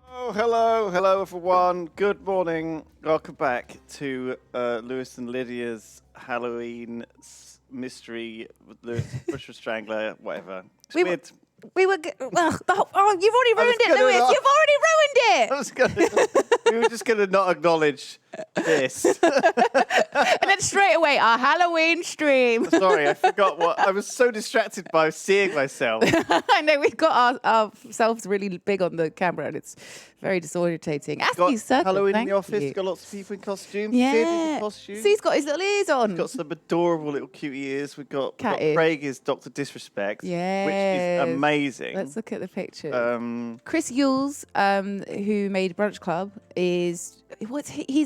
Oh, hello everyone. Good morning. Welcome back to Lewis and Lydia's Halloween mystery, the Bushra Strangler, whatever. It's weird. You've already ruined it, Lewis. You've already ruined it. We were just going to not acknowledge this. And then straight away, our Halloween stream. Sorry, I forgot what. I was so distracted by seeing myself. I know, we've got ourselves really big on the camera and it's very disorientating. Got Halloween in the office. Got lots of people in costumes. Yeah. Sid is in costume. See, he's got his little ears on. Got some adorable little cutie ears. We've got Cat Craig is Dr. Disrespect, which is amazing. Let's look at the picture. Chris Yules, who made Brunch Club, he's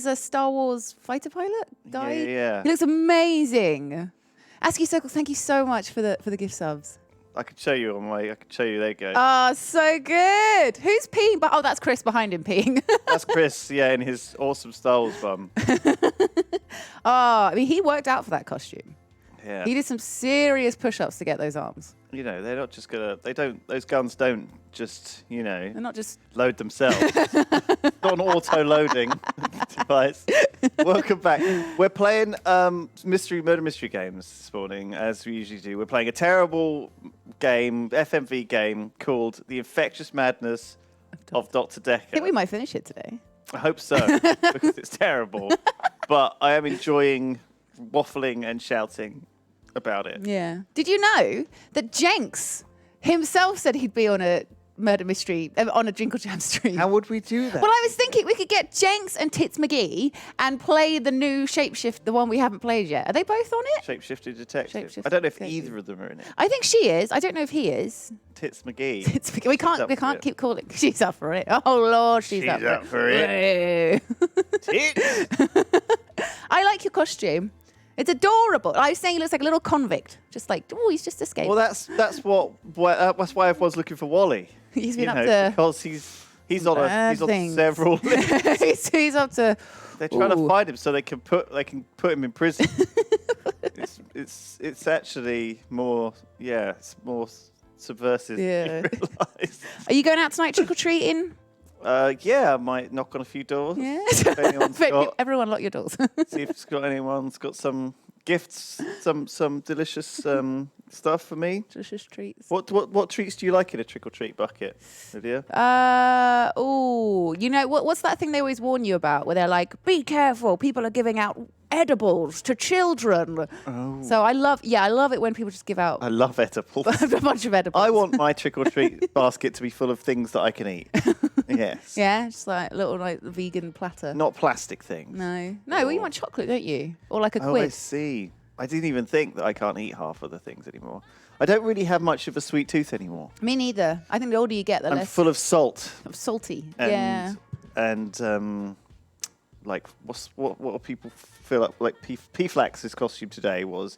a Star Wars fighter pilot guy. Yeah. He looks amazing. ASCII Circles, thank you so much for the gift subs. I could show you I could show you. There you go. Oh, so good. Who's peeing? Oh, that's Chris behind him peeing. That's Chris, in his awesome Star Wars bum. I mean, he worked out for that costume. Yeah. He did some serious push-ups to get those arms. You know, they're not just those guns don't just, They're not just load themselves. Not an auto-loading device. Welcome back. We're playing murder mystery games this morning, as we usually do. We're playing a terrible game, FMV game, called The Infectious Madness of Dr. Dekker. I think we might finish it today. I hope so, because it's terrible. But I am enjoying waffling and shouting about it. Yeah. Did you know that Jenks himself said he'd be on a murder mystery, on a Jinkle Jam stream? How would we do that? Well, I was thinking we could get Jenks and Tits McGee and play the new Shapeshift, the one we haven't played yet. Are they both on it? Shapeshifter Detective. Shapeshifter I don't know if Detective. either of them are in it. I think she is. I don't know if he is. Tits McGee. Tits McGee. We can't it. keep calling. She's up for it. Oh Lord, she's up for it. Tits. I like your costume. It's adorable. I was saying he looks like a little convict. Just like, oh, he's just escaped. Well, that's why everyone's looking for Wally. He's been up to because he's on several lists. he's up to. They're trying to find him so they can put him in prison. it's actually more it's more subversive. Yeah. You realise. Are you going out tonight trick or treating? I might knock on a few doors. Yeah. If anyone's got, Everyone lock your doors. see if anyone's got some gifts, some delicious stuff for me. Delicious treats. What treats do you like in a trick or treat bucket, Lydia? What's that thing they always warn you about where they're like, be careful, people are giving out edibles to children. Oh. So I love it when people just give out I love edibles. a bunch of edibles. I want my trick or treat basket to be full of things that I can eat. Yes. Yeah, just like a little vegan platter. Not plastic things. No. Well, you want chocolate, don't you? Or like a Oh, I quiz. see. I didn't even think that I can't eat half of the things anymore. I don't really have much of a sweet tooth anymore. Me neither. I think the older you get, the I'm less full of salt. salty. And, And like what do people feel like P-Flax's costume today was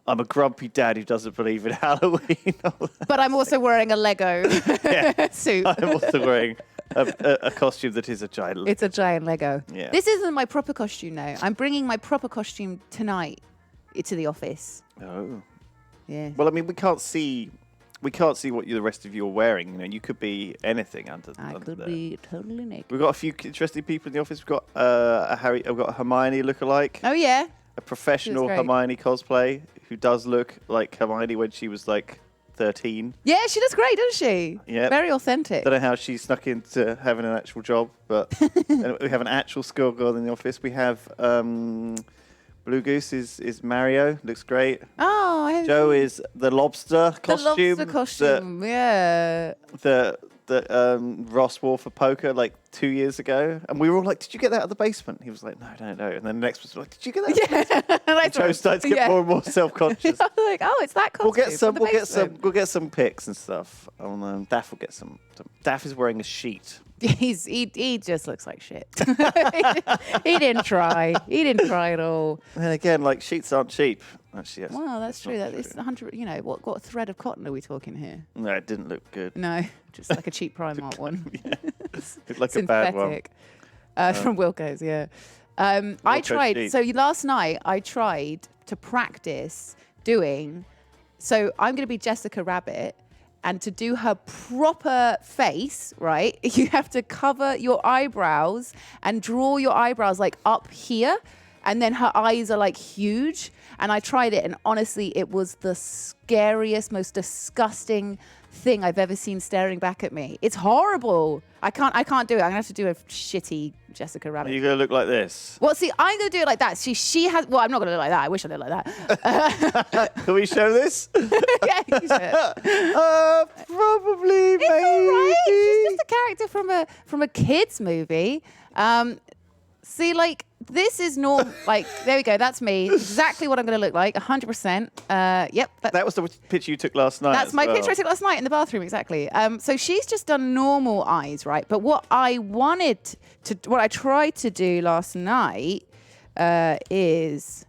I'm a grumpy dad who doesn't believe in Halloween. But I'm also wearing a Lego suit. I'm also wearing a costume that is a giant. It's a giant Lego. Yeah. This isn't my proper costume though. I'm bringing my proper costume tonight to the office. Oh. Yeah. Well, I mean, we can't see what the rest of you are wearing. You could be anything under. I under could there. be totally naked. We've got a few interesting people in the office. We've got I've got a Hermione lookalike. Oh yeah. A professional great. Hermione cosplay who does look like Hermione when she was like 13. Yeah, she does great, doesn't she? Yeah. Very authentic. Don't know how she snuck into having an actual job, but we have an actual schoolgirl in the office. We have Blue Goose is Mario, looks great. Oh, Joe is the lobster the costume. lobster costume. Yeah. That Ross wore for poker like 2 years ago, and we were all like, "Did you get that out of the basement?" He was like, "No, no, no." And then the next person was like, "Did you get that?" Yeah. And Joe started to get more and more self-conscious. I was like, oh, it's that costume. We'll get some pics and stuff. Daff will get some. Daff is wearing a sheet. He just looks like shit. He didn't try. He didn't try at all. And again, like sheets aren't cheap. Actually, Well, that's true. not It's 100. What thread of cotton are we talking here? No, it didn't look good. No, just like a cheap Primark one. Looked like a bad one. Synthetic. From Wilco's, yeah. I tried. sheet. So last night I tried to practice doing. So I'm going to be Jessica Rabbit, And to do her proper face, right, you have to cover your eyebrows and draw your eyebrows like up here. And then her eyes are like huge. And I tried it, and honestly, it was the scariest, most disgusting thing I've ever seen staring back at me. It's horrible. I can't do it. I'm gonna have to do a shitty Jessica Rabbit. Are you gonna look like this? Well, see, I'm gonna do it like that. She has. Well, I'm not gonna look like that. I wish I looked like that. Can we show this? Yeah, you can show it. Probably. It's all right. She's just a character from a kids movie. See, like, this is normal. Like, there we go. That's me. Exactly what I'm going to look like. 100%. Yep. That was the picture you took last night. That's my picture I took last night in the bathroom. Exactly. So she's just done normal eyes, right? But what I tried to do last night is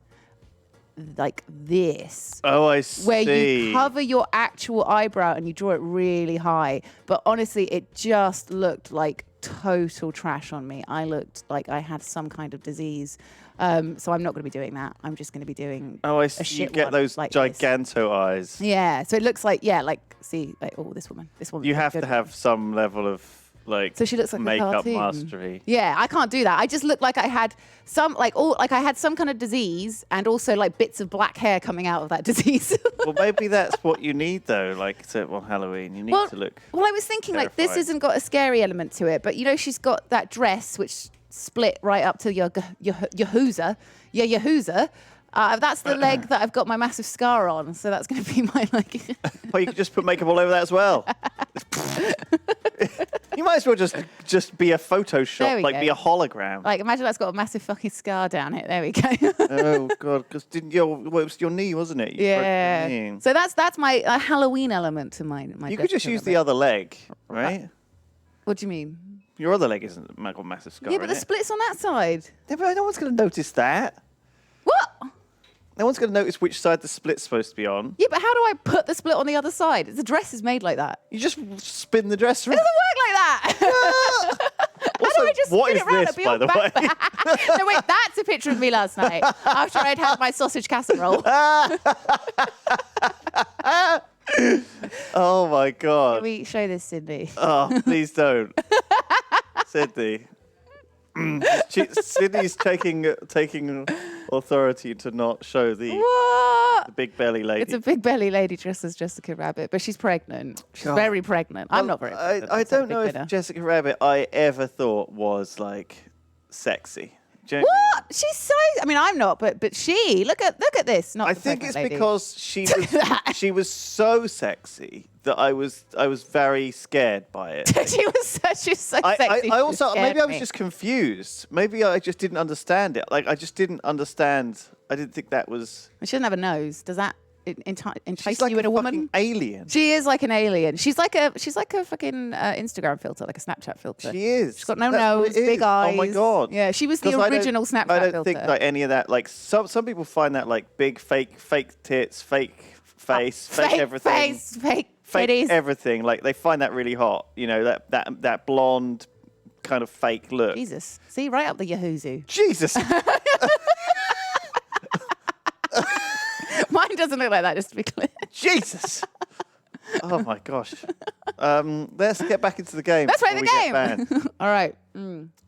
like this. Oh, I see. Where you cover your actual eyebrow and you draw it really high. But honestly, it just looked like total trash on me. I looked like I had some kind of disease. So I'm not going to be doing that. I'm just going to be doing I see. You get those like giganto eyes. Yeah. So it looks like, see, like, oh, this woman. You have to have some level of like, so she looks like makeup a cartoon. mastery. Yeah, I can't do that. I just look like I had some I had some kind of disease and also like bits of black hair coming out of that disease. Well, maybe that's what you need though. Like on Halloween, you need to look. Well, I was thinking like this hasn't got a scary element to it, but you know she's got that dress which split right up to your Yahuza. That's the leg that I've got my massive scar on, so that's going to be my like. Well, you could just put makeup all over that as well. You might as well just be a Photoshop, like be a hologram. Like imagine that's got a massive fucking scar down it. There we go. Oh God, because it was your knee, wasn't it? Yeah. So that's my Halloween element to my. You could just use the other leg, right? What do you mean? Your other leg isn't got a massive scar. Yeah, but the split's on that side. Yeah, but no one's going to notice that. What? No one's going to notice which side the split's supposed to be on. Yeah, but how do I put the split on the other side? The dress is made like that. You just spin the dress around. It doesn't work like that. Also, how do I just what spin is it around this, and be by on the way? No, wait, that's a picture of me last night after I'd had my sausage casserole. Oh my God. Can we show this, Sydney? Oh, please don't. Sydney. Sydney's taking authority to not show the big belly lady. It's a big belly lady dressed as Jessica Rabbit, but she's pregnant. She's very pregnant. I'm not very pregnant. I don't know if Jessica Rabbit I ever thought was like sexy. What? She's so. I mean, I'm not, but she. Look at this. Not. I think it's lady. because she was so sexy that I was very scared by it. She was so sexy. I also maybe I was just confused. Maybe I just didn't understand it. Like I just didn't understand. I didn't think that was. She doesn't have a nose. Does that entice like you in a woman? Fucking alien. She is like an alien. She's like a fucking Instagram filter, like a Snapchat filter. She is. She's got no nose, big eyes. Oh my God. Yeah, she was the original Snapchat filter. I don't think like any of that. Like some people find that like big fake tits, fake face, fake everything, fake titties, everything. Like they find that really hot. You know that blonde kind of fake look. Jesus, see right up the Yahuzu. Jesus. Mine doesn't look like that, just to be clear. Jesus. Oh my gosh. Let's get back into the game. Let's play the game. All right.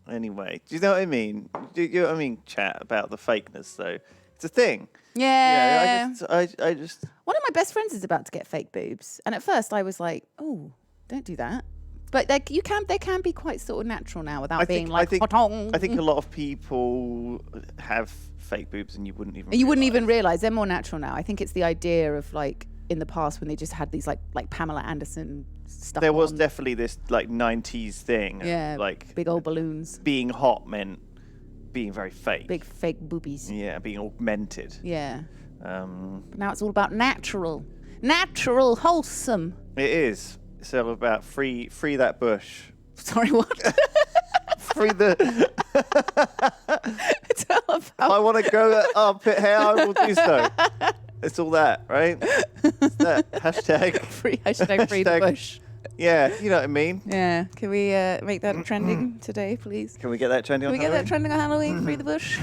Anyway, do you know what I mean? Do you know what I mean? Chat about the fakeness, though. It's a thing. Yeah. I just. One of my best friends is about to get fake boobs, and at first I was like, "Oh, don't do that." But like they can be quite sort of natural now without being like. I think a lot of people have fake boobs, and you wouldn't even realize they're more natural now. I think it's the idea of like in the past when they just had these like Pamela Anderson stuff. There was definitely this like 90s thing. Yeah, like big old balloons. Being hot meant being very fake. Big fake boobies. Yeah, being augmented. Yeah. But now it's all about natural, wholesome. It is. It's all about free that bush. Sorry, what? Free the. It's all about. If I want to grow armpit hair, I will do so. It's all that, right? It's that hashtag. Free the bush. Yeah, you know what I mean. Yeah. Can we make that trending today, please? Can we get that trending on Halloween? Can we get that trending on Halloween? Free the bush.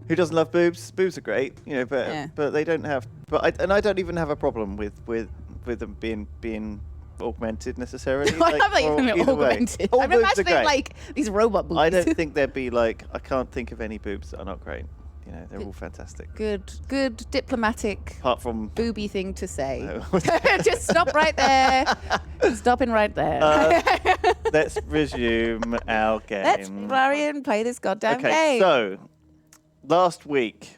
Who doesn't love boobs? Boobs are great, you know, but they don't have. I don't even have a problem with with them being augmented necessarily. I love that or you're either way. augmented. All I'm boobs are imagining great. like these robot boobs. I don't think there'd be like. I can't think of any boobs that are not great. You know, they're all fantastic. Good diplomatic Apart from booby thing to say. No. Just stop right there. Stopping right there. Let's resume our game. Let's Marion play this goddamn game. So last week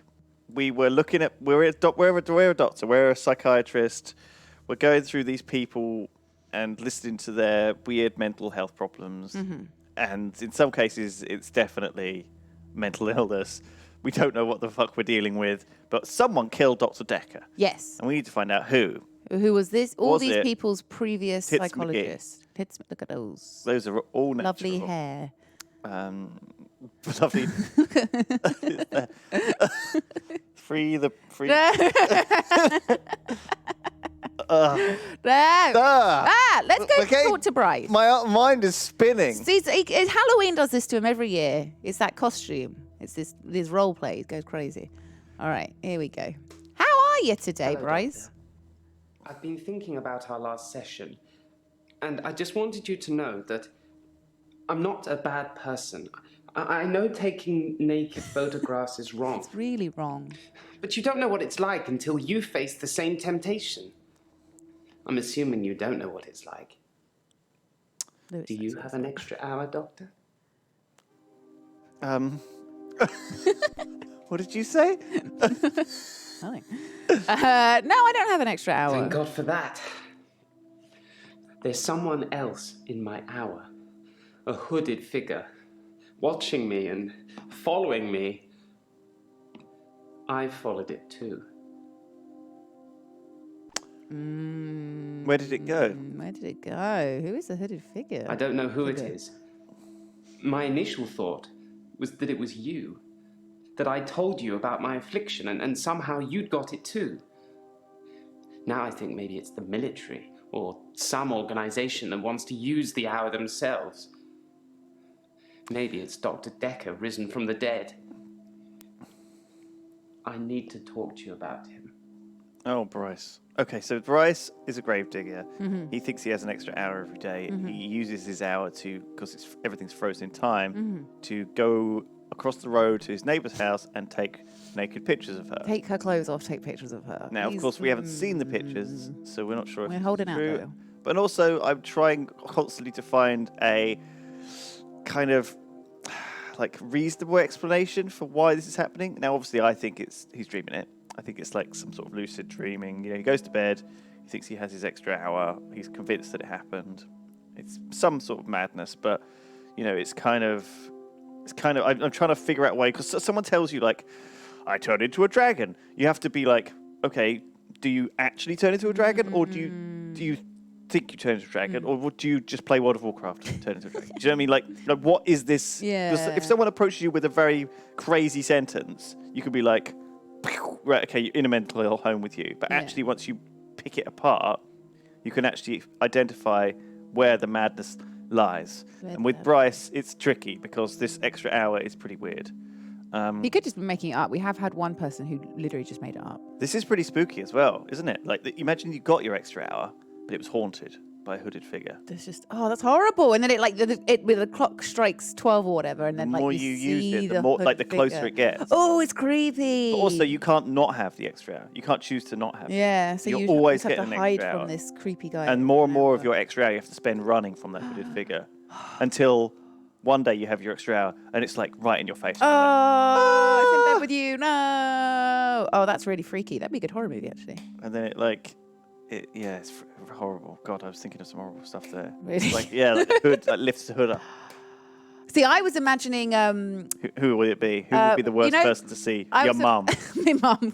we were looking at we're a doctor, we're a psychiatrist. We're going through these people and listening to their weird mental health problems, and in some cases it's definitely mental illness. We don't know what the fuck we're dealing with, but someone killed Dr. Dekker. Yes. And we need to find out who. Who was this? All Was these it people's previous Tits psychologists. Look at those. Those are all natural. Lovely hair. Lovely. free. Let's go talk to Bryce. My mind is spinning. Halloween does this to him every year. It's that costume. It's this role play. It goes crazy. All right, here we go. How are you today, Hello, Bryce? Doctor. I've been thinking about our last session, and I just wanted you to know that I'm not a bad person. I know taking naked photographs is wrong. It's really wrong. But you don't know what it's like until you face the same temptation. I'm assuming you don't know what it's like. Lewis, Do you have an extra hour, Doctor? What did you say? Nothing. No, I don't have an extra hour. Thank God for that. There's someone else in my hour. A hooded figure. Watching me and following me. I followed it too. Where did it go? Where did it go? Who is the hooded figure? I don't know who it is. My initial thought was that it was you. That I told you about my affliction and somehow you'd got it too. Now I think maybe it's the military or some organization that wants to use the hour themselves. Maybe it's Dr. Dekker risen from the dead. I need to talk to you about him. Oh, Bryce. Okay, so Bryce is a gravedigger. He thinks he has an extra hour every day. He uses his hour because everything's frozen in time, to go across the road to his neighbour's house and take naked pictures of her. Take her clothes off, take pictures of her. Now, of course, we haven't seen the pictures, so we're not sure if We're it's holding out, true. though. But also, I'm trying constantly to find a kind of like reasonable explanation for why this is happening. Now, obviously, I think he's dreaming it. I think it's like some sort of lucid dreaming. You know, he goes to bed, he thinks he has his extra hour, he's convinced that it happened. It's some sort of madness, but you know, it's kind of. I'm trying to figure out a way, because someone tells you like, I turned into a dragon. You have to be like, okay, do you actually turn into a dragon, or do you think you turn into a dragon, or do you just play World of Warcraft and turn into a dragon? Do you know what I mean? Like what is this? Yeah. 'Cause if someone approaches you with a very crazy sentence, you could be like, right, okay, you're in a mental ill home with you. But actually, once you pick it apart, you can actually identify where the madness lies. And with Bryce, it's tricky because this extra hour is pretty weird. He could just be making it up. We have had one person who literally just made it up. This is pretty spooky as well, isn't it? Like, imagine you got your extra hour, but it was haunted by a hooded figure. There's just, that's horrible. And then it like the clock strikes 12 or whatever, and then The like more you you see use it, the the more like the hooded closer figure. it gets. Oh, it's creepy. But also, you can't not have the extra hour. You can't choose to not have it. Yeah, so You're you always just have getting to an hide extra from hour. this creepy guy. And more of your extra hour you have to spend running from that hooded figure until one day you have your extra hour and it's like right in your face. Oh, it's in bed with you. No. Oh, that's really freaky. That'd be a good horror movie, actually. And then it's horrible. God, I was thinking of some horrible stuff there. Really? Like the hood that lifts the hood up. See, I was imagining. Who would it be? Who would be the worst person to see? Your mum. My mum.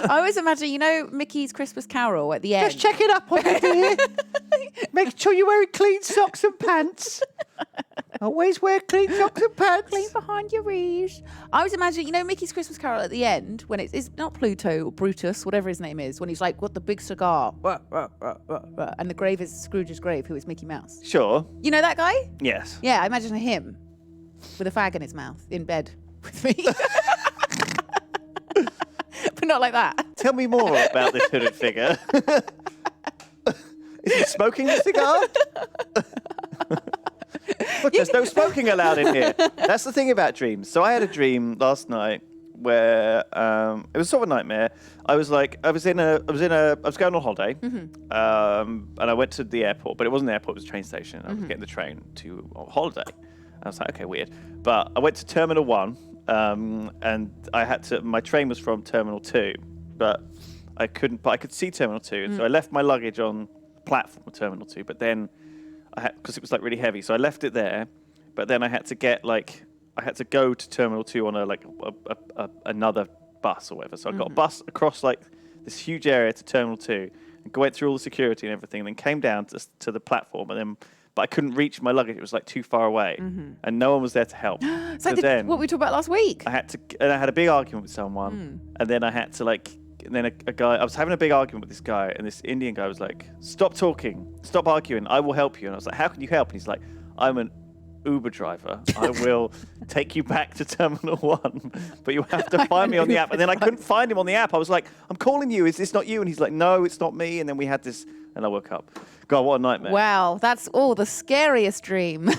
I was imagining, Mickey's Christmas Carol at the end. Just check it up on you, dear. Make sure you're wearing clean socks and pants. Always wear clean socks and pants. Clean behind your ears. I was imagining, Mickey's Christmas Carol at the end, when it's not Pluto or Brutus, whatever his name is, when he's like, got the big cigar, and the grave is Scrooge's grave, who is Mickey Mouse. Sure. You know that guy? Yes. Yeah, I imagine him with a fag in his mouth in bed with me. But not like that. Tell me more about this hooded figure. Is he smoking a cigar? Look, there's no smoking allowed in here. That's the thing about dreams. So I had a dream last night where it was sort of a nightmare. I was going on holiday, and I went to the airport, but it wasn't the airport; it was a train station. I was getting the train to a holiday. I was like, okay, weird. But I went to Terminal 1, and I had to. My train was from Terminal 2, but I couldn't. But I could see Terminal 2, so I left my luggage on the platform of Terminal 2. But then because it was like really heavy, so I left it there. But then I had to go to Terminal 2 on another bus or whatever. So I got a bus across like this huge area to Terminal 2 and went through all the security and everything, and then came down to the platform, but I couldn't reach my luggage. It was like too far away, and no one was there to help. So then what we talked about last week. I had a big argument with someone, and then I had to and then a guy, I was having a big argument with this guy, and this Indian guy was like, "Stop talking, stop arguing, I will help you." And I was like, "How can you help?" And he's like, "I'm an Uber driver. I will take you back to Terminal 1, but you have to find me on the app." And then I couldn't find him on the app. I was like, "I'm calling you. Is this not you?" And he's like, "No, it's not me." And then we had this, and I woke up. God, what a nightmare. Wow, that's the scariest dream.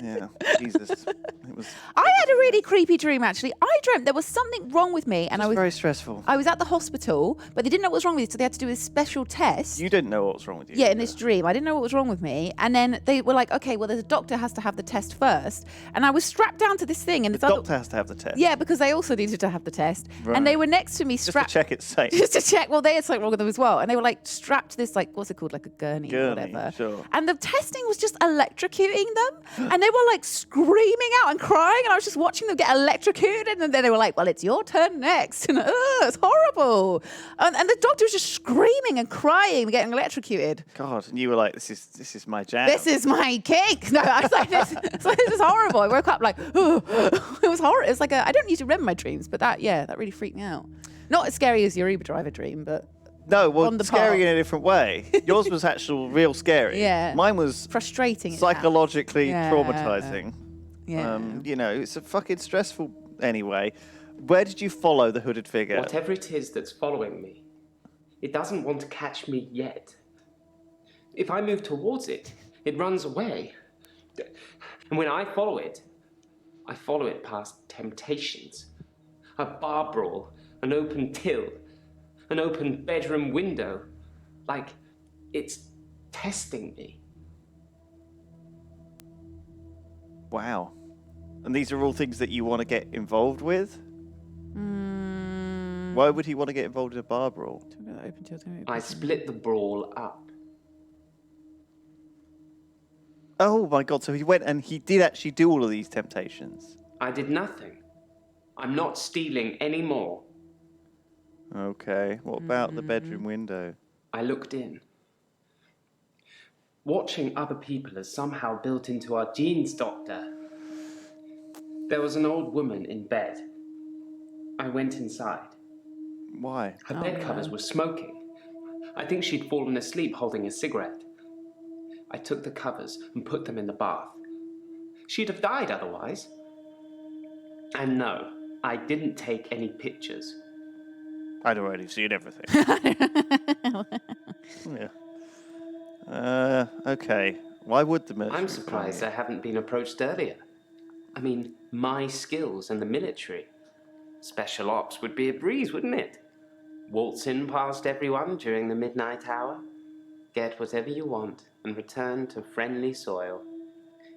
Yeah, Jesus. I had a really creepy dream, actually. I dreamt there was something wrong with me, and It was very stressful. I was at the hospital, but they didn't know what was wrong with me, so they had to do a special test. You didn't know what was wrong with you. Yeah, in this dream. I didn't know what was wrong with me. And then they were like, okay, well, there's a doctor has to have the test first. And I was strapped down to this thing. And The doctor has to have the test. Yeah, because they also needed to have the test. Right. And they were next to me Just strapped. to check it's safe. Just to check. Well, they had something wrong with them as well. And they were like strapped to this, like, what's it called? Like a gurney or whatever. Sure. And the testing was just electrocuting them. And they were like screaming out and crying. And I was just watching them get electrocuted. And then they were like, well, it's your turn next. And it's horrible. And the doctor was just screaming and crying and getting electrocuted. God, and you were like, this is my jam. This is my cake. No, I was like, this is horrible. I woke up like, oh, it was horrible. It's like I don't need to remember my dreams, but that really freaked me out. Not as scary as your Uber driver dream, but No, well, on the scary path. in a different way. Yours was actual real scary. Yeah. Mine was frustrating. psychologically Yeah. traumatizing. Yeah. It's a fucking stressful anyway. Where did you follow the hooded figure? Whatever it is that's following me, it doesn't want to catch me yet. If I move towards it, it runs away. And when I follow it past temptations. A bar brawl, an open till, an open bedroom window. Like it's testing me. Wow. And these are all things that you want to get involved with? Why would he want to get involved in a bar brawl? I split the brawl up. Oh my God, so he went and he did actually do all of these temptations. I did nothing. I'm not stealing any more. Okay, what about the bedroom window? I looked in. Watching other people is somehow built into our genes, Doctor. There was an old woman in bed. I went inside. Why? Her bed covers were smoking. I think she'd fallen asleep holding a cigarette. I took the covers and put them in the bath. She'd have died otherwise. And no, I didn't take any pictures. I'd already seen everything. Yeah. Okay. Why would the military? I'm surprised I haven't been approached earlier. I mean, my skills in the military. Special ops would be a breeze, wouldn't it? Waltz in past everyone during the midnight hour. Get whatever you want and return to friendly soil.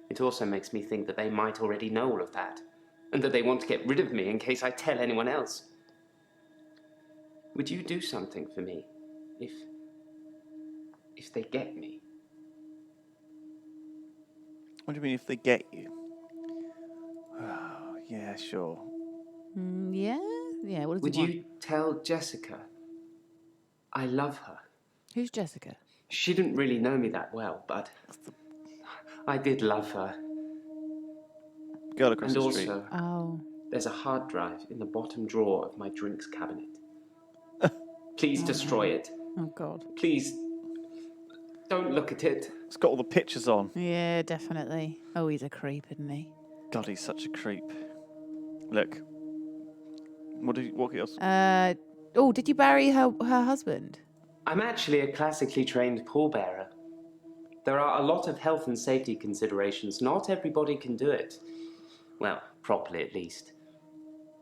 It also makes me think that they might already know all of that, and that they want to get rid of me in case I tell anyone else. Would you do something for me if they get me? What do you mean if they get you? Oh, yeah, sure. Yeah. What does Would he want? you tell Jessica? I love her. Who's Jessica? She didn't really know me that well, but I did love her. Girl across And the street. also, there's a hard drive in the bottom drawer of my drinks cabinet. Please destroy it. Oh, God. Please, don't look at it. It's got all the pictures on. Yeah, definitely. Oh, he's a creep, isn't he? God, he's such a creep. Look. What else? Did you bury her husband? I'm actually a classically trained pallbearer. There are a lot of health and safety considerations. Not everybody can do it. Well, properly at least.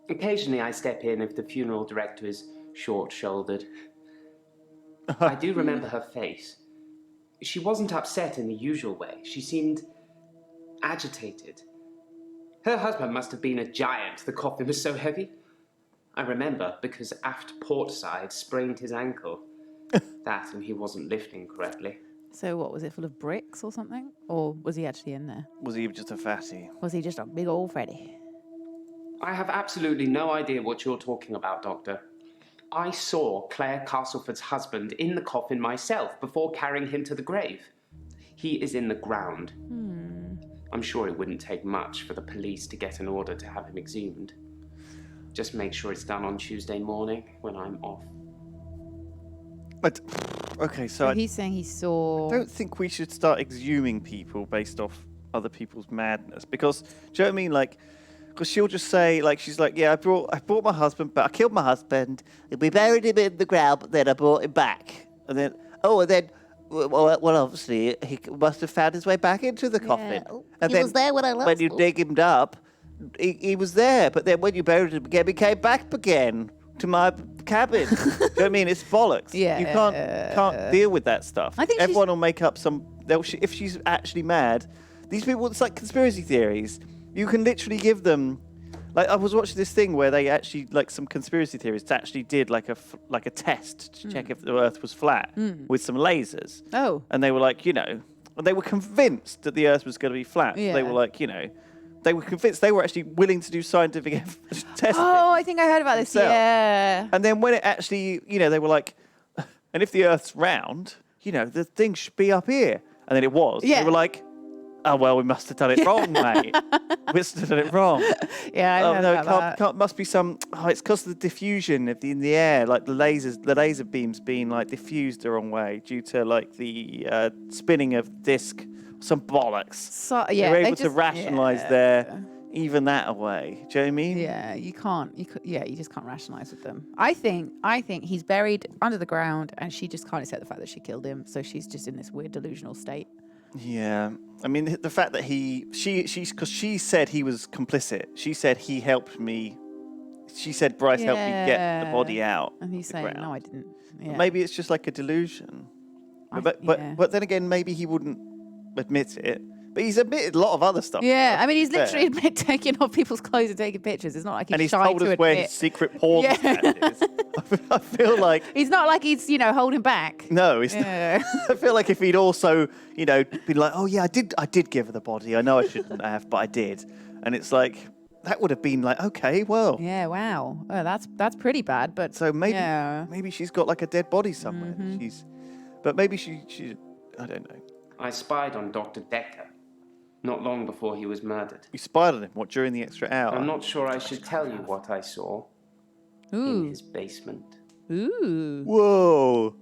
Occasionally I step in if the funeral director is short-shouldered. I do remember her face. She wasn't upset in the usual way. She seemed agitated. Her husband must have been a giant. The coffin was so heavy. I remember because aft port side sprained his ankle. That and he wasn't lifting correctly. So what, was it full of bricks or something? Or was he actually in there? Was he just a fatty? Was he just a big old Freddy? I have absolutely no idea what you're talking about, Doctor. I saw Claire Castleford's husband in the coffin myself before carrying him to the grave. He is in the ground. I'm sure it wouldn't take much for the police to get an order to have him exhumed. Just make sure it's done on Tuesday morning when I'm off. But, okay, so So I he's saying he saw... don't think we should start exhuming people based off other people's madness. Because, do you know what I mean? Like, because she'll just say, like, she's like, yeah, I brought my husband, but I killed my husband. We buried him in the ground, but then I brought him back. And then, well, obviously, he must have found his way back into the coffin. And He was there when I left. When you dig him up, he was there. But then when you buried him again, he came back again to my cabin. Do you know what I mean? It's bollocks. Yeah. You can't deal with that stuff. I think Everyone will make up some... If she's actually mad, these people, it's like conspiracy theories. You can literally give them... Like, I was watching this thing where they actually, like, some conspiracy theorists actually did, like, a test to check if the Earth was flat with some lasers. Oh. And they were like, you know... And they were convinced that the Earth was going to be flat. Yeah. So they were like, you know... They were convinced. They were actually willing to do scientific testing. Oh, I think I heard about this. themselves. Yeah. And then when it actually, you know, they were like... And if the Earth's round, you know, the thing should be up here. And then it was. Yeah. They were like... Oh, well, we must have done it wrong, mate. We must have done it wrong. Yeah, I heard about that. Must be some... Oh, it's because of the diffusion in the air, like the laser beams being, like, diffused the wrong way due to, like, the spinning of the disc. Some bollocks. So, yeah, They're able to rationalise even that away. Do you know what I mean? Yeah, you just can't rationalise with them. I think he's buried under the ground and she just can't accept the fact that she killed him, so she's just in this weird delusional state. Yeah. I mean, the fact that because she said he was complicit. She said he helped me. She said Bryce helped me get the body out. And he's saying, no, I didn't. Yeah. Maybe it's just like a delusion. But then again, maybe he wouldn't admit it. But he's admitted a lot of other stuff. Yeah, I mean, he's literally admitted taking off people's clothes and taking pictures. It's not like he's shy to admit. And he's told us where his secret porn stand is. I feel like... He's not like he's, holding back. No, he's not. I feel like if he'd also, been like, oh yeah, I did give her the body. I know I shouldn't have, but I did. And it's like, that would have been like, okay, well. Yeah, wow. Oh, that's pretty bad, but... So maybe she's got like a dead body somewhere. Mm-hmm. But maybe she, I don't know. I spied on Dr. Dekker not long before he was murdered. You spied on him? What, during the extra hour? I'm not sure I should tell you what I saw in his basement. Ooh. Whoa.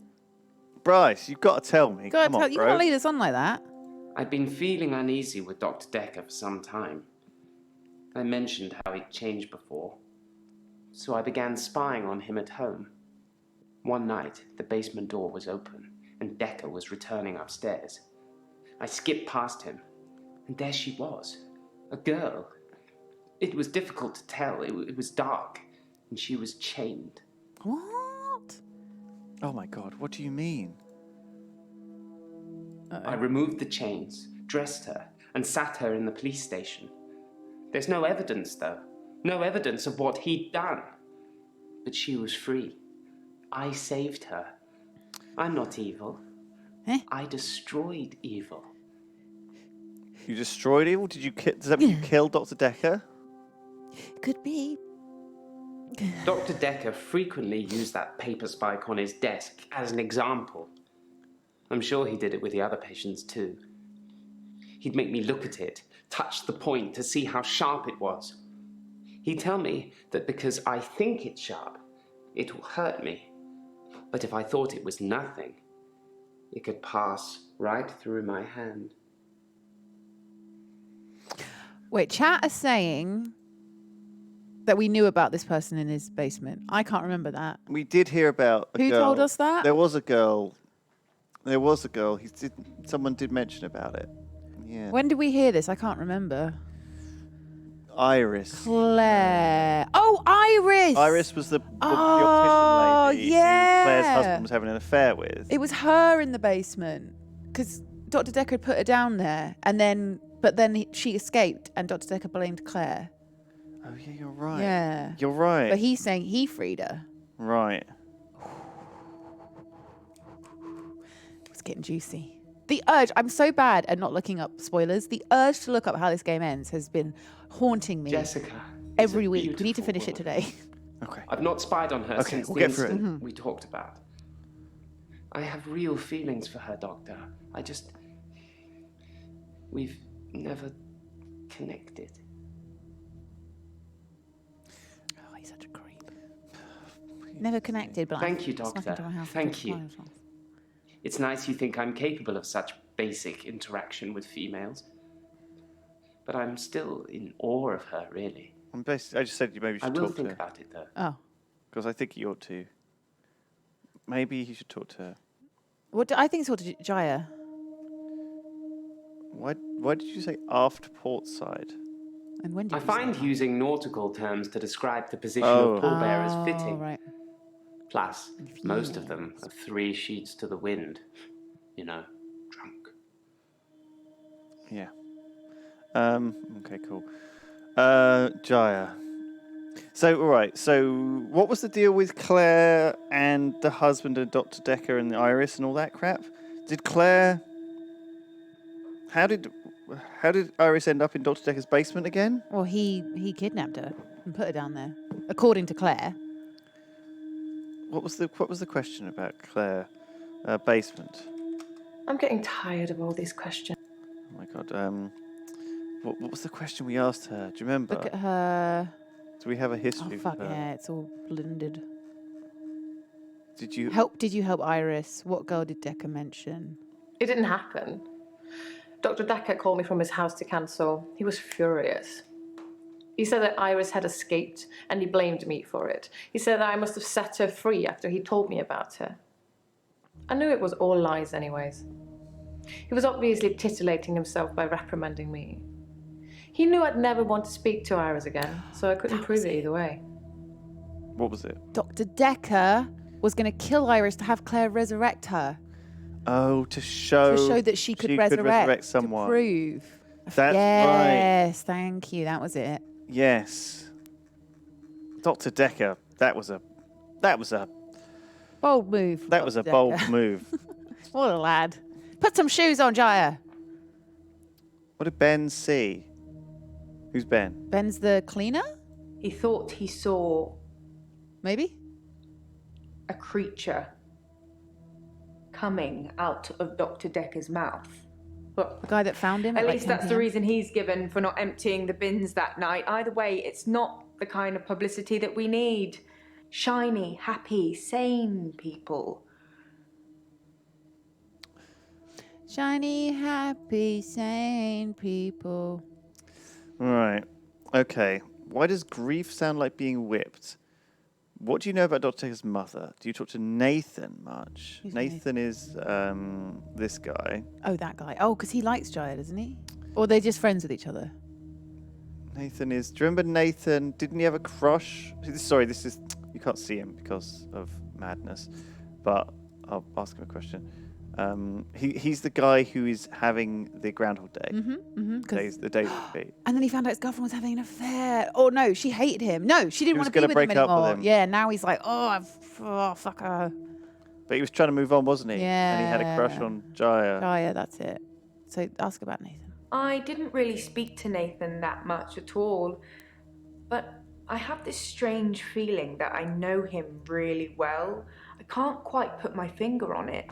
Bryce, you've got to tell me. Come on, you bro. can't lead us on like that. I'd been feeling uneasy with Dr. Dekker for some time. I mentioned how he'd changed before, so I began spying on him at home. One night, the basement door was open, and Dekker was returning upstairs. I skipped past him, and there she was, a girl. It was difficult to tell. It was dark, and she was chained. What? Oh my God, what do you mean? I removed the chains, dressed her, and sat her in the police station. There's no evidence, though. No evidence of what he'd done. But she was free. I saved her. I'm not evil. Eh? I destroyed evil. You destroyed evil? Does that mean you killed Dr. Dekker? Could be. Dr. Dekker frequently used that paper spike on his desk as an example. I'm sure he did it with the other patients too. He'd make me look at it, touch the point to see how sharp it was. He'd tell me that because I think it's sharp, it will hurt me. But if I thought it was nothing, it could pass right through my hand. Wait, chat are saying that we knew about this person in his basement? I can't remember that. We did hear about a Who girl. told us that? There was a girl. Someone did mention about it. Yeah. When did we hear this? I can't remember. Iris. Claire. Oh, Iris. Iris was the Oh, optician lady yeah. who Claire's husband was having an affair with. It was her in the basement because Dr. Dekker had put her down there, but then she escaped, and Dr. Dekker blamed Claire. Oh yeah, you're right. Yeah, You're right. but he's saying he freed her. Right. It's getting juicy. The urge, I'm so bad at not looking up spoilers. The urge to look up how this game ends has been haunting me Jessica. every is a week. We need to beautiful finish it woman. today. Okay. I've not spied on her Okay, since we'll the get through it. incident we talked about. I have real feelings for her, Doctor. We've never connected. Oh, he's such a creep. Never connected, but Thank you, snuck Doctor. into my house Thank and took you. photos. It's nice you think I'm capable of such basic interaction with females. But I'm still in awe of her, really. I just said you maybe I should will talk to think her. about it, though. Oh, Because I think you ought to. Maybe you should talk to her. I think it's called Jaya. Why did you say aft port side? And when did I you say find that? using nautical terms to describe the position Oh. of pallbearers Oh, fitting. right. Plus, most of them are 3 sheets to the wind. You know, drunk. Yeah. Okay, cool. Jaya. So, all right. So, what was the deal with Claire and the husband and Dr. Dekker and the Iris and all that crap? Did Claire... How did Iris end up in Dr. Dekker's basement again? Well, he kidnapped her and put her down there, according to Claire. What was the question about Claire basement? I'm getting tired of all these questions. Oh my god. What was the question we asked her? Do you remember? Look at her. Do we have a Oh history? fuck for her? yeah! It's all blended. Did you? Did you help Iris? What girl did Dekker mention? It didn't happen. Dr. Dekker called me from his house to cancel. He was furious. He said that Iris had escaped and he blamed me for it. He said that I must have set her free after he told me about her. I knew it was all lies anyways. He was obviously titillating himself by reprimanding me. He knew I'd never want to speak to Iris again, so I couldn't prove it either way. What was it? Dr. Dekker was going to kill Iris to have Claire resurrect her. Oh, to show that she could resurrect someone. To prove. That's right. Yes, thank you. That was it. Yes. Dr. Dekker. That was a Bold move. from that was a Dr. bold Dekker. move. What a lad. Put some shoes on, Jaya. What did Ben see? Who's Ben? Ben's the cleaner, He thought he saw maybe? a creature coming out of Dr. Dekker's mouth. But The guy that found him. at like least 10 that's the PM? reason he's given for not emptying the bins that night. Either way, it's not the kind of publicity that we need. Shiny, happy, sane people. Shiny, happy, sane people. Right. Okay. Why does grief sound like being whipped? What do you know about Dr. Dekker's mother? Do you talk to Nathan much? Who's Nathan is this guy. Oh, that guy. Oh, because he likes Jaya, doesn't he? Or they're just friends with each other. Nathan is. Do you remember Nathan? Didn't he have a crush? Sorry, this is. You can't see him because of madness, but I'll ask him a question. He's the guy who is having the Groundhog Day. The days of the beat. And then he found out his girlfriend was having an affair. Oh, no, she hated him. No, she didn't was want to be gonna with break him up with anymore. him. Yeah, now he's like, oh, fuck her. But he was trying to move on, wasn't he? And he had a crush Yeah. on Jaya. Jaya, that's it. So ask about Nathan. I didn't really speak to Nathan that much at all, but I have this strange feeling that I know him really well. I can't quite put my finger on it.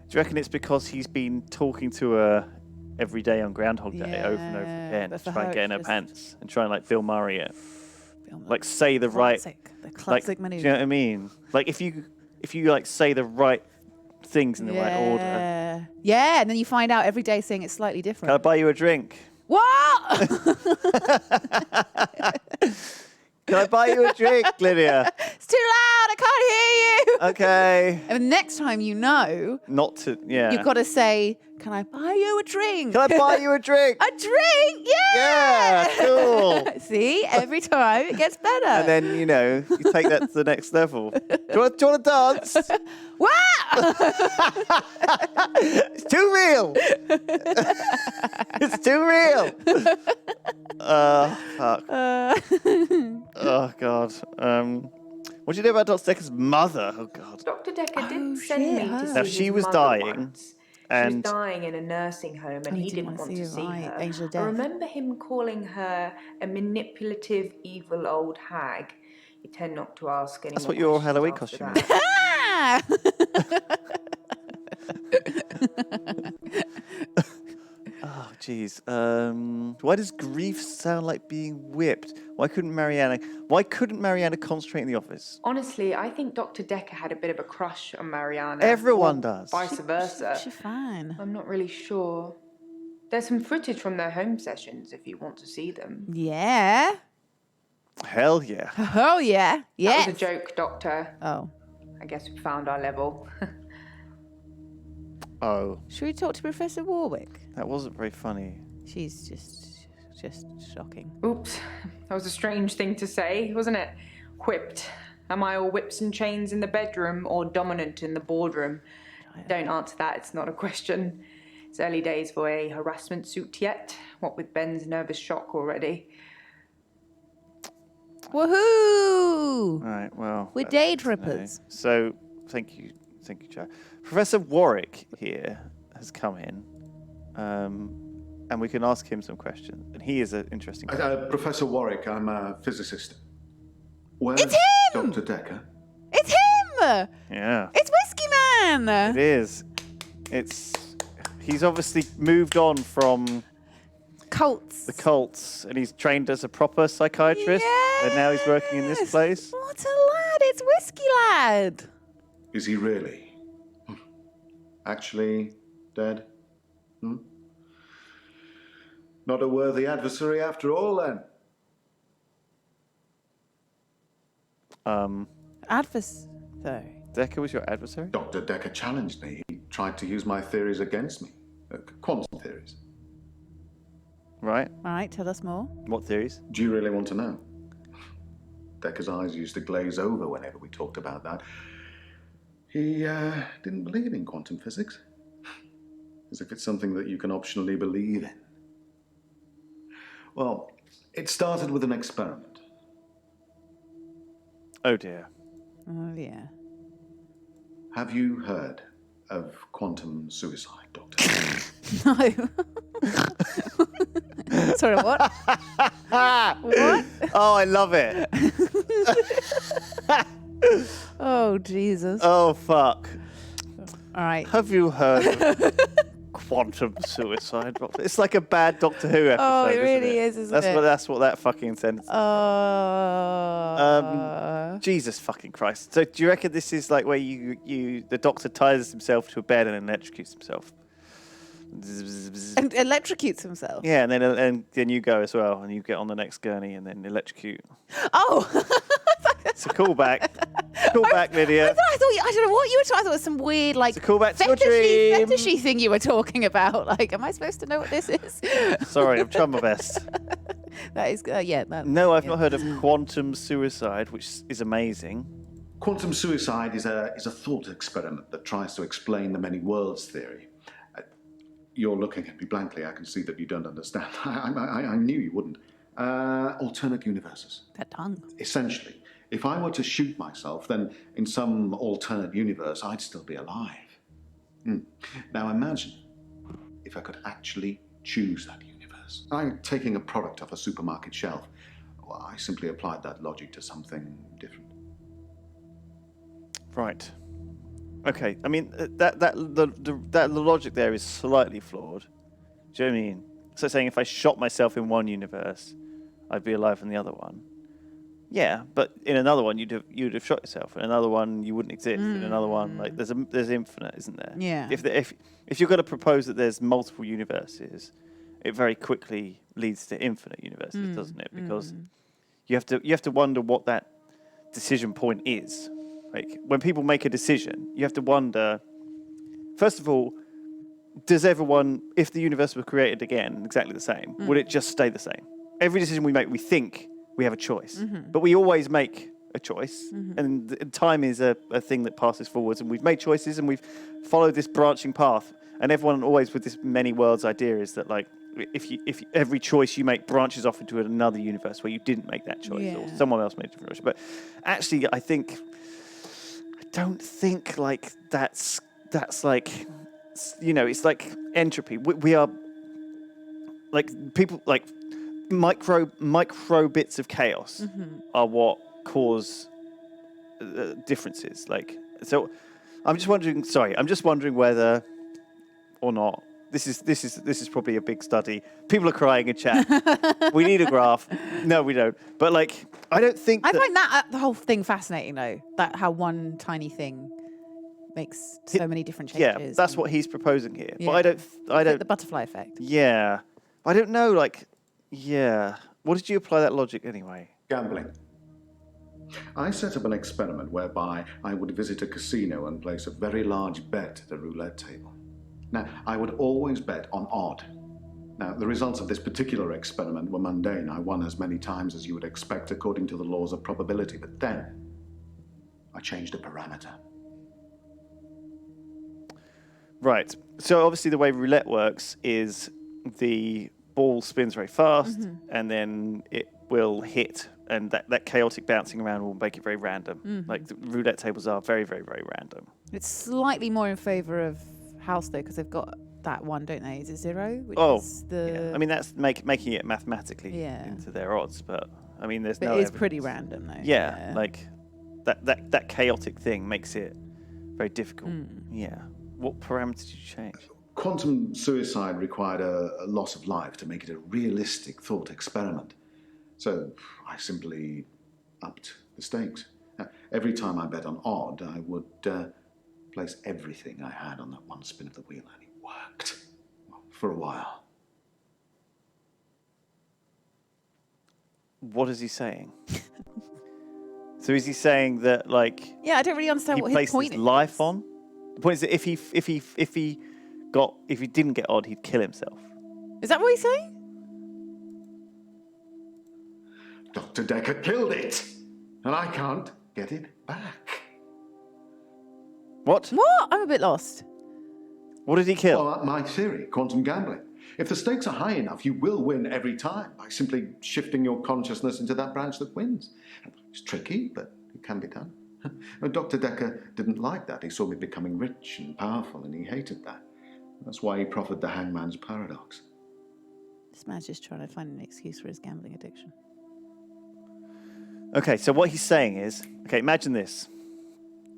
Do you reckon it's because he's been talking to her every day on Groundhog Day over and over Yeah, again but to for try and her get in her it's pants and try and like Bill Murray it? Bill Murray. Like say the Classic. The right classic like, maneuver. do you know what I mean? Like if you like say the right things in the right order. Yeah, and then you find out every day saying it's slightly Can I different. buy you a drink? What? Can I buy you a drink, Lydia? It's too loud. I can't hear you. Okay. And next time you know, Not to, yeah. you've got to say, can I buy you a drink? Can I buy you a drink? A drink? Yeah, cool. See, every time it gets better. And then, you take that to the next level. Do you want to dance? What? It's too real. It's too real. Fuck. Oh, God. What do you know about Dr. Dekker's mother? Oh, God. Dr. Dekker did shit, send me her. to see Now, his she was mother dying, once. She and- was dying in a nursing home, and Oh, he didn't want to see right. her. Angel of I death. remember him calling her a manipulative, evil old hag. You tend not to ask any That's more what your questions Halloween after costume that. Ah! Oh, jeez. Why does grief sound like being whipped? Why couldn't Marianna concentrate in the office? Honestly, I think Dr. Dekker had a bit of a crush on Marianna. Everyone or does. Vice versa. She's fine. I'm not really sure. There's some footage from their home sessions if you want to see them. Yeah. Hell yeah. Oh, yeah. Yes. That was a joke, Doctor. Oh. I guess we found our level. Oh, Should we talk to Professor Warwick? that wasn't very funny. She's just shocking. Oops, that was a strange thing to say, wasn't it? Whipped. Am I all whips and chains in the bedroom or dominant in the boardroom? Don't answer that, it's not a question. It's early days for a harassment suit yet, what with Ben's nervous shock already. Woohoo! All right, well. We're that's day good to know. trippers. So, thank you, Joe. Professor Warwick here has come in, and we can ask him some questions. And he is an interesting guy. Professor Warwick, I'm a physicist. Where's It's him! Dr. Dekker? It's him! Yeah, It's Whiskey Man! it is. He's obviously moved on from Cults. the cults, and he's trained as a proper psychiatrist, and now he's working in this Yes. place. What a lad! It's Whiskey Lad! Is he really? Actually dead? Not a worthy adversary after all, then. Adversary. Dekker was your adversary? Dr. Dekker challenged me. He tried to use my theories against me. Quantum theories. Right. Right, tell us more. What theories? Do you really want to know? Dekker's eyes used to glaze over whenever we talked about that. He didn't believe in quantum physics. As if it's something that you can optionally believe in. Well, it started with an experiment. Oh dear. Oh, yeah. Have you heard of quantum suicide, Doctor? No. Sorry, what? What? Oh, I love it. Oh, Jesus. Oh, fuck. All right. Have you heard of quantum suicide, Doctor? It's like a bad Doctor Who episode. Oh, it isn't really it? is, isn't that's it? That's what that fucking sentence. Jesus fucking Christ! So, do you reckon this is like where the Doctor ties himself to a bed and electrocutes himself? And electrocutes himself. Yeah, and then you go as well, and you get on the next gurney and then electrocute. Oh. It's a callback. Callback, Lydia. I don't know what you were talking. I thought it was some weird, like, It's a callback to your dream. fetishy thing you were talking about. Like, am I supposed to know what this is? Sorry, I'm trying my best. That is, yeah. That, No, I've yeah. not heard of quantum suicide, which is amazing. Quantum suicide is a thought experiment that tries to explain the many worlds theory. You're looking at me blankly. I can see that you don't understand. I knew you wouldn't. Alternate universes. That tongue. Essentially, if I were to shoot myself, then in some alternate universe, I'd still be alive. Now imagine if I could actually choose that universe. I'm taking a product off a supermarket shelf. Well, I simply applied that logic to something different. Right. Okay. I mean, the logic there is slightly flawed. Do you know what I mean? So saying if I shot myself in one universe, I'd be alive in the other one. Yeah, but in another one you'd have shot yourself. In another one you wouldn't exist. In another one, like there's infinite, isn't there? Yeah. If you're going to propose that there's multiple universes, it very quickly leads to infinite universes, doesn't it? Because you have to wonder what that decision point is. Like when people make a decision, you have to wonder, first of all, does everyone, if the universe were created again exactly the same, would it just stay the same? Every decision we make, we think we have a choice, but we always make a choice, and time is a thing that passes forwards, and we've made choices and we've followed this branching path, and everyone always with this many worlds idea is that like if every choice you make branches off into another universe where you didn't make that choice or someone else made a different choice. But actually I don't think like that's like, you know, it's like entropy. We are like people like micro bits of chaos are what cause differences. Like, so I'm just wondering whether or not this is probably a big study. People are crying in chat. We need a graph. No, we don't. But like, I don't think I find that the whole thing fascinating, though. That how one tiny thing makes so many different changes. Yeah, that's what he's proposing here. Yeah. But I don't. The butterfly effect. Yeah, I don't know. Like, yeah. What did you apply that logic anyway? Gambling. I set up an experiment whereby I would visit a casino and place a very large bet at a roulette table. Now, I would always bet on odd. Now, the results of this particular experiment were mundane. I won as many times as you would expect according to the laws of probability. But then, I changed a parameter. Right. So obviously the way roulette works is the ball spins very fast and then it will hit, and that chaotic bouncing around will make it very random. Like the roulette tables are very, very, very random. It's slightly more in favour of house, though, because they've got that one, don't they? Is it 0? Which is yeah. I mean, that's making it mathematically into their odds, but I mean, there's no it is evidence. pretty random, though. Yeah, like that chaotic thing makes it very difficult. Yeah. What parameters did you change? Quantum suicide required a loss of life to make it a realistic thought experiment. So I simply upped the stakes. Every time I bet on odd, I would place everything I had on that one spin of the wheel, and it worked. Well, for a while. What is he saying? So is he saying that, like... Yeah, I don't really understand what his point is. He placed his life on? The point is that if he didn't get odd, he'd kill himself. Is that what he's saying? Dr. Dekker killed it, and I can't get it back. What? What? I'm a bit lost. What did he kill? Well, my theory, quantum gambling. If the stakes are high enough, you will win every time by simply shifting your consciousness into that branch that wins. It's tricky, but it can be done. Dr. Dekker didn't like that. He saw me becoming rich and powerful, and he hated that. That's why he proffered the hangman's paradox. This man's just trying to find an excuse for his gambling addiction. Okay, so what he's saying is, okay, imagine this.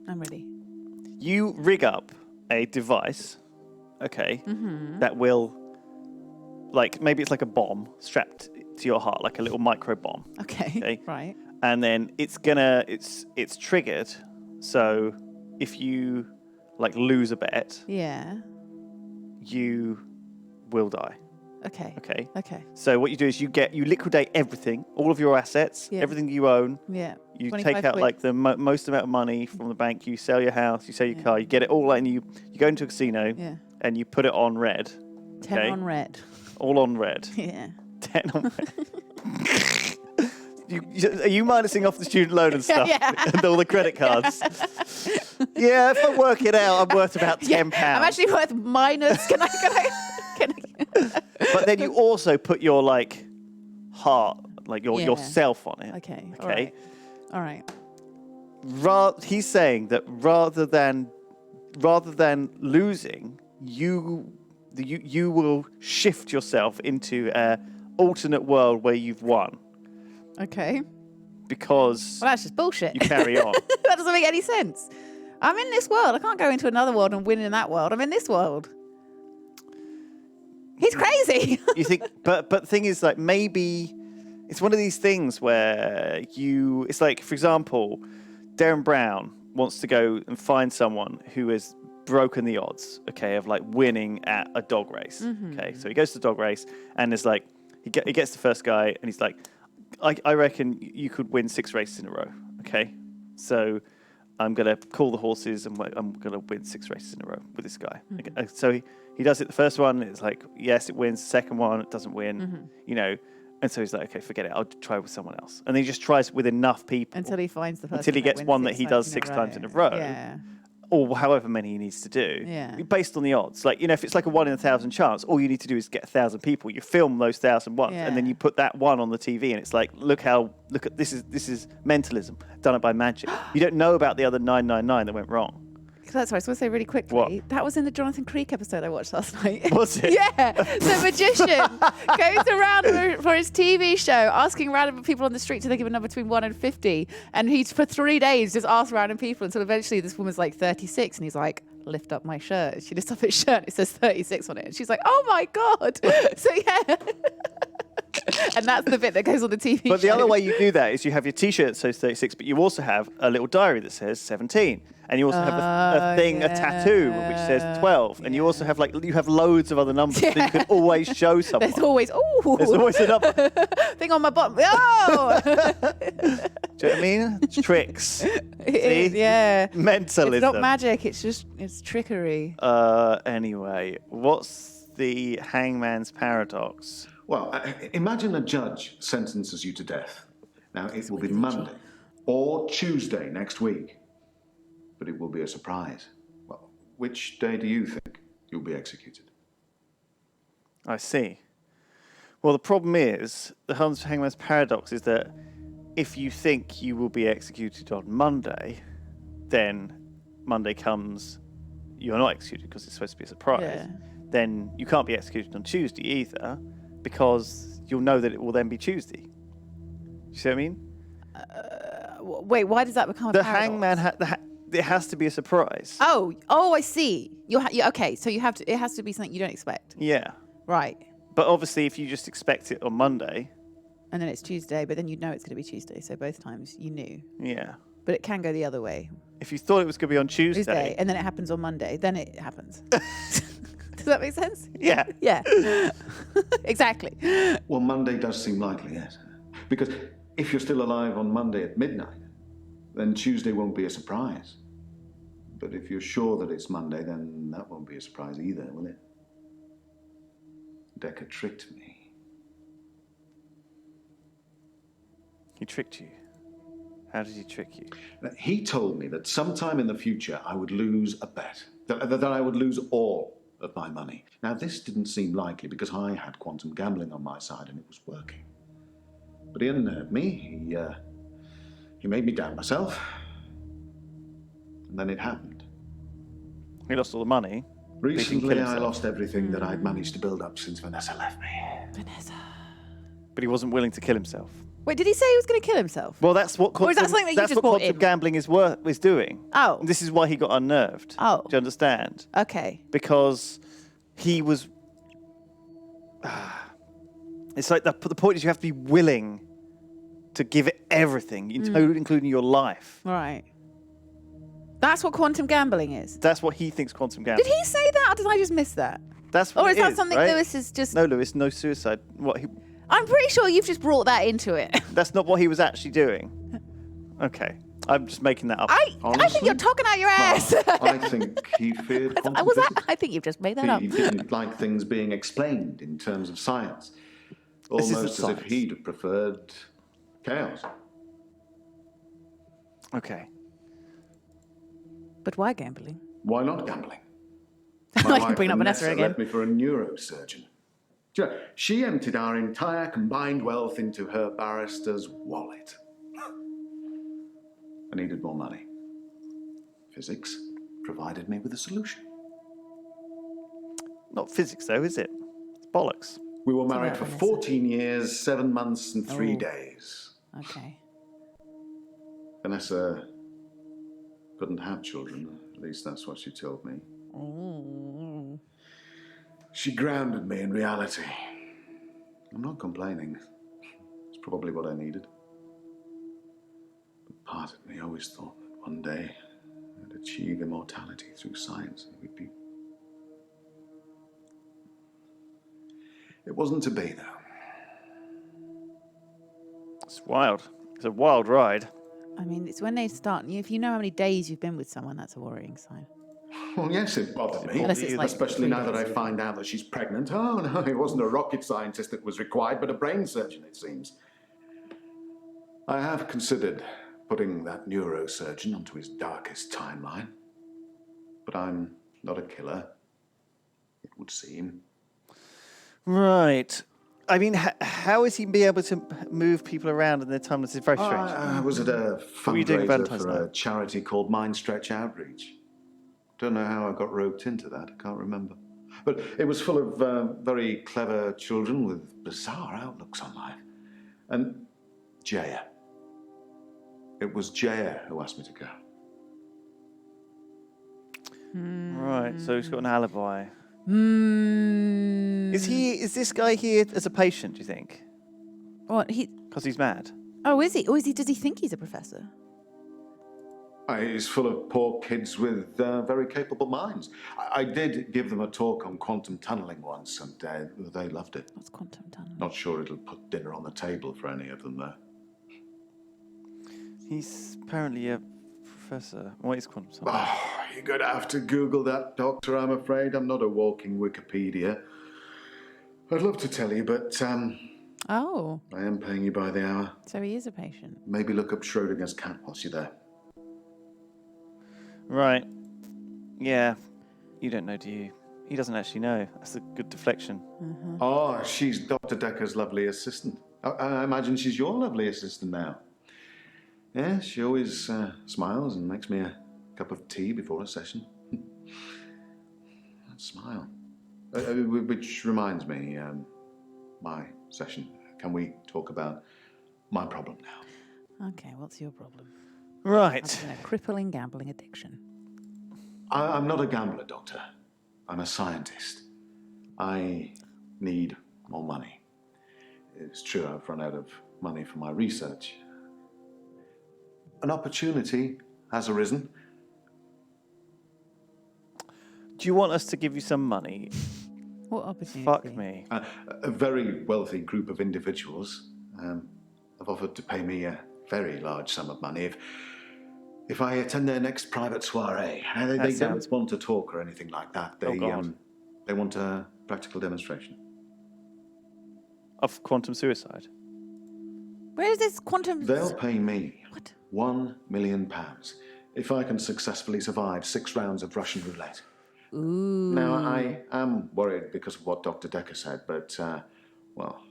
I'm ready. You rig up a device, okay, that will, like, maybe it's like a bomb strapped to your heart, like a little micro bomb. Okay. Right. And then it's triggered, so if you, like, lose a bet, you will die. Okay. Okay. So what you do is you liquidate everything, all of your assets, everything you own. Yeah. You take out like the most amount of money from the bank. You sell your house. You sell your car. You get it all, and you go into a casino. Yeah. And you put it on red. 10 on red. All on red. Yeah. 10 on red. Are you minusing off the student loan and stuff? And all the credit cards? Yeah, if I work it out, I'm worth about £10. I'm actually worth minus. Can I? But then you also put your like heart, like yourself on it. Okay. All right. He's saying that rather than losing, you will shift yourself into an alternate world where you've won. Okay. Because that's just bullshit. You carry on. That doesn't make any sense. I'm in this world. I can't go into another world and win in that world. I'm in this world. He's crazy. You think, but the thing is, like, maybe it's one of these things where it's like, for example, Darren Brown wants to go and find someone who has broken the odds, okay, of like winning at a dog race. Okay, so he goes to the dog race, and there's like he gets the first guy, and he's like, I reckon you could win 6 races in a row. Okay, so I'm gonna call the horses, and I'm gonna win 6 races in a row with this guy. Okay, so he does it the first one. It's like, yes, it wins. The second one, it doesn't win. You know. And so he's like, okay, forget it. I'll try with someone else. And then he just tries with enough people. Until he finds the person. Until he gets one that he does 6 times in a row. Yeah. Or however many he needs to do. Yeah. Based on the odds. Like, you know, if it's like a 1 in 1,000 chance, all you need to do is get 1,000 people. You film those 1,000 once. Yeah. And then you put that one on the TV. And it's like, look at this is mentalism. Done it by magic. You don't know about the other 999 that went wrong. That's what I was going to say really quickly. What? That was in the Jonathan Creek episode I watched last night. Was it? Yeah. The magician goes around for his TV show asking random people on the street to think of a number between 1 and 50. And he's for 3 days just asked random people until eventually this woman's like 36. And he's like, lift up my shirt. She lifts up his shirt. It says 36 on it. And she's like, oh my God. So yeah. And that's the bit that goes on the TV But the show. other way you do that is you have your T-shirt that says 36, but you also have a little diary that says 17. And you also have a tattoo, which says 12. And you also have you have loads of other numbers that you can always show someone. There's always a number. thing on my bottom. Oh! Do you know what I mean? It's tricks. It is, yeah. Mentalism. It's not magic, it's trickery. Anyway, what's the hangman's paradox? Well, imagine a judge sentences you to death. Now, it will be Monday or Tuesday next week, but it will be a surprise. Well, which day do you think you'll be executed? I see. Well, the problem is, the hangman's paradox is that if you think you will be executed on Monday, then Monday comes, you're not executed because it's supposed to be a surprise. Yeah. Then you can't be executed on Tuesday either, because you'll know that it will then be Tuesday. You see what I mean? Wait, why does that become a The paradox? hangman, it has to be a surprise. Oh, I see. Okay, so you have to. It has to be something you don't expect. Yeah. Right. But obviously, if you just expect it on Monday. And then it's Tuesday, but then you know it's going to be Tuesday. So both times you knew. Yeah. But it can go the other way. If you thought it was going to be on Tuesday. And then it happens on Monday, then it happens. Does that make sense? Yeah. Yeah. Exactly. Well, Monday does seem likely, yes. Because if you're still alive on Monday at midnight, then Tuesday won't be a surprise. But if you're sure that it's Monday, then that won't be a surprise either, will it? Dekker tricked me. He tricked you. How did he trick you? He told me that sometime in the future I would lose a bet, that I would lose all of my money. Now, this didn't seem likely because I had quantum gambling on my side and it was working. But he unnerved me. He made me doubt myself. And then it happened. He lost all the money. Recently, I lost everything that I'd managed to build up since Vanessa left me. Vanessa. But he wasn't willing to kill himself. Wait, did he say he was going to kill himself? Well, that's what Or is that something that you just brought in? gambling is doing. Oh. And this is why he got unnerved. Oh. Do you understand? Okay. Because he was... It's like the point is you have to be willing to give it everything, including your life. Right. That's what quantum gambling is. That's what he thinks quantum gambling. Did he say that, or did I just miss that? That's what Or it is that something right? Lewis is just... No, Lewis, no suicide. I'm pretty sure you've just brought that into it. That's not what he was actually doing. Okay. I'm just making that up. I think Honestly? you're talking out your ass. I think he feared quantum Was that? physics. I think you've just made that up. He didn't like things being explained in terms of science. This isn't Almost as if science. he'd have preferred chaos. Okay. But why gambling? Why not gambling? I can bring up Vanessa again. left me for a neurosurgeon. Do you know, she emptied our entire combined wealth into her barrister's wallet. I needed more money. Physics provided me with a solution. Not physics, though, is it? It's bollocks. We were married about for Vanessa. 14 years, 7 months, and 3 days. Okay. Vanessa couldn't have children. At least that's what she told me. She grounded me in reality. I'm not complaining. It's probably what I needed. But part of me always thought that one day and achieve immortality through science, It wasn't to be, though. It's wild. It's a wild ride. I mean, it's when they start. If you know how many days you've been with someone, that's a worrying sign. Well, yes, it bothered me. Unless it's like Especially 3 now that I days. find out that she's pregnant. Oh, no, it wasn't a rocket scientist that was required, but a brain surgeon, it seems. I have considered putting that neurosurgeon onto his darkest timeline. But I'm not a killer, it would seem. Right. I mean, how is he be able to move people around in their timeless? It's very strange. I was at a were you doing fundraiser Valentine's for night? a charity called Mind Stretch Outreach. Don't know how I got roped into that, I can't remember. But it was full of very clever children with bizarre outlooks on life. And Jaya. It was Jaya who asked me to go. Right. So he's got an alibi. Hmm. Is this guy here as a patient, do you think? What Because he's mad. Oh, is he? Or does he think he's a professor? He's full of poor kids with very capable minds. I did give them a talk on quantum tunneling once, and they loved it. What's quantum tunneling? Not sure it'll put dinner on the table for any of them, though. He's apparently a professor. What is quantum tunneling? Oh, you're going to have to Google that, Doctor, I'm afraid. I'm not a walking Wikipedia. I'd love to tell you, but Oh, I am paying you by the hour. so he is a patient. Maybe look up Schrodinger's cat whilst you're there. Right. Yeah. You don't know, do you? He doesn't actually know. That's a good deflection. Oh, she's Dr. Dekker's lovely assistant. I imagine she's your lovely assistant now. Yeah, she always smiles and makes me a cup of tea before a session. That smile. Which reminds me, my session. Can we talk about my problem now? Okay, what's your problem? Right. A crippling gambling addiction. I'm not a gambler, Doctor. I'm a scientist. I need more money. It's true I've run out of money for my research. An opportunity has arisen. Do you want us to give you some money? What opportunity? Fuck me. A very wealthy group of individuals have offered to pay me a very large sum of money if I attend their next private soiree. They sounds- don't want to talk or anything like that. They God. they want a practical demonstration. Of quantum suicide. Where is this quantum? They'll pay me What? £1 million if I can successfully survive 6 rounds of Russian roulette. Ooh. Now, I am worried because of what Dr. Dekker said, but, well,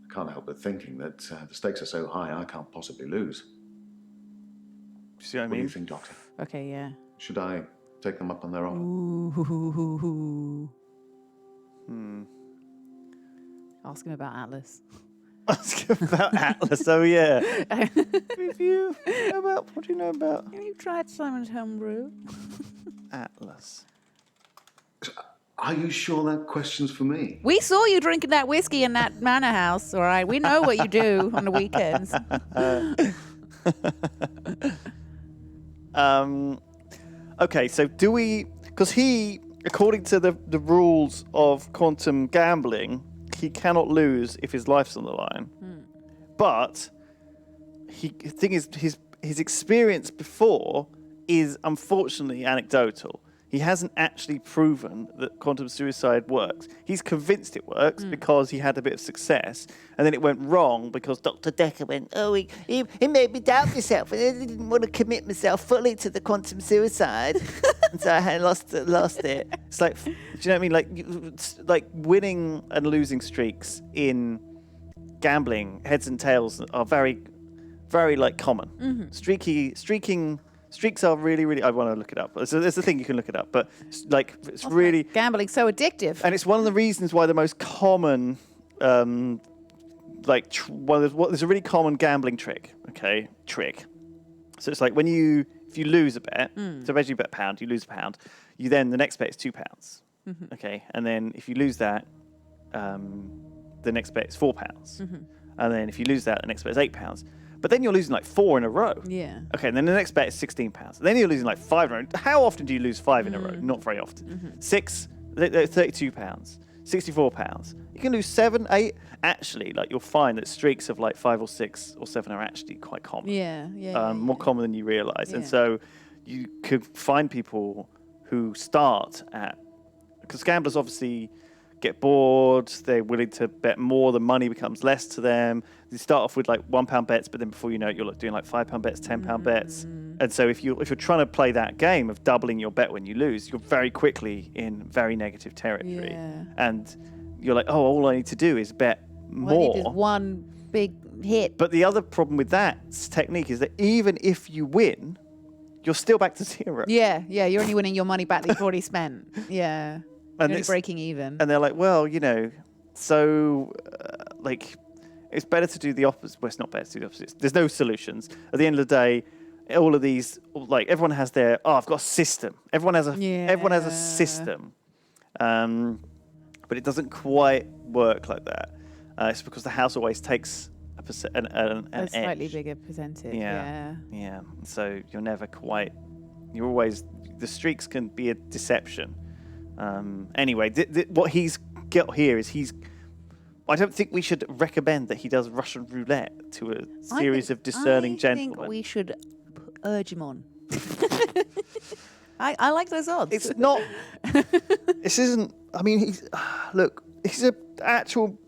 I can't help but thinking that the stakes are so high I can't possibly lose. Do you see what I What do mean? you think, Doctor? Okay, yeah. Should I take them up on their offer? Ooh. Ask him about Atlas. Ask about Atlas. Oh yeah. What do you know about Have you tried Simon's homebrew? Atlas? Are you sure that question's for me? We saw you drinking that whiskey in that manor house, all right? We know what you do on the weekends. Okay, so do we? Because he, according to the rules of quantum gambling, he cannot lose if his life's on the line. But the thing is, his experience before is unfortunately anecdotal. He hasn't actually proven that quantum suicide works. He's convinced it works because he had a bit of success, and then it went wrong because Dr. Dekker went, oh, he made me doubt myself, and I didn't want to commit myself fully to the quantum suicide, and so I had lost it. It's like, do you know what I mean? Like winning and losing streaks in gambling, heads and tails, are very, very like common. Streaks are really, really. I want to look it up. It's a thing you can look it up, but it's really Gambling's so addictive. and it's one of the reasons why the most common, there's a really common gambling trick. Okay, So it's like if you lose a bet, so basically you bet £1, you lose £1, you then the next bet is £2. Okay, and then if you lose that, the next bet is £4, and then if you lose that, the next bet is £8. But then you're losing like 4 in a row. Yeah. Okay, and then the next bet is £16. Then you're losing like 5 in a row. How often do you lose 5 in a row? Not very often. Mm-hmm. 6, £32, £64. You can lose 7, 8. Actually, like you'll find that streaks of like 5 or 6 or 7 are actually quite common. Yeah. More common than you realise. And Yeah. so you could find people who start at, because gamblers obviously get bored, they're willing to bet more, the money becomes less to them. They start off with like £1 bets, but then before you know it, you're doing like £5 bets, £10 bets. And so if you're trying to play that game of doubling your bet when you lose, you're very quickly in very negative territory. Yeah. And you're like, oh, all I need to do is bet more. All I need is one big hit. But the other problem with that technique is that even if you win, you're still back to 0. Yeah, you're only winning your money back that you've already spent. Yeah. And You're it's breaking even. And they're like, well, so like it's better to do the opposite. Well, it's not better to do the opposite. There's no solutions. At the end of the day, all of these, like everyone has their, I've got a system. Everyone has a system. But it doesn't quite work like that. It's because the house always takes a slightly edge. bigger percentage. Yeah. So you're never quite. You're always. The streaks can be a deception. Anyway, what he's got here is I don't think we should recommend that he does Russian roulette to a series of discerning gentlemen. I think we should urge him on. I like those odds. It's not. This isn't. I mean, he's an actual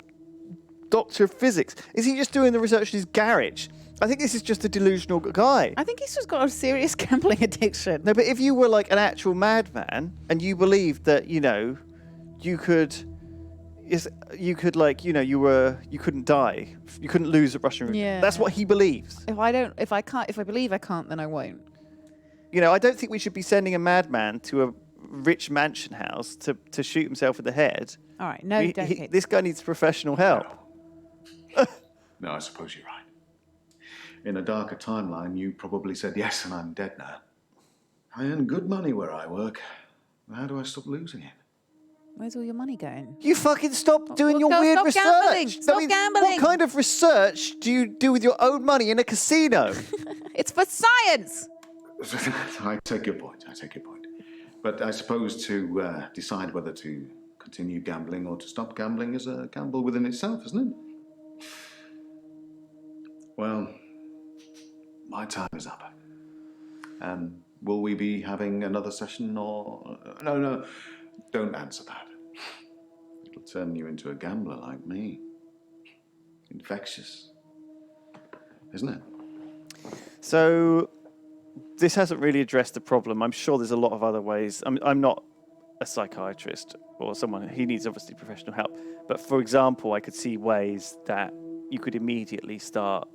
doctor of physics. Is he just doing the research in his garage? I think this is just a delusional guy. I think he's just got a serious gambling addiction. No, but if you were like an actual madman and you believed that you could you couldn't die, you couldn't lose at Russian roulette. Yeah. That's what he believes. If I believe I can't, then I won't. I don't think we should be sending a madman to a rich mansion house to shoot himself in the head. All right, no, don't. This guy needs professional help. No, I suppose you're right. In a darker timeline, you probably said yes, and I'm dead now. I earn good money where I work. How do I stop losing it? Where's all your money going? You fucking stop doing your Stop weird research. gambling. Stop gambling. What kind of research do you do with your own money in a casino? It's for science. I take your point. But I suppose to decide whether to continue gambling or to stop gambling is a gamble within itself, isn't it? Well, my time is up. Will we be having another session or... No, don't answer that. It'll turn you into a gambler like me. Infectious. Isn't it? So, this hasn't really addressed the problem. I'm sure there's a lot of other ways. I'm not a psychiatrist or someone... He needs, obviously, professional help. But, for example, I could see ways that you could immediately start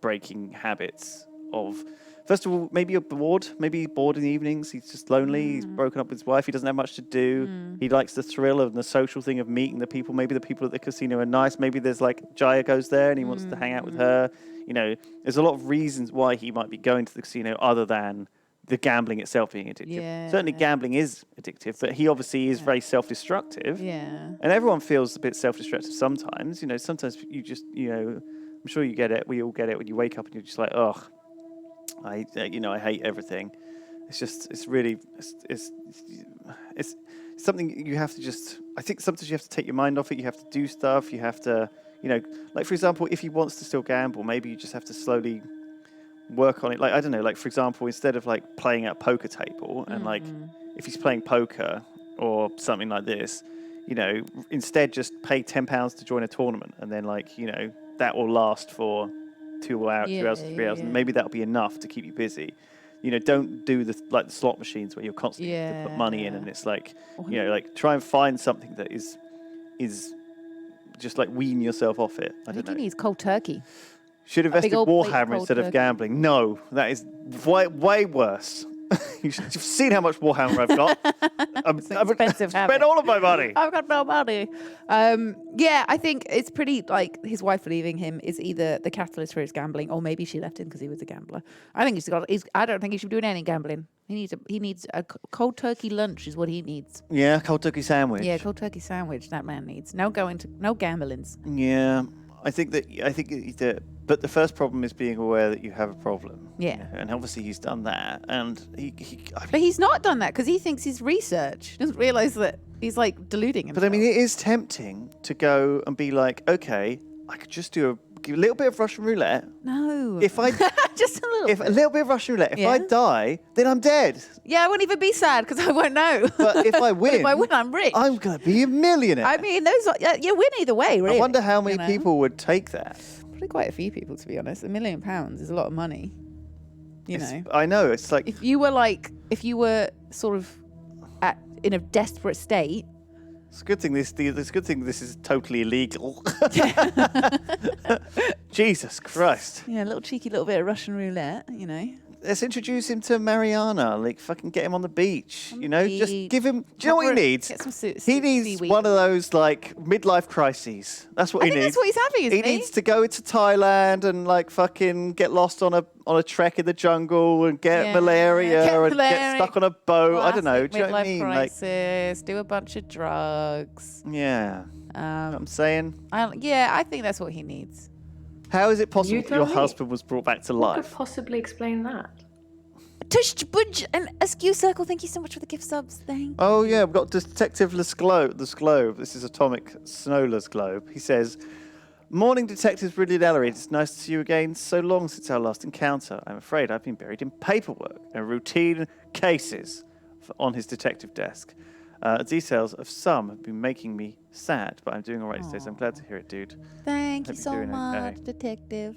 breaking habits of, first of all, maybe you're bored. Maybe he's bored in the evenings. He's just lonely. He's broken up with his wife. He doesn't have much to do. He likes the thrill of the social thing of meeting the people. Maybe the people at the casino are nice. Maybe there's Jaya goes there and he wants to hang out with her. There's a lot of reasons why he might be going to the casino other than the gambling itself being addictive. Yeah. Certainly gambling is addictive, but he obviously is very self-destructive. Yeah. And everyone feels a bit self-destructive sometimes. Sometimes you just, I'm sure you get it. We all get it when you wake up and you're just like, ugh, I hate everything. It's something you have to just, I think sometimes you have to take your mind off it. You have to do stuff. You have to, for example, if he wants to still gamble, maybe you just have to slowly work on it. I don't know, for example, instead of playing at a poker table and if he's playing poker or something like this, instead just pay £10 to join a tournament and then that will last for 2 hours, 3 hours, and maybe that'll be enough to keep you busy. Don't do the slot machines where you're constantly have to put money in, and it's try and find something that is just wean yourself off it. I don't know. He needs cold turkey. Should invest in old plate of Warhammer cold instead of turkey. gambling. No, that is way worse. You've seen how much Warhammer I've got. I've expensive habit. spent all of my money. I've got no money. I think it's pretty his wife leaving him is either the catalyst for his gambling, or maybe she left him because he was a gambler. I think I don't think he should be doing any gambling. He needs a cold turkey lunch is what he needs. Yeah, cold turkey sandwich. Yeah, cold turkey sandwich that man needs. No gamblings. Yeah, I think that. But the first problem is being aware that you have a problem. Yeah. You know, and obviously he's done that, and But he's not done that because he thinks he's research. He doesn't realise that he's like deluding himself. But I mean, it is tempting to go and be like, okay, I could just do a little bit of Russian roulette. No. If I just a little. a little bit of Russian roulette. If Yeah. I die, then I'm dead. Yeah, I won't even be sad because I won't know. But if I win, I'm rich. I'm gonna be a millionaire. I mean, you win either way, really. I wonder how many you know? people would take that. Probably quite a few people, to be honest. £1 million is a lot of money. You know. I know. It's like If you were sort of in a desperate state. it's a good thing. This is totally illegal. Jesus Christ. Yeah, a little cheeky little bit of Russian roulette, you know. Let's introduce him to Marianna. Like, fucking get him on the beach. On You the know, just beach. give him. Do you know what he needs? Get some He needs seaweed. one of those like midlife crises. That's what I he think needs. that's what he's having, isn't he? He needs to go into Thailand and like fucking get lost on a trek in the jungle and get Yeah. malaria Get and get malaria. stuck on a boat. I don't know. Classic Do you know what I midlife mean? crisis, do a bunch of drugs. Like, yeah. You know what I'm saying. I think that's what he needs. How is it possible You that your tell me. husband was brought back to What could life? possibly explain that? Tush Budge and Askew Circle, thank you so much for the gift subs. Thank Oh yeah, we've got Detective Globe. This is Atomic Snowler's Globe. He says, "Morning, Detectives Brilliant Ellery. It's nice to see you again. So long since our last encounter. I'm afraid I've been buried in paperwork and routine cases on his detective desk. Details of some have been making me sad, but I'm doing all right these days. I'm glad to hear it, dude. Thank Hope you you're so doing much, okay. Detective.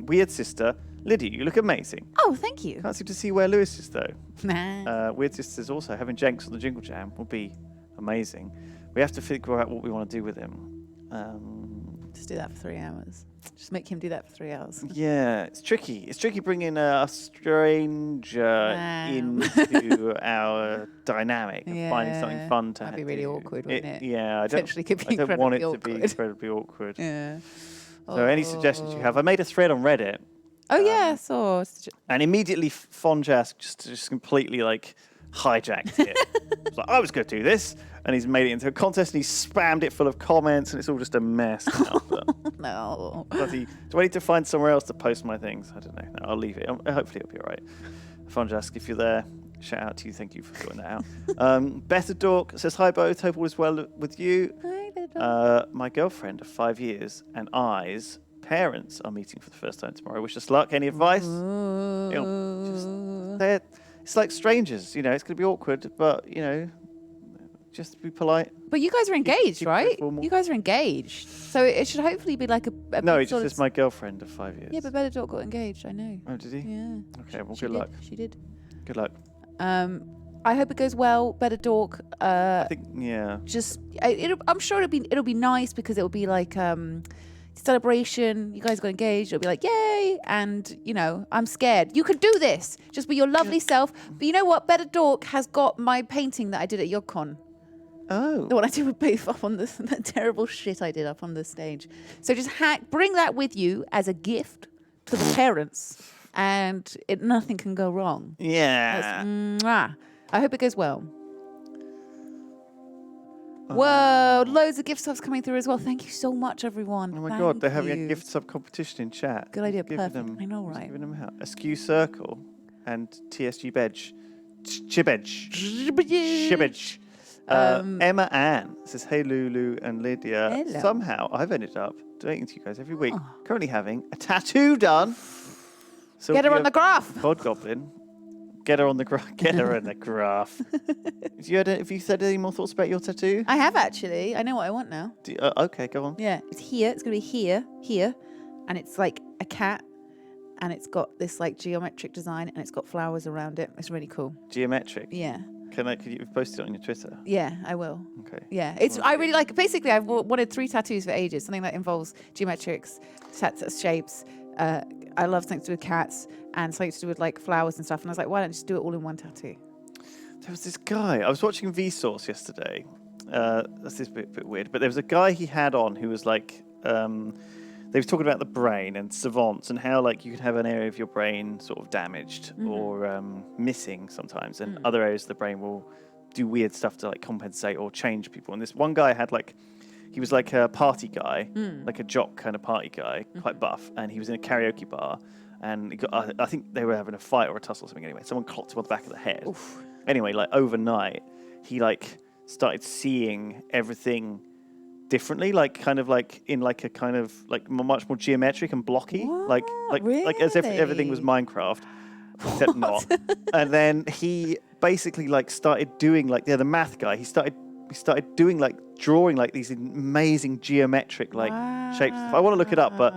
Weird Sister, Lydia, you look amazing. Oh, thank you. Can't seem to see where Lewis is though. Nah. Weird Sisters also having Jenks on the Jingle Jam will be amazing. We have to figure out what we want to do with him. Just do that for 3 hours. Just make him do that for 3 hours. Yeah, it's tricky. It's tricky bringing a stranger Wow. into our dynamic and finding something Yeah. fun to That'd be do. really awkward, wouldn't it? Yeah, I Potentially could be I don't want it incredibly to be awkward. incredibly awkward. Yeah. So any suggestions you have? I made a thread on Reddit, Oh, yeah, I saw. and immediately Fonjas just completely like hijacked it. It's like, I was going to do this, and he's made it into a contest, and he spammed it full of comments, and it's all just a mess now. But No. do I need to find somewhere else to post my things? I don't know. No, I'll leave it. Hopefully it'll be all right. Fonjas, if you're there, shout out to you. Thank you for sorting that out. Better Dork says, hi both. Hope all is well with you. Hi, little. My girlfriend of 5 years and I's parents are meeting for the first time tomorrow. Wish us luck. Any advice? It's like strangers, you know. It's going to be awkward, but you know, just be polite. But you guys are engaged, keep it right? formal. You guys are engaged. So it should hopefully be like a No, big it just sort of says my girlfriend of 5 years. Yeah, but Better Dog got engaged, I know. Oh, did he? Yeah. Okay, well, She good did, luck. She did. Good luck. I hope it goes well. Better Dork. I think, yeah. I'm sure it'll be nice because it'll be like celebration. You guys got engaged. It'll be like yay, and you know I'm scared. You can do this. Just be your lovely self. But you know what? Better Dork has got my painting that I did at Yogscast. Oh. The one I did with Booth up on that terrible shit I did up on the stage. So just bring that with you as a gift to the parents, and nothing can go wrong. Yeah. Mwah. I hope it goes well. Whoa, loads of gift subs coming through as well. Thank you so much, everyone. Oh my Thank God, they're having a you. gift sub competition in chat. Good idea, Giving perfect. them- I know, just right? Giving them out. Askew Circle and TSG Bedge. Chibedge. Chibedge. Emma Ann says, hey Lulu and Lydia. Hello. Somehow I've ended up donating to you guys every week. Currently having a tattoo done. Get her on the graph. God Goblin. Get her on the graph. Get her on the graph. Have you said any more thoughts about your tattoo? I have actually. I know what I want now. Okay, go on. Yeah, it's here. It's going to be here, and it's like a cat, and it's got this like geometric design, and it's got flowers around it. It's really cool. Geometric. Yeah. Could you post it on your Twitter? Yeah, I will. Okay. Yeah, I really like. Basically, I've wanted 3 tattoos for ages. Something that involves geometrics, shapes. I love something to do with cats and something to do with like flowers and stuff. And I was like, why don't I just do it all in one tattoo? There was this guy. I was watching Vsauce yesterday. That's this bit weird, but there was a guy he had on who was like, they were talking about the brain and savants and how like you can have an area of your brain sort of damaged or missing sometimes, and other areas of the brain will do weird stuff to like compensate or change people. And this one guy had like, he was like a party guy, like a jock kind of party guy, quite buff, and he was in a karaoke bar, and he got, I think they were having a fight or a tussle or something. Anyway, someone clocked him on the back of the head. Oof. Anyway, like overnight, he like started seeing everything differently, like kind of like in like a kind of like much more geometric and blocky, like as if everything was Minecraft, except not. And then he basically like started doing like the math guy. He started doing like drawing like these amazing geometric like shapes. I want to look it up, but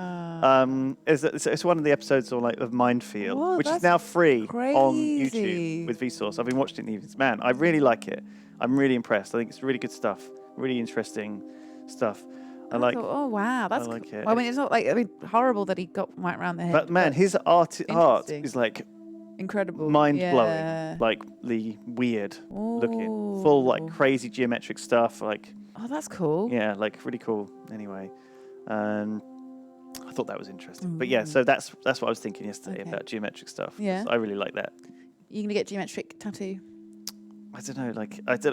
it's one of the episodes of Mindfield, which is now free on YouTube with Vsauce. I've been watching it in the evenings. Man, I really like it. I'm really impressed. I think it's really good stuff, really interesting stuff. Oh wow, that's like it. Well, I mean, it's not like horrible that he got right around the head. But man, his art is like incredible, mind blowing, like the weird looking, full like crazy geometric stuff. Like that's cool. Yeah, like really cool. Anyway, I thought that was interesting. But yeah, so that's what I was thinking yesterday about geometric stuff. Yeah, so I really like that. You gonna get geometric tattoo? I don't know.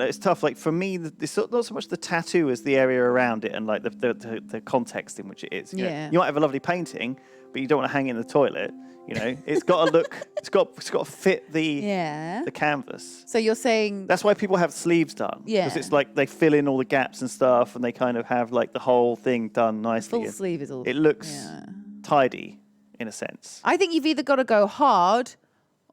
It's tough. Like for me, it's not so much the tattoo as the area around it and like the context in which it is. You know? You might have a lovely painting, but you don't want to hang it in the toilet. You know, it's got to look. It's got to fit the canvas. So you're saying that's why people have sleeves done. Yeah, because it's like they fill in all the gaps and stuff, and they kind of have like the whole thing done nicely. Full sleeve is all. It looks tidy in a sense. I think you've either got to go hard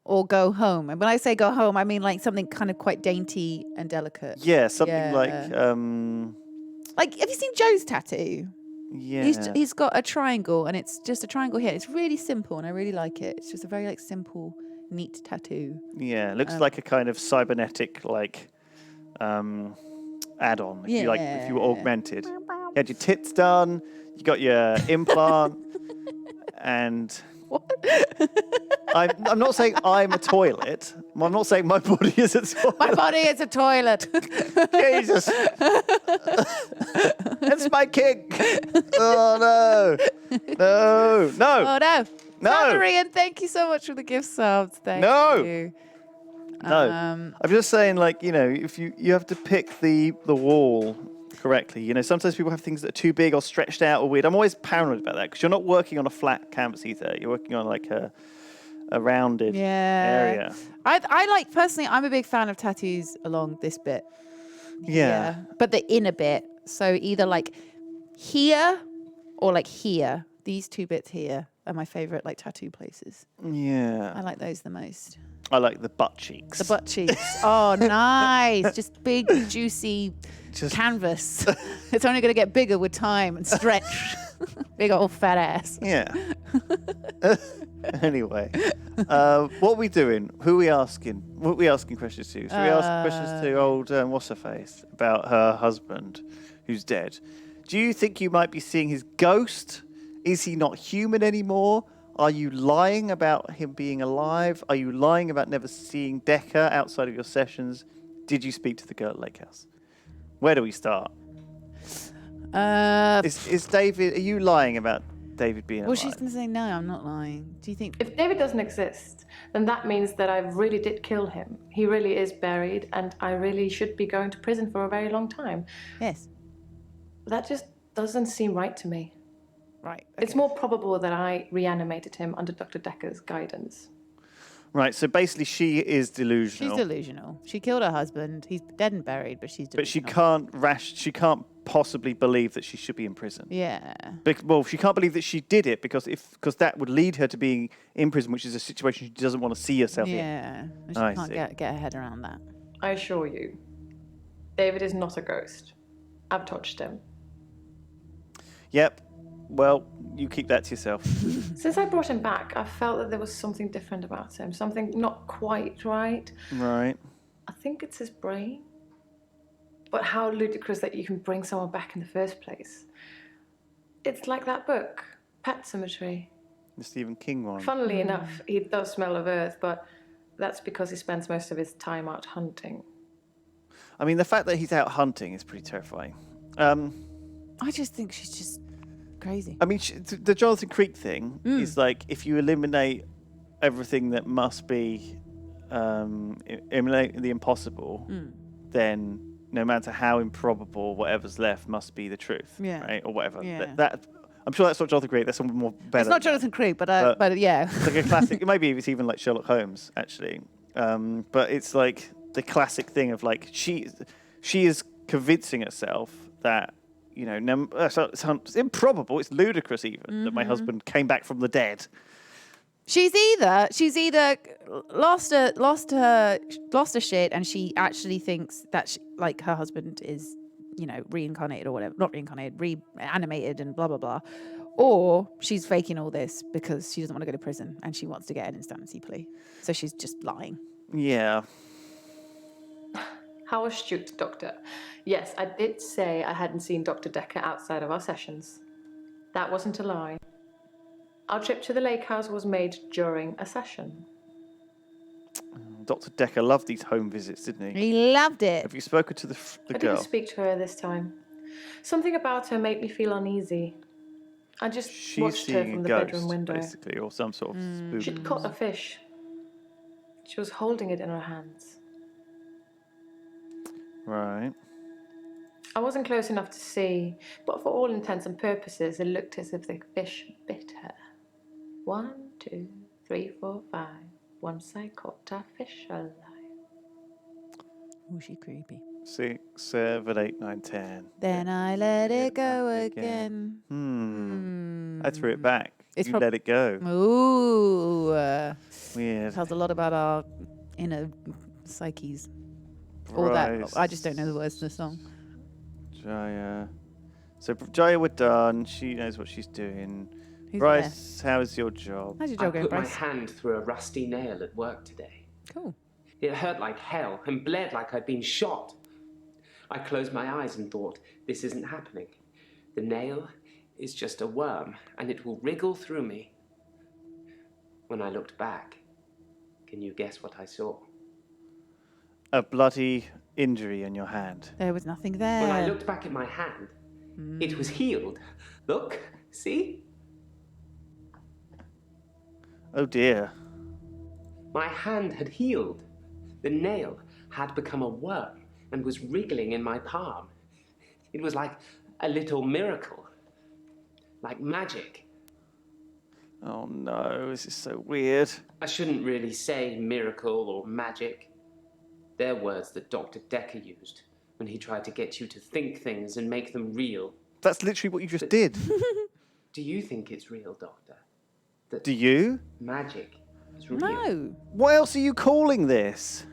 or go home. And when I say go home, I mean like something kind of quite dainty and delicate. Yeah, something like have you seen Joe's tattoo? Yeah. He's got a triangle, and it's just a triangle here. It's really simple, and I really like it. It's just a very like simple, neat tattoo. Yeah, it looks like a kind of cybernetic like add-on. If you were augmented. You had your tits done, you got your implant, and I'm not saying I'm a toilet. I'm not saying my body is a toilet. My body is a toilet. Jesus. That's my kink. Oh, no. No. Oh, no. No. Marianna, thank you so much for the gift subs. Thank you. No. I'm just saying, like, you know, if you have to pick the wall correctly. You know, sometimes people have things that are too big or stretched out or weird. I'm always paranoid about that because you're not working on a flat canvas either. You're working on like a rounded area. I like, personally, I'm a big fan of tattoos along this bit. Yeah. But the inner bit. So either like here or like here. These two bits here are my favorite like tattoo places. Yeah. I like those the most. I like the butt cheeks. The butt cheeks. Oh, nice. Just big, juicy canvas. It's only going to get bigger with time and stretch. Big old fat ass. Yeah. Anyway, what are we doing? Who are we asking? What are we asking questions to? So we ask questions to old what's-her-face about her husband who's dead. Do you think you might be seeing his ghost? Is he not human anymore? Are you lying about him being alive? Are you lying about never seeing Dekker outside of your sessions? Did you speak to the girl at Lake House? Where do we start? Is David? Are you lying about David being alive? Well, she's going to say no. I'm not lying. Do you think? If David doesn't exist, then that means that I really did kill him. He really is buried, and I really should be going to prison for a very long time. Yes. That just doesn't seem right to me. Right. Okay. It's more probable that I reanimated him under Dr. Dekker's guidance. Right, so basically she is delusional. She's delusional. She killed her husband. He's dead and buried, but she's delusional. But she can't possibly believe that she should be in prison. Yeah. Well, she can't believe that she did it because that would lead her to being in prison, which is a situation she doesn't want to see herself in. Yeah. She can't get her head around that. I assure you, David is not a ghost. I've touched him. Yep. Well, you keep that to yourself. Since I brought him back, I felt that there was something different about him, something not quite right. Right. I think it's his brain. But how ludicrous that you can bring someone back in the first place. It's like that book, Pet Cemetery. The Stephen King one. Funnily enough, he does smell of earth, but that's because he spends most of his time out hunting. I mean, the fact that he's out hunting is pretty terrifying. I just think she's just crazy. I mean, the Jonathan Creek thing is like, if you eliminate everything that must be, eliminate the impossible, then no matter how improbable whatever's left must be the truth, Yeah. right, or whatever. Yeah. That I'm sure that's not Jonathan Creek. That's someone more better. It's not than that. Jonathan Creek, but yeah. It's like a classic. Maybe it's even like Sherlock Holmes, actually. But it's like the classic thing of like she is convincing herself that it's improbable. It's ludicrous even that my husband came back from the dead. She's either lost her shit, and she actually thinks that her husband is, reincarnated or whatever, not reincarnated, reanimated and blah blah blah, or she's faking all this because she doesn't want to go to prison and she wants to get an insanity plea, so she's just lying. Yeah. How astute, Doctor. Yes, I did say I hadn't seen Dr. Dekker outside of our sessions. That wasn't a lie. Our trip to the lake house was made during a session. Dr. Dekker loved these home visits, didn't he? He loved it. Have you spoken to the I girl? didn't speak to her this time. Something about her made me feel uneasy. I just She's watched her seeing from a the ghost, bedroom window. basically, or some sort of spook. She'd caught a fish. She was holding it in her hands. Right. I wasn't close enough to see, but for all intents and purposes, it looked as if the fish bit her. 1, 2, 3, 4, 5. Once I caught a fish alive. Oh, she's creepy. 6, 7, 8, 9, 10. Then I let it go again. I threw it back. It's You let it go. Ooh. Weird. Tells a lot about our inner psyches. All that. I just don't know the words to the song. Jaya. So Jaya, we're done. She knows what she's doing. Who's Bryce, how's your job? How's your I job going, put my Bryce? hand through a rusty nail at work today. Cool. It hurt like hell and bled like I'd been shot. I closed my eyes and thought, this isn't happening. The nail is just a worm, and it will wriggle through me. When I looked back, can you guess what I saw? A bloody injury in your hand. There was nothing there. When I looked back at my hand, it was healed. Look, see? Oh dear. My hand had healed. The nail had become a worm and was wriggling in my palm. It was like a little miracle. Like magic. Oh no, this is so weird. I shouldn't really say miracle or magic. They're words that Dr. Dekker used when he tried to get you to think things and make them real. That's literally what you just did. Do you think it's real, Doctor? That Do you? magic is real? No. What else are you calling this?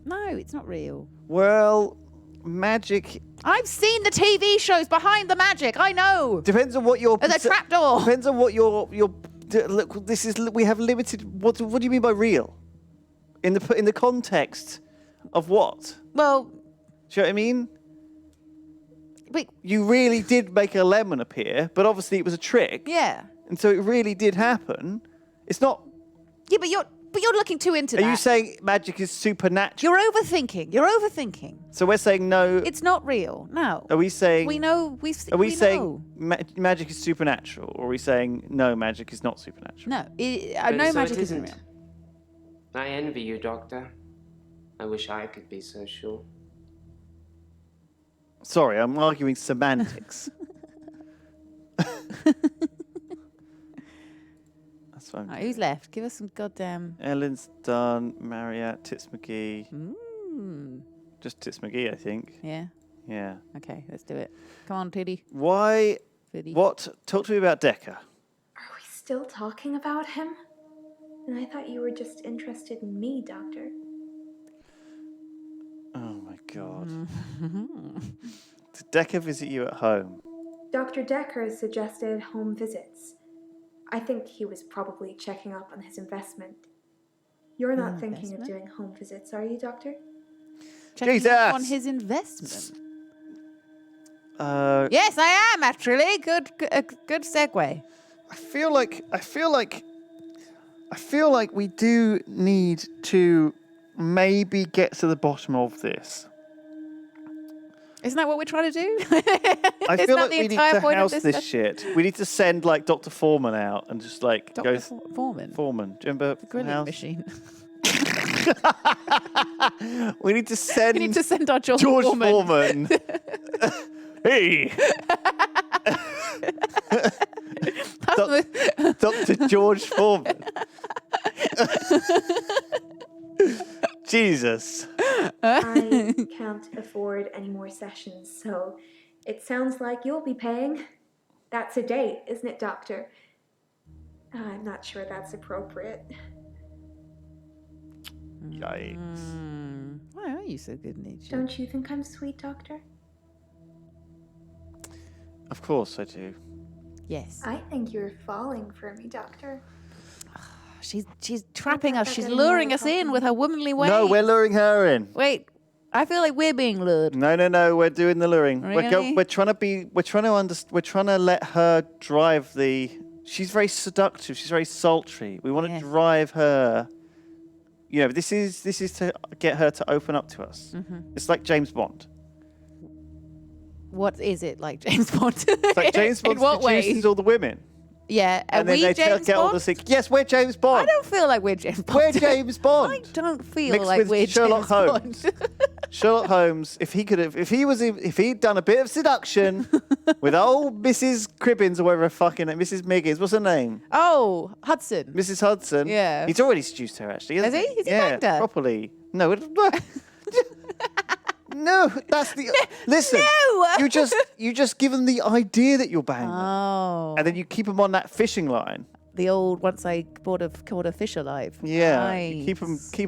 No, it's not real. Well, magic I've seen the TV shows behind the magic. I know. depends on what your There's a trapdoor. Depends on what your look. This is we have limited. What do you mean by real? In the context of what? Well, Do you know what I mean? wait. You really did make a lemon appear, but obviously it was a trick. Yeah. And so it really did happen. It's not. Yeah, but you're looking too into Are that. you saying magic is supernatural? You're overthinking. So we're saying no. It's not real. No. Are we saying? We know. Are we we saying know. magic is supernatural, or are we saying no, magic is not supernatural? No. No So magic it isn't isn't. real. I envy you, Doctor. I wish I could be so sure. Sorry, I'm arguing semantics. That's fine. Right, who's left? Give us some goddamn. Ellen's done. Marianna, Tits McGee. Mm. Just Tits McGee, I think. Yeah. Yeah. Okay, let's do it. Come on, Titty. Why? Fiddy. What? Talk to me about Dekker. Are we still talking about him? And I thought you were just interested in me, Doctor. Oh my God. Did Dekker visit you at home? Dr. Dekker suggested home visits. I think he was probably checking up on his investment. You're not thinking of Investment? doing home visits, are you, Doctor? Checking Jesus! up on his investment. Uh, Yes, I am actually. Good segue. I feel like we do need to maybe get to the bottom of this. Isn't that what we're trying to do? I Isn't feel that like the we need entire to point of house this shit. We need to send like Dr. Foreman out and just like Dr. go Foreman. Foreman. Do you remember The grilling House? machine. We need to send. We need to send our George Foreman. Hey, Dr. George Foreman. Jesus. I can't afford any more sessions, so it sounds like you'll be paying. That's a date, isn't it, Doctor? I'm not sure that's appropriate. Yikes. Why are you so good natured? Don't you think I'm sweet, Doctor? Of course I do. Yes. I think you're falling for me, Doctor. She's trapping us. that She's getting luring more us in with her womanly ways. No, we're luring her in. Wait, I feel like we're being lured. No, we're doing the luring. Really? We're trying to let her drive the. She's very seductive. She's very sultry. We want to Yes. drive her. You know, this is to get her to open up to us. Mm-hmm. It's like James Bond. What is it like, James Bond? It's like James Bond In what way? seduces all the women. Yeah, And are then we they James get all the Bond? things. Yes, we're James Bond. I don't feel like we're James Bond. We're James Bond. I don't feel Mixed like with we're Sherlock James Holmes. Bond. Sherlock Holmes, if he'd done a bit of seduction with old Mrs. Cribbins or whatever fucking Mrs. Miggins, what's her name? Oh, Hudson. Mrs. Hudson. Yeah. He's already seduced her, actually. Has Hasn't he? Has he yeah, banged her? properly. No. No, that's the. Listen. No! You just give them the idea that you're banging them, Oh, and then you keep them on that fishing line. the old once I caught a fish alive. Yeah. Nice. You keep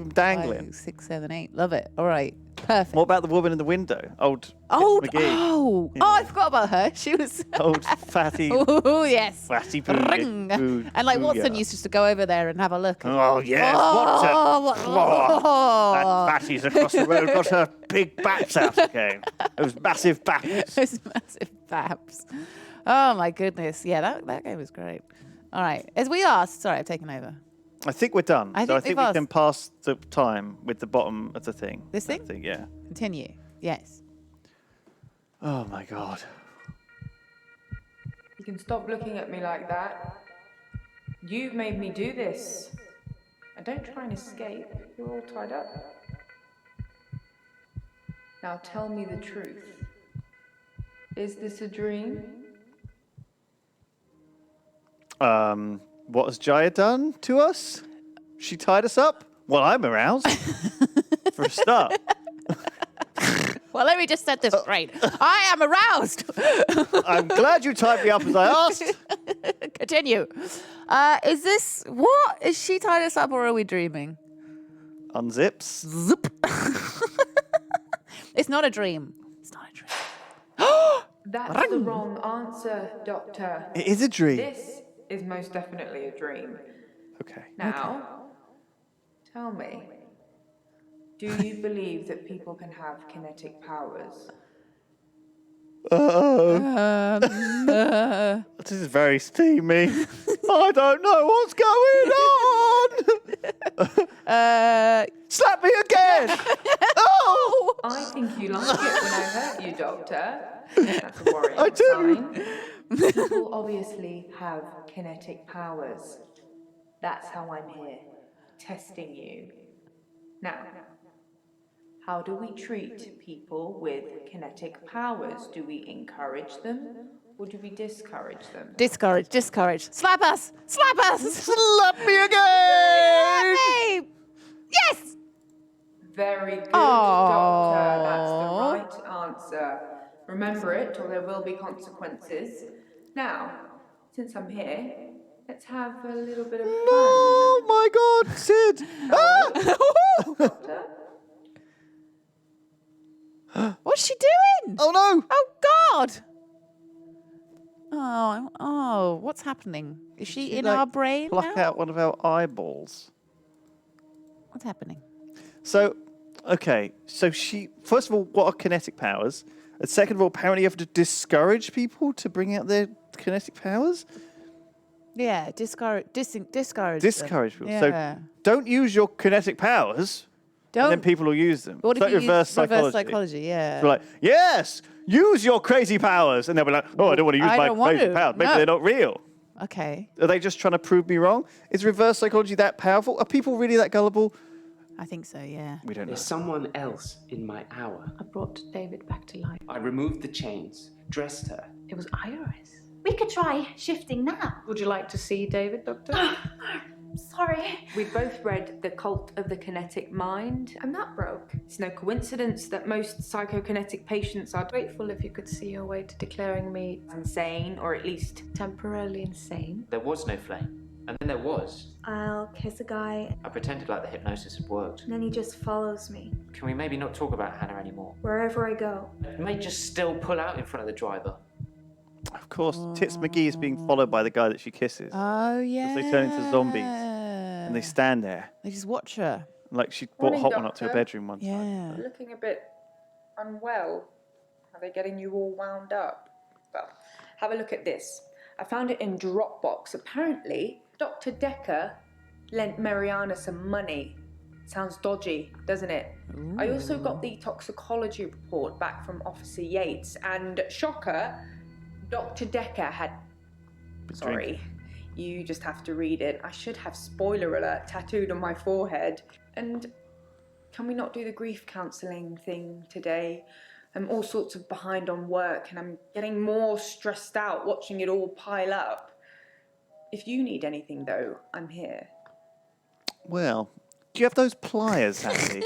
them dangling. 5, 6, 7, 8. Love it. All right. Perfect. What about the woman in the window? Old McGee. Oh, I forgot about her. She was. Old fatty. Oh yes. Fatty Ring. booty. And like Watson Booyah. used to go over there and have a look. Oh, yes, Oh, Watson. oh. That fatty's across the road got her big baps out again. Those massive baps. Those massive baps. Oh my goodness. Yeah, that game was great. All right. As we asked, sorry, I've taken over. I think we're done. I So I think think we've we can pass the time with the bottom of the thing. This thing? I think, yeah. Continue. Yes. Oh, my God. You can stop looking at me like that. You've made me do this. And don't try and escape. You're all tied up. Now tell me the truth. Is this a dream? What has Jaya done to us? She tied us up? Well, I'm aroused. For a start. Well, let me just set this straight. I am aroused. I'm glad you tied me up as I asked. Continue. Is this what? Is she tied us up or are we dreaming? Unzips. Zip. It's not a dream. It's not a dream. That's the wrong answer, Doctor. It is a dream. This is most definitely a dream. Okay. Now, tell me, do you believe that people can have kinetic powers? This is very steamy. I don't know what's going on. Slap me again. Oh! I think you like it when I hurt you, Doctor. That's a worrying I do. sign. People obviously have kinetic powers. That's how I'm here, testing you. Now, how do we treat people with kinetic powers? Do we encourage them or do we discourage them? Discourage. Slap us. Slap us. Slap me again. Hey. Yes. Very good, Aww. Doctor. That's the right answer. Remember it, or there will be consequences. Now, since I'm here, let's have a little bit of fun. Oh my God, Sid. Doctor? What's she doing? Oh no. Oh God. Oh, what's happening? Is she in like, our brain Pluck now? out one of our eyeballs. What's happening? So, okay. So she, first of all, what are kinetic powers? And second of all, apparently you have to discourage people to bring out their kinetic powers. Yeah, discourage. Discourage Discourage people. Yeah. So don't use your kinetic powers, Don't. and then people will use them. What It's if like you reverse use psychology. reverse psychology? Yeah. So like, yes, use your crazy powers, and they'll be like, oh, I don't want to use I my don't want crazy to. powers. Maybe No. they're not real. Okay. Are they just trying to prove me wrong? Is reverse psychology that powerful? Are people really that gullible? I think so, yeah. We don't know. There's someone else in my hour. I brought David back to life. I removed the chains, dressed her. It was Iris. We could try shifting now. Would you like to see David, Doctor? Sorry. We've both read The Cult of the Kinetic Mind. I'm not broke. It's no coincidence that most psychokinetic patients are Grateful if you could see your way to declaring me insane, or at least temporarily insane. There was no flame. And then there was. I'll kiss a guy, I pretended like the hypnosis had worked. and then he just follows me Can we maybe not talk about Hannah anymore? wherever I go. I may just still pull out in front of the driver. Of course, Tits McGee is being followed by the guy that she kisses. Oh, yeah. they turn into zombies. And they stand there. They just watch her. Like she brought Morning, Hot One up to her Doctor. bedroom one time. Yeah. looking a bit unwell. Are they getting you all wound up? Well, have a look at this. I found it in Dropbox. Apparently, Dr. Dekker lent Marianna some money. Sounds dodgy, doesn't it? I also got the toxicology report back from Officer Yates, and shocker, Dr. Dekker had... Sorry, you just have to read it. I should have spoiler alert tattooed on my forehead. And can we not do the grief counselling thing today? I'm all sorts of behind on work, and I'm getting more stressed out watching it all pile up. If you need anything, though, I'm here. Well, do you have those pliers handy?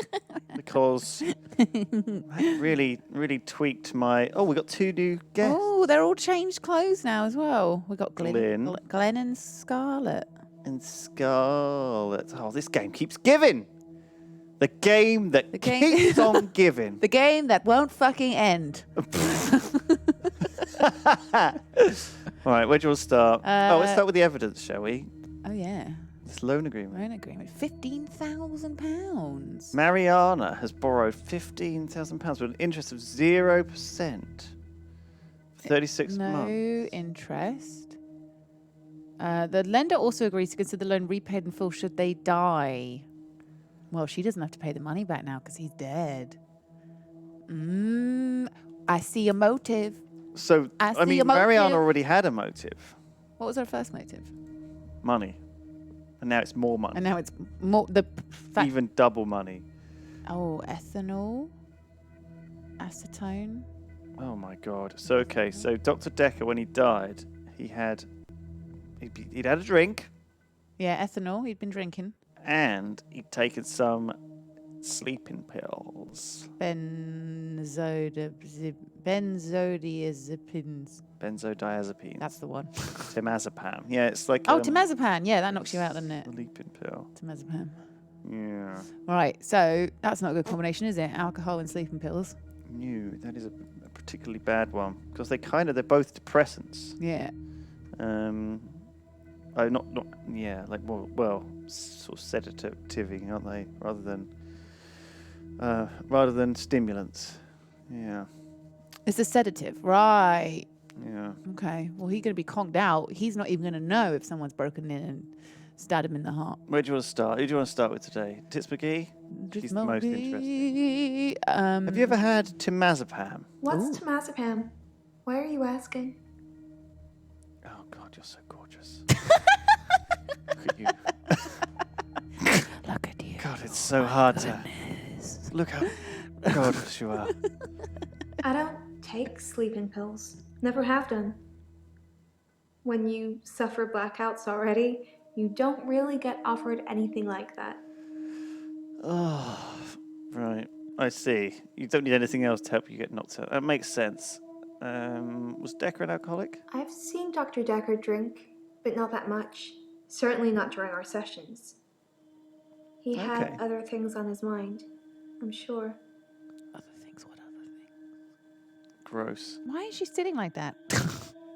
Because that really tweaked my... Oh, we got 2 new guests. Oh, they're all changed clothes now as well. We got Glyn. Glenn and Scarlett. And Scarlett. Oh, this game keeps giving. The game that keeps on giving. The game that won't fucking end. All right, where do you want to start? Let's start with the evidence, shall we? Oh, yeah. This loan agreement. Loan agreement. £15,000. Marianna has borrowed £15,000 with an interest of 0%. 36 No months. interest. The lender also agrees to consider the loan repaid in full should they die. Well, she doesn't have to pay the money back now because he's dead. I see a motive. So, I I see mean, a motive. Marianna already had a motive. What was her first motive? Money. And now it's more money. And now it's more the fact. Even double money. Oh, ethanol, acetone. Oh my God. So, okay, so Dr. Dekker, when he died, he'd had a drink Yeah, ethanol. He'd been drinking. and he'd taken some sleeping pills. Benzodiazepines. Benzodiazepines. That's the one. Temazepam. Yeah, it's like Temazepam. Yeah, that knocks you out, doesn't it? sleeping pill. Temazepam. Yeah. Right, so that's not a good combination, is it? Alcohol and sleeping pills. No, that is a particularly bad one because they're both depressants. Yeah. Sort of sedative, aren't they? Rather than stimulants. Yeah. It's a sedative, right? Yeah. Okay. Well, he's going to be conked out. He's not even going to know if someone's broken in and stabbed him in the heart. Where do you want to start? Who do you want to start with today? Tits McGee? She's the most interesting. Have you ever had temazepam? What's temazepam? Why are you asking? Oh God, you're so gorgeous. Look at you. Look at you. God, it's so hard to look how gorgeous you are. I don't take sleeping pills. Never have done. When you suffer blackouts already, you don't really get offered anything like that. Oh, right. I see. You don't need anything else to help you get knocked out. That makes sense. Was Dekker an alcoholic? I've seen Dr. Dekker drink, but not that much. Certainly not during our sessions. He had Okay. other things on his mind, I'm sure. Other things, what other things? Gross. Why is she sitting like that?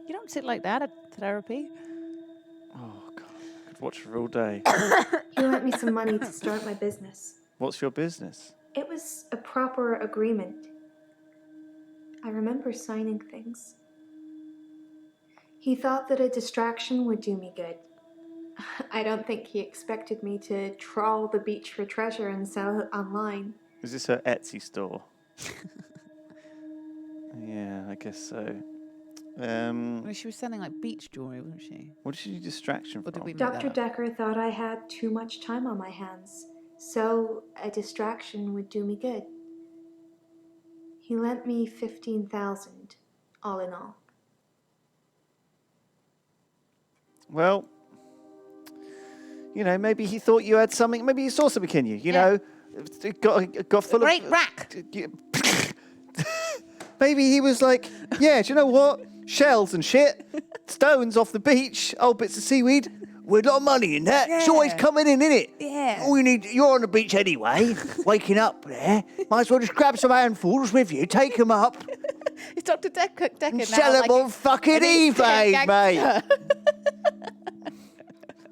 You don't sit like that at therapy. Oh God, I could watch her all day. He lent me some money to start my business. What's your business? It was a proper agreement. I remember signing things. He thought that a distraction would do me good. I don't think he expected me to trawl the beach for treasure and sell it online. Is this her Etsy store? Yeah, I guess so. Well, she was selling like beach jewelry, wasn't she? What did she need distraction Or did from? we make Dr. that up? Dekker thought I had too much time on my hands, So a distraction would do me good. He lent me 15,000, all in all. Well, maybe he thought you had something. Maybe he saw something in you. You know, it got full Great of rack. Maybe he was like, yeah, do you know what? Shells and shit, stones off the beach, old bits of seaweed. With a lot of money in that. It's always coming in, innit? Yeah. All you need, you're on the beach anyway, waking up there. Might as well just grab some handfuls with you, take them up, It's Dr. Dekker and now. sell them like on fucking an East eBay, End mate. gangster.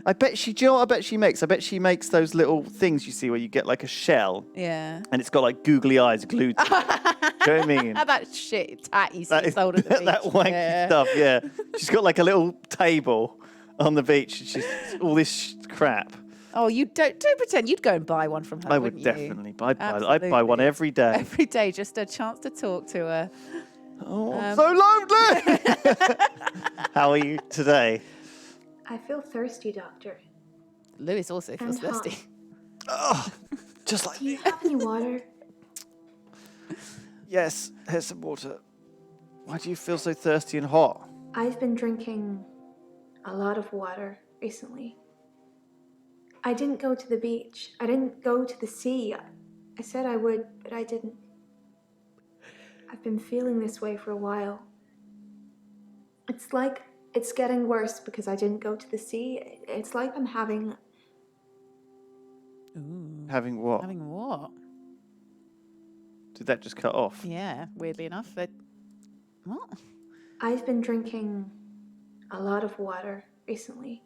I bet she, do you know what I bet she makes? I bet she makes those little things you see where you get like a shell Yeah. and it's got like googly eyes glued to it. Do you know what I mean? That shit tat you That is- sold at the beach. that wanky stuff, yeah. She's got like a little table on the beach. And she's all this crap. Oh, you don't pretend you'd go and buy one from her. I would wouldn't definitely buy. I'd buy Absolutely. one every day. Every day, just a chance to talk to her. Oh, so lovely! How are you today? I feel thirsty, Doctor. Lewis also feels And hot. thirsty. Oh, just like Do you have any water? yes. Here's some water. Why do you feel so thirsty and hot? I've been drinking a lot of water recently. I didn't go to the beach. I didn't go to the sea. I said I would, but I didn't. I've been feeling this way for a while. It's like it's getting worse because I didn't go to the sea. It's like I'm having... Having what? Having what? Did that just cut off? Yeah, weirdly enough. But what? I've been drinking a lot of water recently.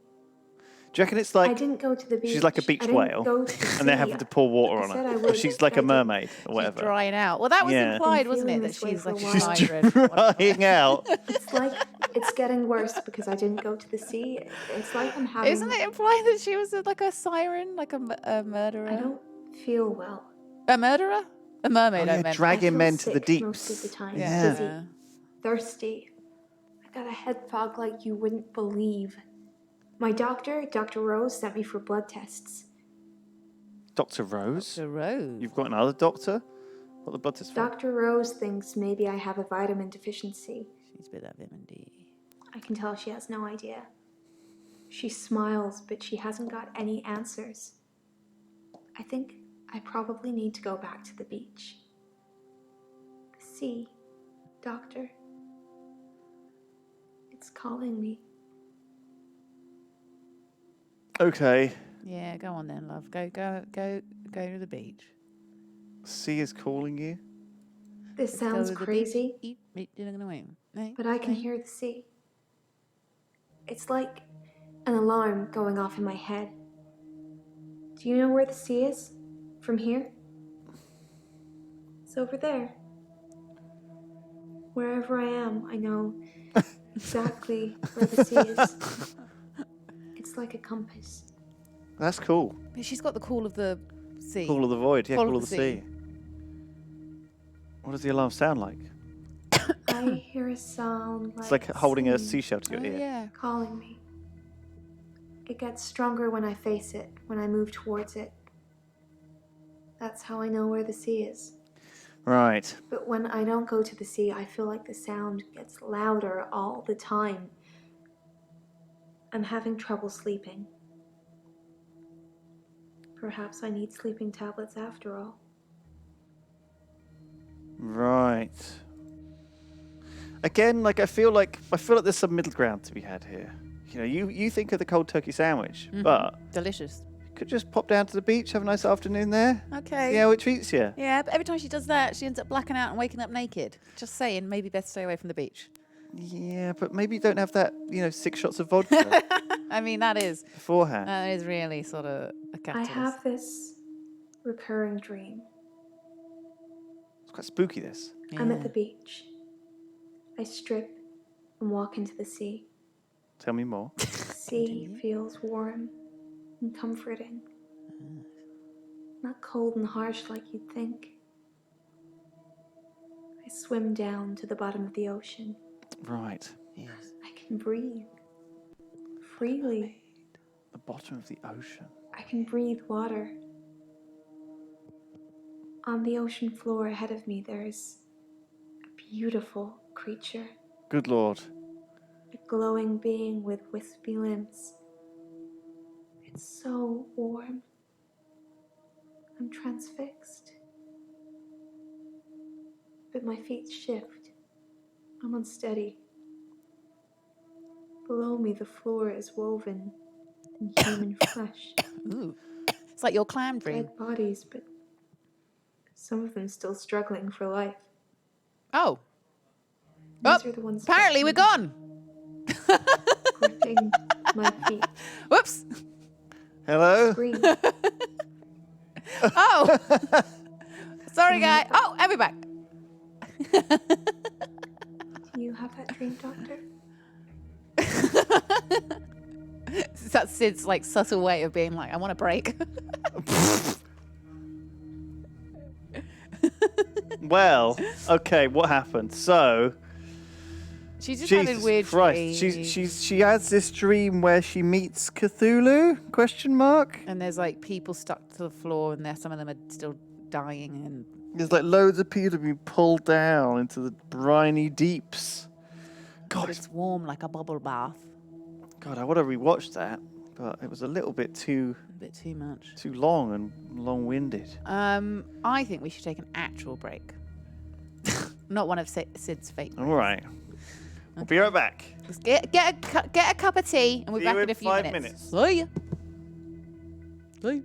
Do you reckon it's I like didn't go to the beach. she's like a beach I didn't whale go to the and they're sea. having to pour water I on said I her? Or would, she's but like I a didn't. mermaid or She's whatever? drying out. Well, that was Yeah. implied, I'm wasn't it? feeling That this way she's for a like a while. siren. Drying out. It's like it's getting worse because I didn't go to the sea. It's like I'm having... Isn't it implied that she was like a siren, like a murderer? I don't feel well. A murderer? A mermaid, Oh, I yeah, meant. I dragging feel men to the sick most of deeps. the time. Yeah. Dizzy, thirsty. I got a head fog like you wouldn't believe. My doctor, Dr. Rose, sent me for blood tests. Dr. Rose? The rose. You've got another doctor? What the blood test for? Dr. Rose thinks maybe I have a vitamin deficiency. She's a bit of vitamin D. I can tell she has no idea. She smiles, but she hasn't got any answers. I think I probably need to go back to the beach. The sea, Doctor. It's calling me. Okay. Yeah, go on then, love. Go to the beach. Sea is calling you? This Let's go sounds to the crazy, beach. Eat dinner and away. Eh? but I can Eh? hear the sea. It's like an alarm going off in my head. Do you know where the sea is? From here? It's over there. Wherever I am, I know exactly where the sea is. It's like a compass. That's cool. But she's got the call of the sea. Call of the void. Yeah, Call call of of the the sea. What does the alarm sound like? I hear a sound like It's like holding a singing, seashell to your Oh, ear. yeah. calling me. It gets stronger when I face it, when I move towards it. That's how I know where the sea is. Right. But when I don't go to the sea, I feel like the sound gets louder all the time. I'm having trouble sleeping. Perhaps I need sleeping tablets after all. Right. Again, like I feel like there's some middle ground to be had here. You know, you think of the cold turkey sandwich, but Delicious. you could just pop down to the beach, have a nice afternoon there. Okay. See how it treats you. Yeah, but every time she does that, she ends up blacking out and waking up naked. Just saying, maybe best stay away from the beach. Yeah, but maybe you don't have that, 6 shots of vodka I mean, that is beforehand. really sort of a I catalyst. have this recurring dream. It's quite spooky, this. I'm at Yeah. the beach. I strip and walk into the sea. Tell me more. The sea feels warm and comforting. Not cold and harsh like you'd think. I swim down to the bottom of the ocean. Right. Yes. I can breathe freely. The bottom of the ocean. I can breathe water. On the ocean floor ahead of me, there's a beautiful creature. Good Lord. A glowing being with wispy limbs. It's so warm. I'm transfixed. But my feet shift. I'm unsteady. Below me, the floor is woven in human flesh. Ooh. It's like your clam dream. Dead bodies, but some of them still struggling for life. Oh. These Oh, are the ones apparently we're gone. gripping my feet. Whoops. Hello? Scream. Oh. Sorry, guy. Oh, and we're back. Do you have that dream, Doctor? That's Sid's like subtle way of being like, I want a break. Well, okay, what happened? So, She's just having Jesus weird Christ, dreams. she has this dream where she meets Cthulhu? Question mark. And there's like people stuck to the floor, and some of them are still dying. And There's like loads of people being pulled down into the briny deeps. but God, it's warm like a bubble bath. God, I would have rewatched that, but it was a little bit too A bit too much. too long and long-winded. I think we should take an actual break. Not one of Sid's fake. All right, we'll be right back. Let's get a cup of tea, and we're See back you in a in few 5 minutes. minutes. See ya. See ya.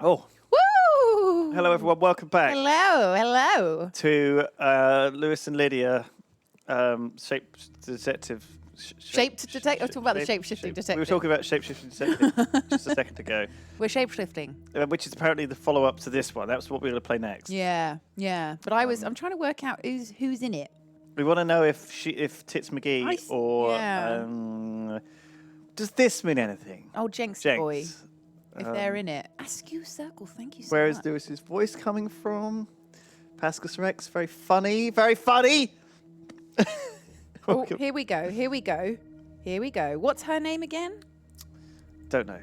Oh, Woo! hello everyone. Welcome back Hello. to Lewis and Lydia, shape detective. We're talking about the shape-shifting detective. We were talking about shape-shifting detective just a second ago, We're shape-shifting. which is apparently the follow-up to this one. That's what we're going to play next. Yeah. But I'm trying to work out who's in it. We want to know if Tits McGee or yeah. does this mean anything? Oh, Jenks Jenks. boy. If they're in it. Askew Circle, thank you so Where much. is Lewis's voice coming from? Pascus Rex, very funny, very funny. Oh, here we go. What's her name again? Don't know.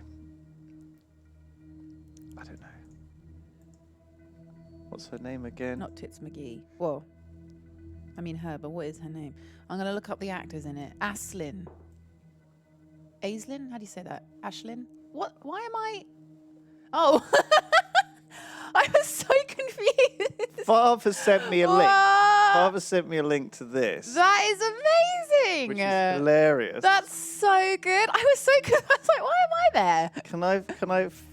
I don't know. What's her name again? Not Tits McGee. Well, I mean her, but what is her name? I'm going to look up the actors in it. Aislinn? How do you say that? Ashlyn? What? Why am I... Oh. I was so confused. Fav has sent me a link. What? Fav has sent me a link to this. That is amazing. Which is hilarious. That's so good. I was so good. I was like, why am I there?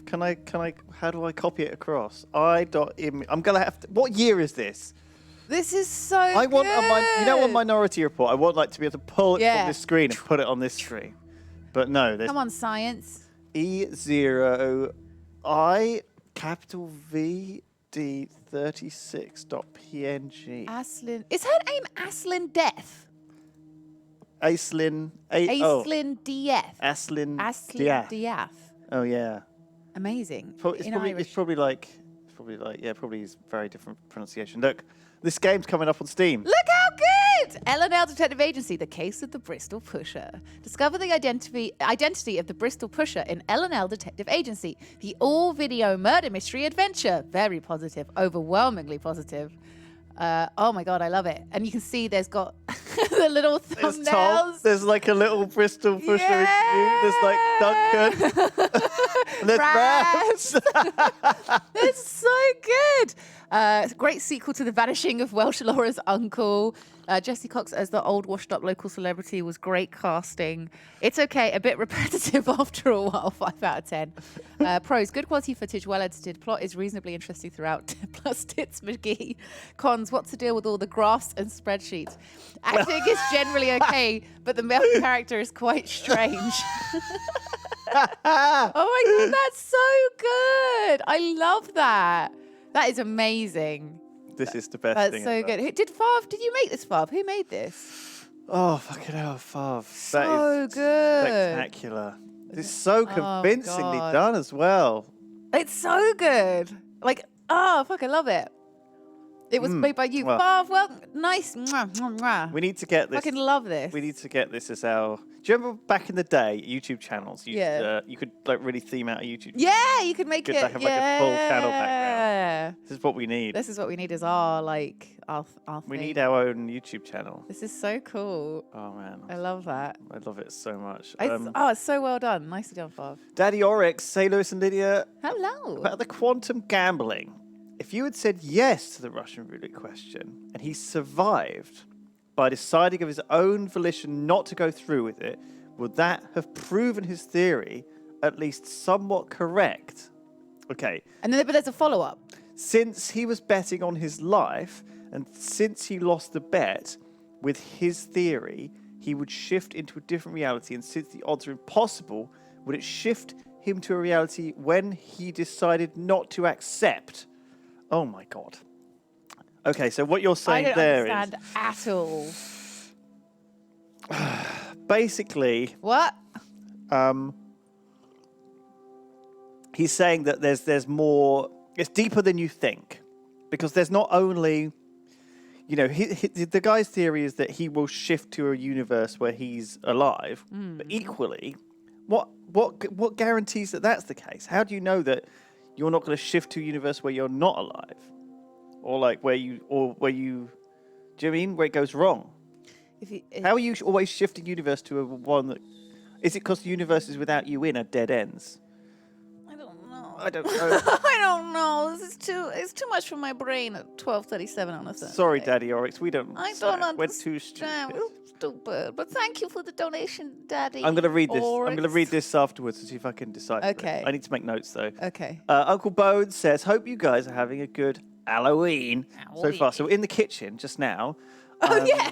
Can I, how do I copy it across? I'm going to have to, what year is this? This is so I want good. you know, on Minority Report, I want to be able to pull it from this screen and put it on this screen. But no, there's Come on, science. E0I capital VD 36.png. Aislinn. Is her name Aislinn Death? Aislinn. Aislinn Dieth. Aislinn Aislinn Diath. Diath. Oh yeah. Amazing. It's probably like it's very different pronunciation. Look, this game's coming up on Steam. Look how good! L&L Detective Agency, The Case of the Bristol Pusher. Discover the identity of the Bristol Pusher in L&L Detective Agency, the all-video murder mystery adventure. Very positive, overwhelmingly positive. Oh my God, I love it. And you can see there's got the little There's Tom. thumbnails. There's like a little Bristol Pusher interview. There's like Duncan. And there's Raps. It's so good. Great sequel to The Vanishing of Welsh Laura's uncle. Jesse Cox as the old washed-up local celebrity was great casting. It's okay, a bit repetitive after a while, 5 out of 10. Pros, good quality footage, well edited. Plot is reasonably interesting throughout, plus Tits McGee. Cons, what's the deal with all the graphs and spreadsheets? Acting is generally okay, but the male character is quite strange. Oh my God, that's so good. I love that. That is amazing. This is the best That's thing so ever. good. Did you make this, Fav? Who made this? Oh, fucking hell, Fav. So That is good. spectacular. It's so convincingly God. done as well. It's so good. Like, oh, fuck, I love it. It was made by you. Well- Fav, well, nice. Mwah, mwah, mwah. We need to get this. Fucking love this. We need to get this as our. Do you remember back in the day, YouTube channels? Yeah. You could like really theme out a YouTube. Yeah, you could make Good it. to have, like, a full channel Yeah. background. This is what we need. This is what we need is our We thing. need our own YouTube channel. This is so cool. Oh man, I love that. I love it so much. It's so well done. Nicely done, Fav. Daddy Oryx, say Lewis and Lydia Hello. about the quantum gambling. If you had said yes to the Russian roulette question and he survived by deciding of his own volition not to go through with it, would that have proven his theory at least somewhat correct? Okay. But there's a follow-up. Since he was betting on his life, and since he lost the bet, with his theory, he would shift into a different reality, and since the odds are impossible, would it shift him to a reality when he decided not to accept? Oh my God. Okay, so what you're saying there is... I don't understand at all. Basically... What? He's saying that there's more... It's deeper than you think. Because there's not only... You know, the guy's theory is that he will shift to a universe where he's alive. But equally, what guarantees that that's the case? How do you know that you're not going to shift to a universe where you're not alive? Or like where you... do you know what I mean? Where it goes wrong? How are you always shifting universe to one that... Is it because the universe is without you in are dead ends? I don't know. I don't know. I don't know. It's too much for my brain at 12:37 on a Thursday. Sorry, Daddy Oryx, we don't. I don't understand. We're too stupid. Stupid. But thank you for the donation, Daddy. I'm gonna read this. I'm Oryx. gonna read this afterwards to see if I can decipher it. Okay. I need to make notes though. Okay. Uncle Bones says, "Hope you guys are having a good Halloween so far." So we're in the kitchen just now. Oh yeah.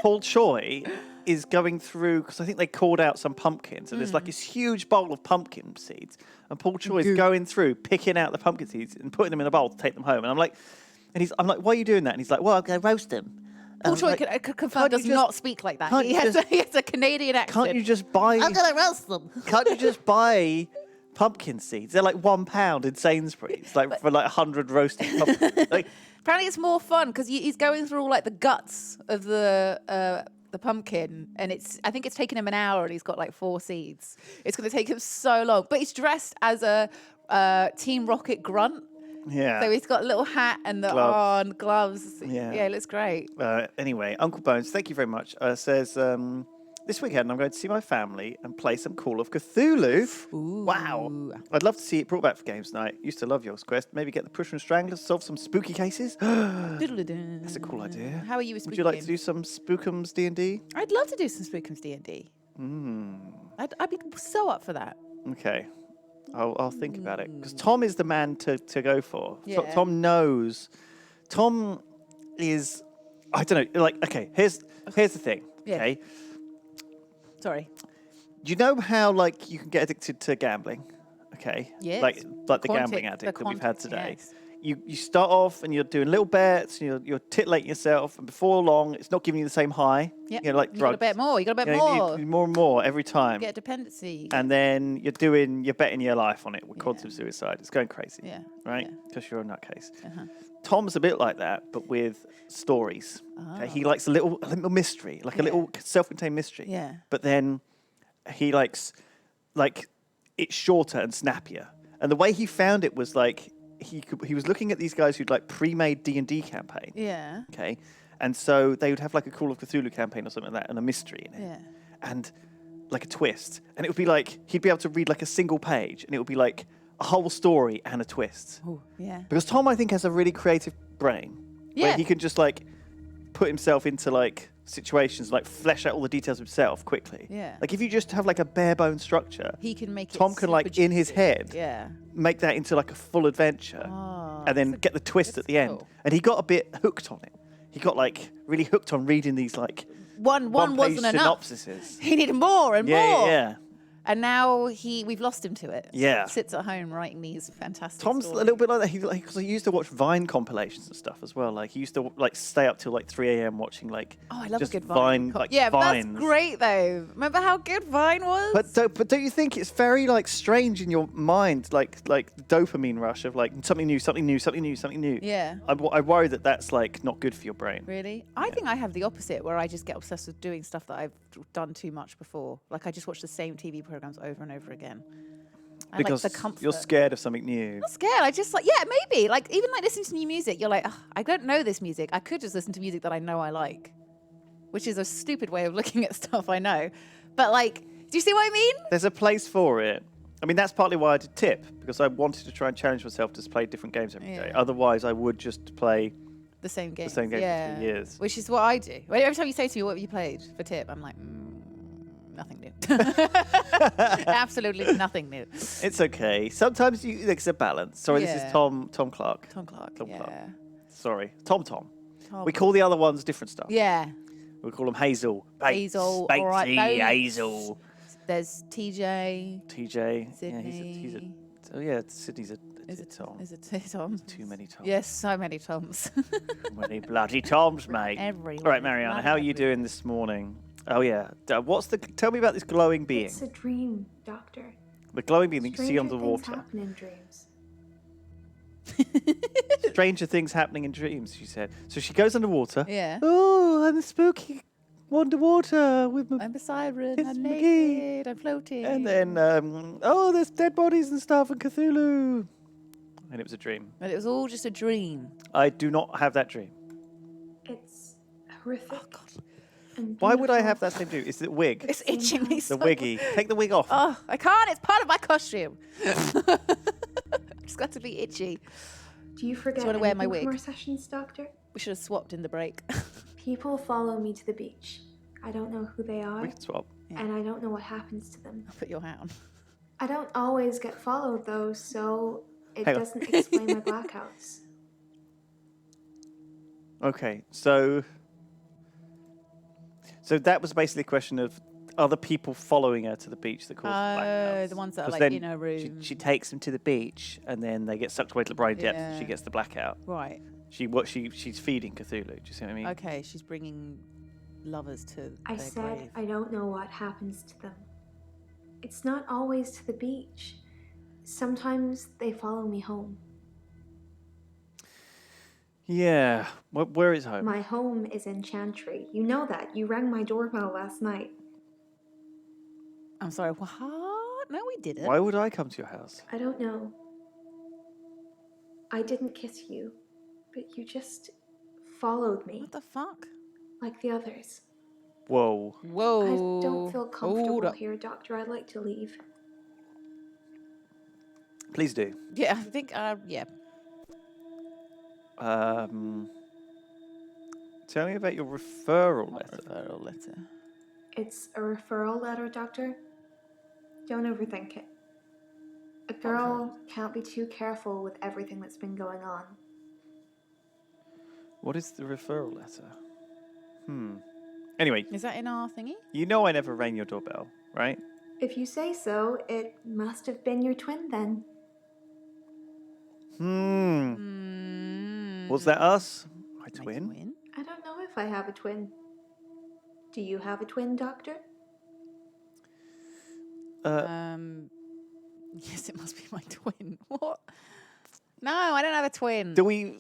Paul Choi is going through because I think they called out some pumpkins, and there's like this huge bowl of pumpkin seeds, and Paul Choi is going through picking out the pumpkin seeds and putting them in a bowl to take them home. And I'm like, why are you doing that? And he's like, well, I'm going to roast them. Paul Choi could confirm does not speak like that. He has a Canadian accent. Can't you just buy? I'm gonna roast them. Can't you just buy pumpkin seeds? They're like £1 in Sainsbury's, for like 100 roasted pumpkins. Like, Apparently, it's more fun because he's going through all like the guts of the pumpkin, and I think it's taken him an hour, and he's got like 4 seeds. It's going to take him so long, but he's dressed as a Team Rocket grunt. yeah. So he's got a little hat and the gloves. Yeah. Yeah, it looks great. Anyway, Uncle Bones, thank you very much. Says, this weekend I'm going to see my family and play some Call of Cthulhu. Ooh. Wow. I'd love to see it brought back for games night. Used to love Yogscast. Maybe get the Pusher and Strangler, solve some spooky cases. That's a cool idea. How are you with Would spooky you like to games? do some Spookums D&D? I'd love to do some Spookums D&D. I'd be so up for that. Okay. I'll think about it. Because Tom is the man to go for. Yeah. Tom knows. Tom is, I don't know, like, okay, here's the thing, Yeah. okay? Sorry. Do you know how, like, you can get addicted to gambling? Okay? Yes. Like the gambling addict that we've had today. You start off and you're doing little bets and you're titillating yourself, and before long, it's not giving you the same high. Yep. You know, like You got to drugs. bet more. You got to bet You know, more. you more and more every time. Get a dependency. And then you're betting your life on it with quantum suicide. It's going crazy. Yeah. Right? Yeah. Because you're a nutcase. Tom's a bit like that, but with stories. Okay? He likes a little mystery, like a little self-contained mystery. Yeah. But then he likes, like, it's shorter and snappier. And the way he found it was like he was looking at these guys who'd like pre-made D&D campaign. Yeah. Okay. And so they would have like a Call of Cthulhu campaign or something like that and a mystery in it. Yeah. And like a twist. And it would be like, he'd be able to read like a single page and it would be like a whole story and a twist. Oh, yeah. Because Tom, I think, has a really creative brain. Yeah. Where he can just like put himself into like situations, like flesh out all the details himself quickly. Yeah. Like if you just have like a bare bone structure, He can make it Tom can like super in his juicy. head Yeah. make that into like a full adventure and then get the twist at the end. cool. And he got a bit hooked on it. He got like really hooked on reading these like One one-page wasn't enough. synopsises. He needed more and Yeah, more. yeah. And now we've lost him to it. Yeah. Sits at home writing these fantastic Tom's stories. a little bit like that. Because he used to watch Vine compilations and stuff as well. Like he used to like stay up till like 3 a.m. watching like Oh, I love just a good Vine. like Yeah, but Vines. that's great though. Remember how good Vine was? But don't you think it's very like strange in your mind, like the dopamine rush of like something new, something new, something new, something new. Yeah. I worry that that's like not good for your brain. Really? I think I have the opposite, where I just get obsessed with doing stuff that I've done too much before. Like I just watch the same TV programs over and over again. I Because like the comfort. you're scared of something new. I'm not scared. I just like, yeah, maybe. Like even like listening to new music, you're like, I don't know this music. I could just listen to music that I know I like, which is a stupid way of looking at stuff, I know. But like, do you see what I mean? There's a place for it. I mean, that's partly why I did Tip, because I wanted to try and challenge myself to play different games every day. Yeah. Otherwise, I would just play The same game. same game for 3 years. Which is what I do. Every time you say to me, what have you played for Tip? I'm like, nothing new. Absolutely nothing new. It's okay. Sometimes it's a balance. Sorry, this Yeah. is Tom Clark. Tom Clark. Tom yeah. Clark. Sorry, Tom. Tom. We call the other ones different stuff. Yeah. We call them Hazel. Hazel, Batesy, all right, those. Hazel. There's TJ. TJ. Sydney. Sydney's a Tom. Is it Tom? Too many Toms. Yes, so many Toms. Too many bloody Toms, mate. Everywhere. All right, Marianna, how are you doing this morning? Oh yeah. Tell me about this glowing being. It's a dream, Doctor. The glowing being that you see Stranger underwater. things happen in dreams. Stranger things happening in dreams, she said. So she goes underwater. Yeah. Oh, I'm spooky underwater with my. I'm a siren. It's I'm McGee. naked. I'm floating. And then, there's dead bodies and stuff and Cthulhu. And it was a dream. But it was all just a dream. I do not have that dream. It's horrific. Oh, God. And Why would I beautiful. have that same dream? It's the wig. It's itching me The so wiggy. Take the wig off. Oh, I can't. It's part of my costume. It's got to be itchy. Do you forget wanna wear my anything from wig? our sessions, Doctor? We should have swapped in the break. People follow me to the beach. I don't know who they are, We can swap. and I don't know what happens to them. I'll put your hat on. I don't always get followed, though, so it Hang on. doesn't explain my blackouts. Okay, so that was basically a question of other people following her to the beach that caused the blackouts. The ones that are 'Cause like then in her room. She takes them to the beach, and then they get sucked away to the brine depths, and she Yeah. gets the blackout. Right. She's feeding Cthulhu. Do you see what I mean? Okay, she's bringing lovers to I their said grave. I don't know what happens to them. It's not always to the beach. Sometimes they follow me home. Yeah. Where is home? My home is in Chantry. You know that. You rang my doorbell last night. I'm sorry, what? No, we didn't. Why would I come to your house? I don't know. I didn't kiss you, but you just followed me What the fuck? like the others. Whoa. Whoa. I don't feel Hold comfortable up. here, Doctor. I'd like to leave. Please do. Yeah, I think, yeah. Tell me about your referral letter. Referral letter. It's a referral letter, Doctor. Don't overthink it. A girl can't be too careful with everything that's been going on. What is the referral letter? Anyway, Is that in our thingy? you know I never rang your doorbell, right? If you say so, it must have been your twin then. Was that us? My twin? Twin? I don't know if I have a twin. Do you have a twin, Doctor? Yes, it must be my twin. What? No, I don't have a twin. Do we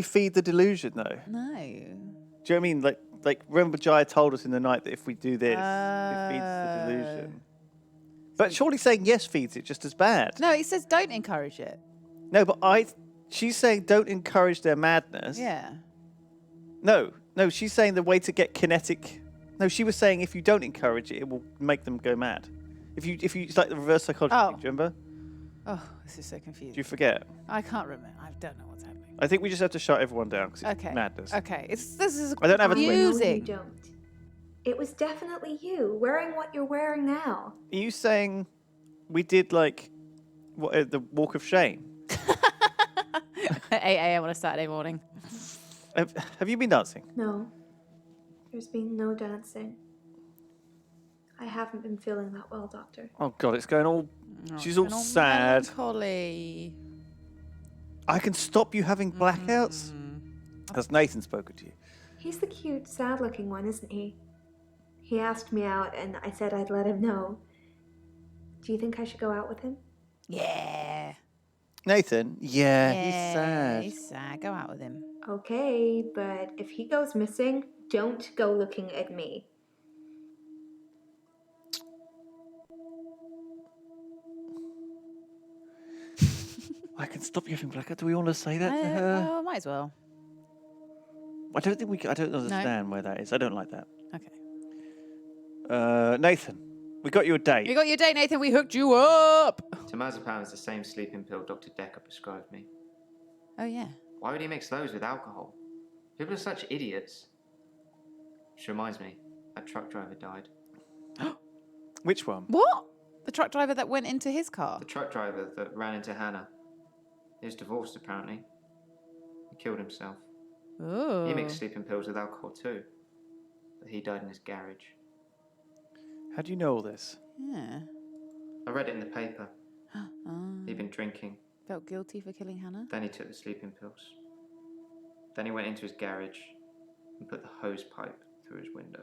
feed the delusion though? No. Do you know what I mean? Like remember Jaya told us in the night that if we do this, it feeds the delusion. But surely saying yes feeds it just as bad. No, it says don't encourage it. No, but she's saying don't encourage their madness. Yeah. No, she's saying the way to get kinetic. No, she was saying if you don't encourage it, it will make them go mad. If you, it's like the reverse psychology. Oh. Thing, do you remember? Oh, this is so Do confusing. you forget? I can't remember. I don't know what's happening. I think we just have to shut everyone down because it's Okay. madness. Okay. This is I don't have a twin. No, you confusing. don't. It was definitely you, wearing what you're wearing now. Are you saying we did like the walk of shame? At 8 a.m. on a Saturday morning. Have you been dancing? No, there's been no dancing. I haven't been feeling that well, Doctor. Oh God, it's going all. She's all And all sad. melancholy. I can stop you having blackouts. Has Nathan spoken to you? He's the cute, sad-looking one, isn't he? He asked me out, and I said I'd let him know. Do you think I should go out with him? Yeah. Nathan? Yeah, Yeah, he's sad. He's sad. Go out with him. Okay, but if he goes missing, don't go looking at me. I can stop you having blackouts. Do we want to say that to her? Oh, might as well. I don't think we. I don't understand where that is. I don't like that. Okay. Nathan, we got you a date. You got your date, Nathan. We hooked you up. Temazepam is the same sleeping pill Dr. Dekker prescribed me. Oh, yeah. Why would he mix those with alcohol? People are such idiots. Which reminds me, that truck driver died. Which one? What? The truck driver that went into his car? The truck driver that ran into Hannah. He was divorced, apparently. He killed himself. Ooh. He mixed sleeping pills with alcohol too. But he died in his garage. How do you know all this? Yeah. I read it in the paper. Oh. He'd been drinking. Felt guilty for killing Hannah? Then he took the sleeping pills. Then he went into his garage and put the hose pipe through his window.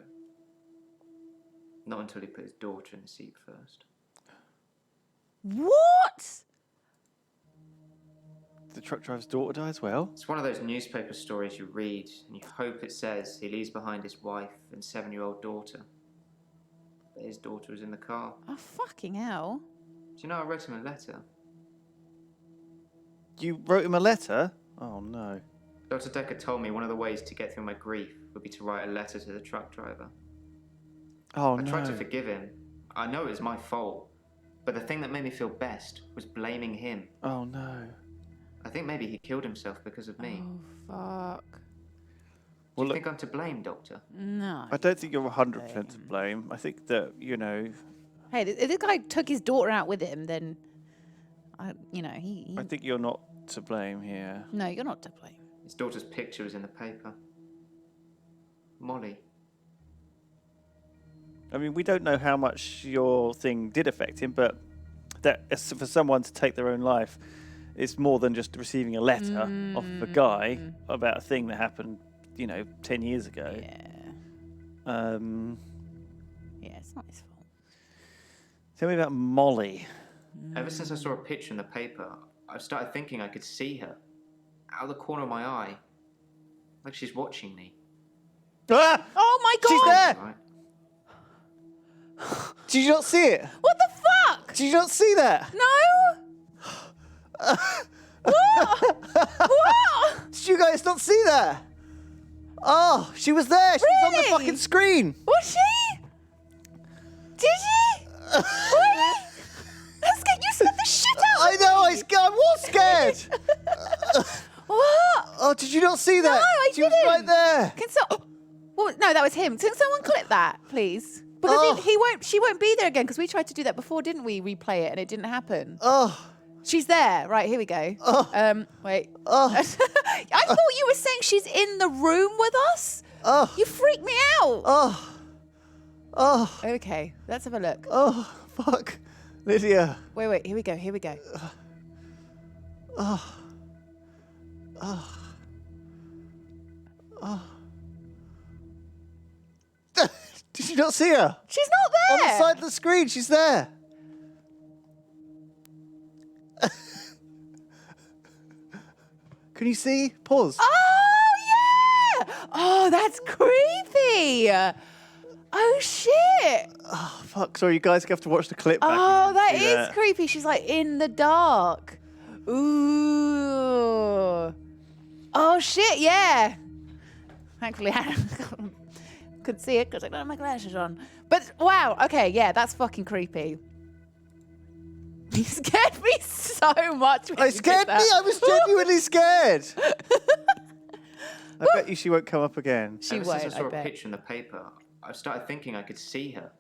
Not until he put his daughter in the seat first. What? The truck driver's daughter died as well? It's one of those newspaper stories you read and you hope it says he leaves behind his wife and 7-year-old daughter. But his daughter was in the car. Oh, fucking hell. Do you know I wrote him a letter? You wrote him a letter? Oh no. Dr. Dekker told me one of the ways to get through my grief would be to write a letter to the truck driver. Oh I no. tried to forgive him. I know it was my fault. But the thing that made me feel best was blaming him. Oh no. I think maybe he killed himself because of me. Oh, fuck. Do you think I'm to blame, Doctor? No. I don't think you're 100% to blame. I think that, Hey, if this guy took his daughter out with him, then, he... I think you're not to blame here. No, you're not to blame. His daughter's picture was in the paper. Molly. I mean, we don't know how much your thing did affect him, but that for someone to take their own life, it's more than just receiving a letter off of a guy about a thing that happened, 10 years ago. Yeah. Yeah, it's not his fault. Tell me about Molly. Ever since I saw a picture in the paper, I've started thinking I could see her. Out of the corner of my eye. Like she's watching me. Ah! Oh my god! She's there! Right? Did you not see it? What the fuck? Did you not see that? No? What? What? Did you guys not see that? Oh, she was there. She was on the Really? fucking screen. Was she? Did she? Really? That's good. You scared the shit out I of know, me. I was scared. What? Oh, did you not see that? No, I she was didn't. right there. Can well, no, that was him. Can someone clip that, please? Because Oh. she won't be there again. Because we tried to do that before, didn't we? Replay it, and it didn't happen. Oh, She's there. Right, here we go. Wait. oh, I thought you were saying she's in the room with us. oh, You freaked me out. oh, oh, Okay, let's have a look. oh, fuck. Lydia. Wait, here we go. Here we go. Oh, oh, oh. Did you not see her? She's not On there. the side of the screen, she's there. Can you see? Pause. Oh yeah. Oh, that's creepy. Oh shit. Oh, fuck. Sorry, you guys have to watch the clip back. Oh, and that see is creepy. She's like in the dark. Ooh. Oh shit, yeah. Thankfully, I could see it because I don't have my glasses on. But wow, okay, yeah, that's fucking creepy. You scared me so much. When It you scared did me. that. I was genuinely scared. I bet you she won't come up again. She Ever won't, since I I saw a bet. picture in the paper, I've started thinking I could see her.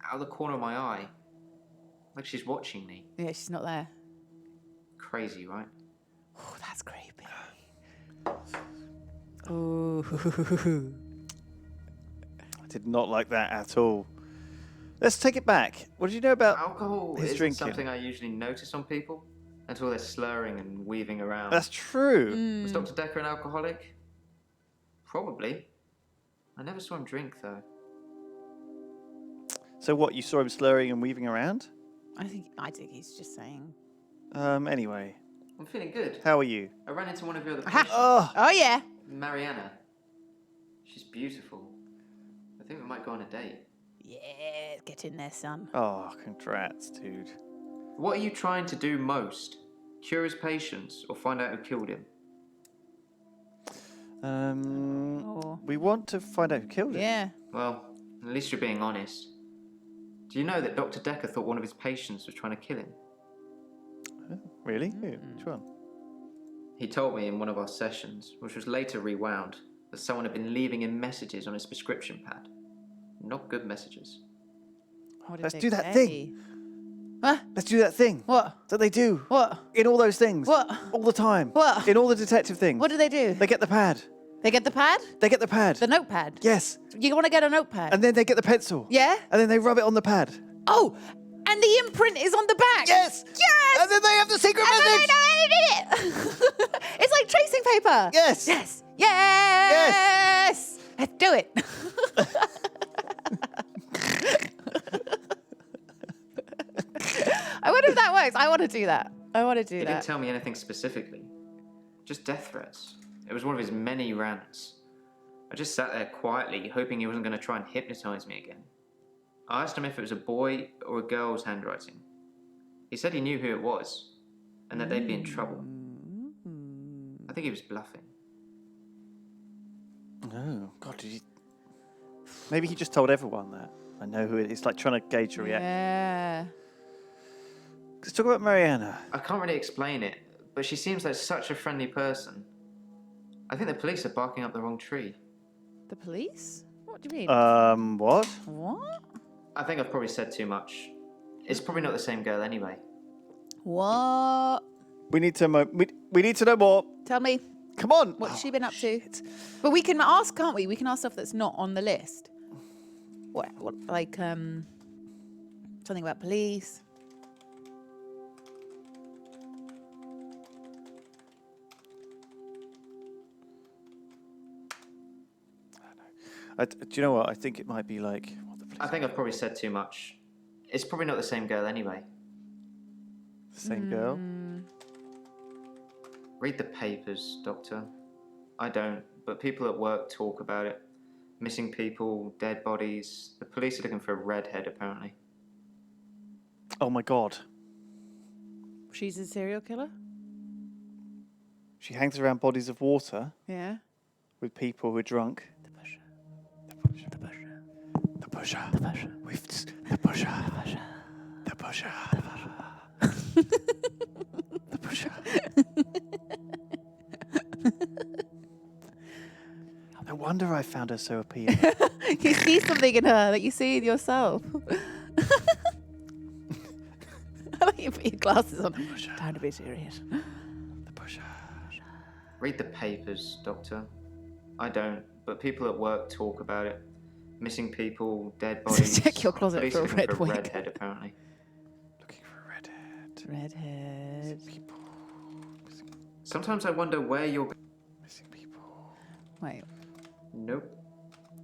Out of the corner of my eye. Like she's watching me. Yeah, she's not there. Crazy, right? Oh, that's creepy. Ooh. I did not like that at all. Let's take it back. What did you know about Alcohol his isn't drinking? something I usually notice on people until they're slurring and weaving around. That's true. Was Dr. Dekker an alcoholic? Probably. I never saw him drink, though. So what, you saw him slurring and weaving around? I think he's just saying. Anyway, I'm feeling good. how are you? I ran into one of your other Aha. patients, Oh yeah. Marianna. She's beautiful. I think we might go on a date. Yeah, get in there, son. Oh, congrats, dude. What are you trying to do most? Cure his patients or find out who killed him? We want to find out who killed him. Yeah. Well, at least you're being honest. Do you know that Dr. Dekker thought one of his patients was trying to kill him? Really? Who? Which one? He told me in one of our sessions, which was later rewound, that someone had been leaving him messages on his prescription pad. Not good messages. What did Let's they do that say? thing. Huh? Let's do that thing What? that they do What? in all those things. What? All the time. What? In all the detective things. What do they do? They get the pad. They get the pad? They get the pad. The notepad? Yes. You want to get a notepad? And then they get the pencil. Yeah? And then they rub it on the pad. Oh, and the imprint is on the back. Yes. Yes. And then they have the secret And then message. they know it. It's like tracing paper. Yes. Yes. Yes. Let's do it. I wonder if that works. I want to do that. I want to do He that. didn't tell me anything specifically. Just death threats. It was one of his many rants. I just sat there quietly, hoping he wasn't going to try and hypnotize me again. I asked him if it was a boy or a girl's handwriting. He said he knew who it was, and that they'd be in trouble. I think he was bluffing. Oh, God, did he... Maybe he just told everyone that. I know who it is. It's like trying to gauge a reaction. Yeah. Let's talk about Marianna. I can't really explain it, but she seems like such a friendly person. I think the police are barking up the wrong tree. The police? What do you mean? What? What? I think I've probably said too much. It's probably not the same girl anyway. What? We need to we need to know more. Tell me. Come on. What's she been up to? But we can ask, can't we? We can ask stuff that's not on the list. What like, something about police. Do you know what? I think it might be like... I think I've probably said too much. It's probably not the same girl anyway. The same girl? Read the papers, Doctor. I don't, but people at work talk about it. Missing people, dead bodies. The police are looking for a redhead, apparently. Oh my god. She's a serial killer? She hangs around bodies of water Yeah. with people who are drunk. The pusher. The pusher. The pusher. The pusher. The pusher. The pusher. The pusher. No wonder I found her so appealing. You see something in her that you see in yourself. I like you put your glasses on. Time to be serious. The pusher. Read the papers, Doctor. I don't, but people at work talk about it. Missing people, dead bodies. Check your closet Police for a looking red for wig. redhead, apparently. Looking for a redhead. Redhead. People. Sometimes I wonder where you're... Missing people. Wait. Nope.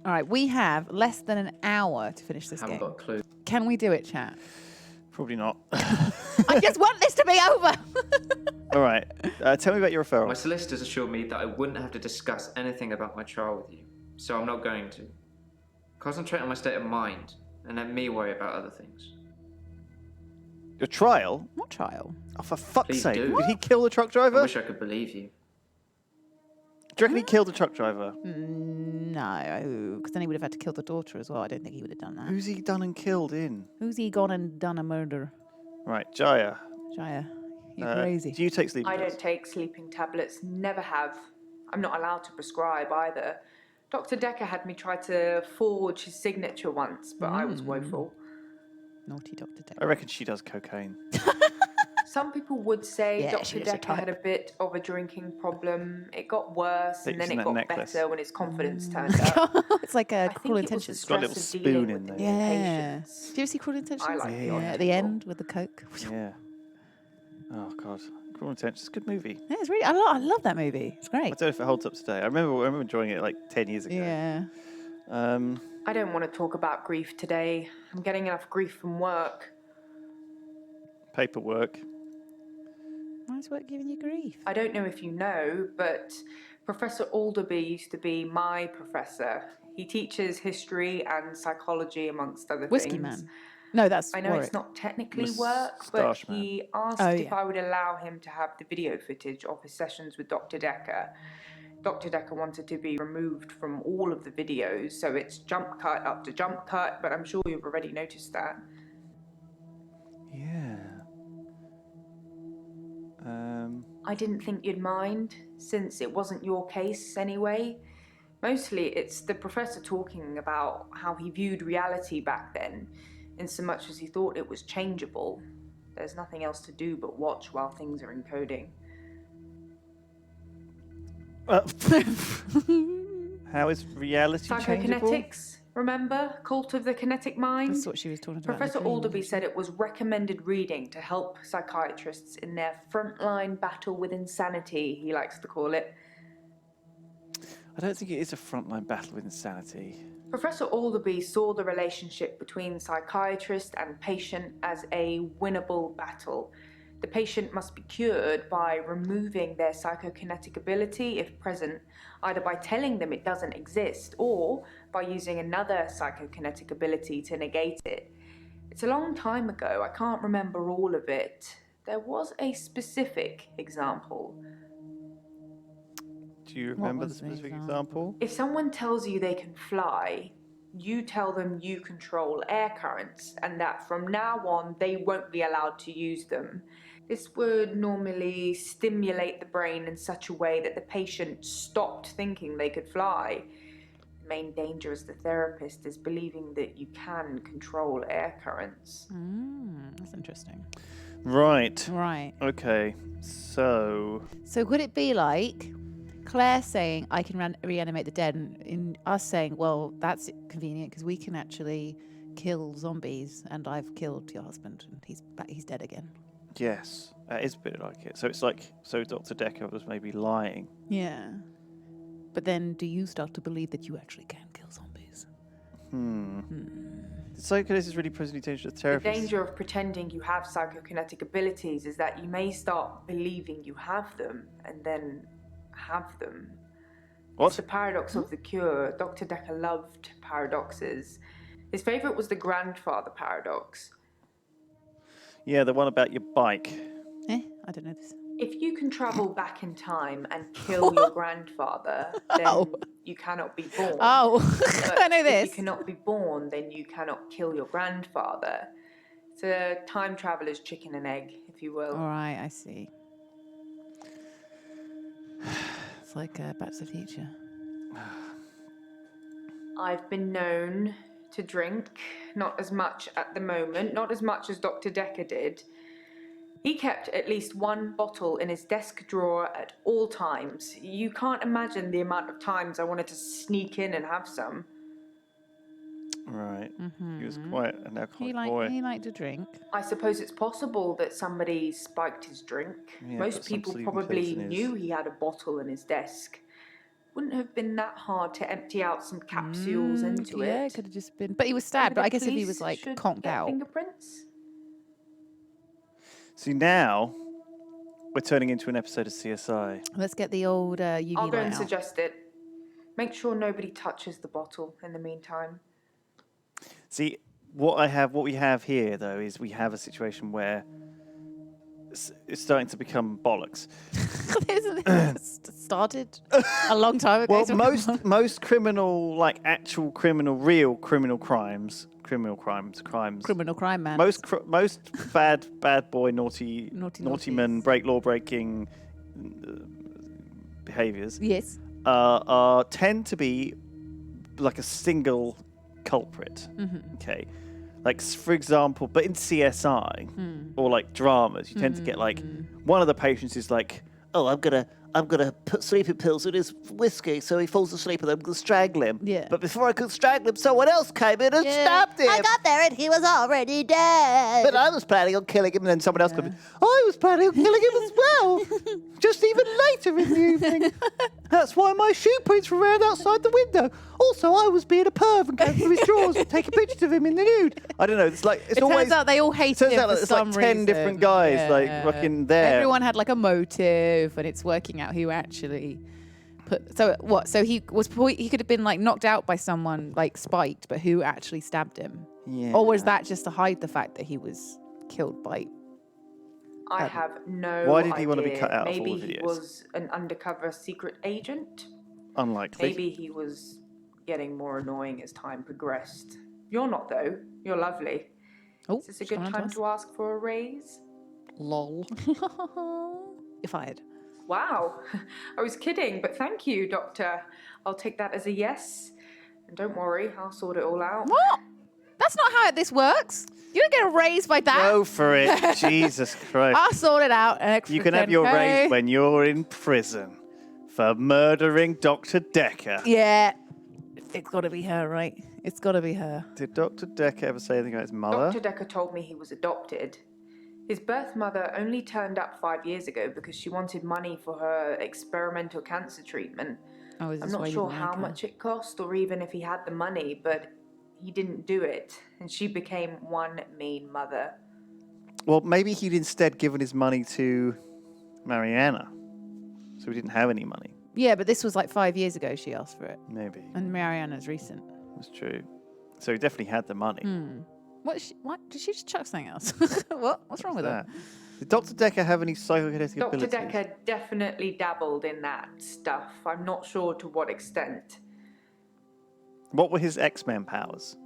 All right, we have less than an hour to finish this Haven't game. got a clue. Can we do it, chat? Probably not. I just want this to be over. All right. Tell me about your referral. My solicitors assured me that I wouldn't have to discuss anything about my trial with you, so I'm not going to. Concentrate on my state of mind, and let me worry about other things. Your trial? What trial? Oh, for fuck's Please sake. do. Did he kill the truck I driver? wish I could believe you. Do you reckon he killed the truck driver? No, because then he would have had to kill the daughter as well. I don't think he would have done that. Who's he done and killed in? Who's he gone and done a murder? Right, Jaya. Jaya, you're crazy. Do you take sleeping I pills? don't take sleeping tablets, never have. I'm not allowed to prescribe either. Dr. Dekker had me try to forge his signature once, but I was woeful. Naughty Dr. Dekker. I reckon she does cocaine. Some people would say Yeah, she Dr. is a Dekker had a type. bit of a drinking problem. It got worse, and then Using it that got necklace. better when his confidence turned up. It's like a I Cruel think it was the Intentions. got a stress little of dealing spoon with in the there. Yeah. patients. Do you ever see Cruel Intentions? I like the Yeah. odd At the people. end with the coke. Yeah. Oh, God. Cruel Intentions. It's a good movie. Yeah, it's really. I love that movie. It's I great. don't know if it holds up today. I remember enjoying it like 10 years ago. Yeah. I don't want to talk about grief today. I'm getting enough grief from work. Paperwork. Why is work giving you grief? I don't know if you know, but Professor Alderby used to be my professor. He teaches history and psychology, amongst other Whiskey things. Man. No, that's I know Warwick. it's not technically Moustache work, but Man. he asked Oh, if yeah. I would allow him to have the video footage of his sessions with Dr. Dekker. Dr. Dekker wanted to be removed from all of the videos, so it's jump cut up to jump cut, but I'm sure you've already noticed that. Yeah. I didn't think you'd mind, since it wasn't your case anyway. Mostly it's the professor talking about how he viewed reality back then, in so much as he thought it was changeable. There's nothing else to do but watch while things are encoding. How is reality changeable? Psychokinetics, remember? Cult of the Kinetic Mind? That's what she was talking about. in the Professor dream, Alderby wasn't said it was recommended reading to help psychiatrists in their frontline battle with insanity, he likes to call it. I don't think it is a frontline battle with insanity. Professor Alderby saw the relationship between psychiatrist and patient as a winnable battle. The patient must be cured by removing their psychokinetic ability, if present, either by telling them it doesn't exist or by using another psychokinetic ability to negate it. It's a long time ago, I can't remember all of it. There was a specific example. Do you remember the was the specific example? example? If someone tells you they can fly, you tell them you control air currents and that from now on they won't be allowed to use them. This would normally stimulate the brain in such a way that the patient stopped thinking they could fly. The main danger as the therapist is believing that you can control air currents. That's interesting. Right. Right. Okay. So would it be like Claire saying, I can reanimate the dead, and in us saying, well, that's convenient because we can actually kill zombies, and I've killed your husband, and he's dead again. yes, that is a bit like it. So it's like Dr. Dekker was maybe lying. Yeah. But then do you start to believe that you actually can kill zombies? Psychokinesis is really presently dangerous to therapists. The danger of pretending you have psychokinetic abilities is that you may start believing you have them and then have them. What? It's the paradox of the cure. Dr. Dekker loved paradoxes. His favourite was the grandfather paradox. Yeah, the one about your bike. I don't know this. If you can travel back in time and kill your grandfather, then you cannot be born. Oh, But I know If this. you cannot be born, then you cannot kill your grandfather. It's a time traveler's chicken and egg, if you will. All right, I see. It's like Back to the Future. I've been known to drink, not as much at the moment, not as much as Dr. Dekker did. He kept at least one bottle in his desk drawer at all times. You can't imagine the amount of times I wanted to sneak in and have some. Right. He was quite an alcoholic boy. He liked to drink. I suppose it's possible that somebody spiked his drink. Yeah, put Most some people sleeping probably pills in his- knew he had a bottle in his desk. Wouldn't have been that hard to empty out some capsules into Yeah, it. it could have just been. But he was stabbed. But Maybe I the guess if he police was like should conked get out. fingerprints? See, now we're turning into an episode of CSI. Let's get the old UV I'll go light and out. suggest it. Make sure nobody touches the bottle in the meantime. See, what we have here though is we have a situation where it's starting to become bollocks. Isn't it started a long time ago? Well, most criminal, like actual criminal, real criminal crimes. criminal crime man. Most bad boy, naughty man, naughties. law breaking behaviors. Yes. Tend to be like a single culprit. Okay, like for example, but in CSI or like dramas, you tend to get like one of the patients is like, oh, I'm gonna put sleeping pills in his whiskey so he falls asleep and I'm gonna strangle him. Yeah. But before I could strangle him, someone else came in and stabbed him. I got there and he was already dead. But I was planning on killing him, and then someone else comes in. I was planning on killing him as well, just even later in the evening. That's why my shoe prints were around outside the window. Also, I was being a perv and going through his drawers and taking pictures of him in the nude. I don't know. It's like It turns out they all hated him for it's some like 10 reason. different guys like fucking there. Everyone had like a motive, and it's working out who actually put. So what? So he could have been like knocked out by someone like spiked, but who actually stabbed him? Yeah. Or was that just to hide the fact that he was killed by? I have no Why did he want to be idea. cut out of Maybe all the he videos? was an undercover secret agent. Unlikely. Maybe he was getting more annoying as time progressed. You're not, though. You're lovely. Oh, Is this a good time to ask for a raise? Lol. You're fired. Wow. I was kidding, but thank you, Doctor. I'll take that as a yes. And don't worry, I'll sort it all out. What? That's not how this works. You don't get a raise by that. Go for it. Jesus Christ. I'll sort it out. You can have your raise when you're in prison for murdering Dr. Dekker. Yeah. It's got to be her, right? It's got to be her. Did Dr. Dekker ever say anything about his mother? Dr. Dekker told me he was adopted. His birth mother only turned up 5 years ago because she wanted money for her experimental cancer treatment. Oh, is I'm this why not you sure didn't how like her? much it cost or even if he had the money, but he didn't do it. And she became one mean mother. Well, maybe he'd instead given his money to Marianna. So he didn't have any money. Yeah, but this was like 5 years ago she asked for it. Maybe. And Marianna's recent. That's true. So he definitely had the money. What? Did she just chuck something else? What? What's wrong with her? Did Dr. Dekker have any psychokinetic Dr. abilities? Dekker definitely dabbled in that stuff. I'm not sure to what extent. What were his X-Men powers?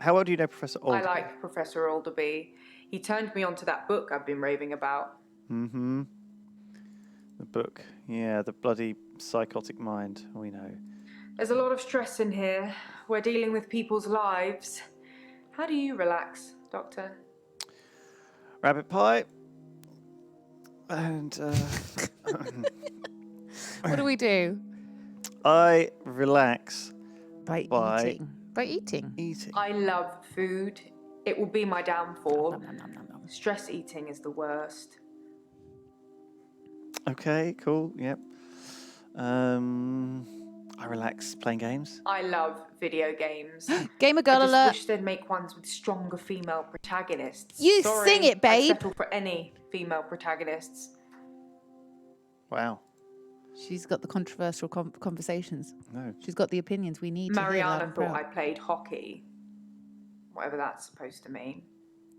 How well do you know Professor I Alderby? like Professor Alderby. He turned me onto that book I've been raving about. Mm-hmm. The book. Yeah, the bloody psychotic mind. We know. There's a lot of stress in here. We're dealing with people's lives. How do you relax, Doctor? Rabbit pie. And What do we do? I relax By By- eating. By eating. eating. I love food. It will be my downfall. Nom, nom, nom, nom, nom. Stress eating is the worst. Okay, cool. Yep. I relax playing games. I love video games. Gamer I girl just alert. wish they'd make ones with stronger female protagonists. You Sorry, sing it, I'd babe. settle for any female protagonists. Wow. She's got the controversial conversations. No. She's got the opinions we need to hear loud Marianna and thought proud. I played hockey. Whatever that's supposed to mean.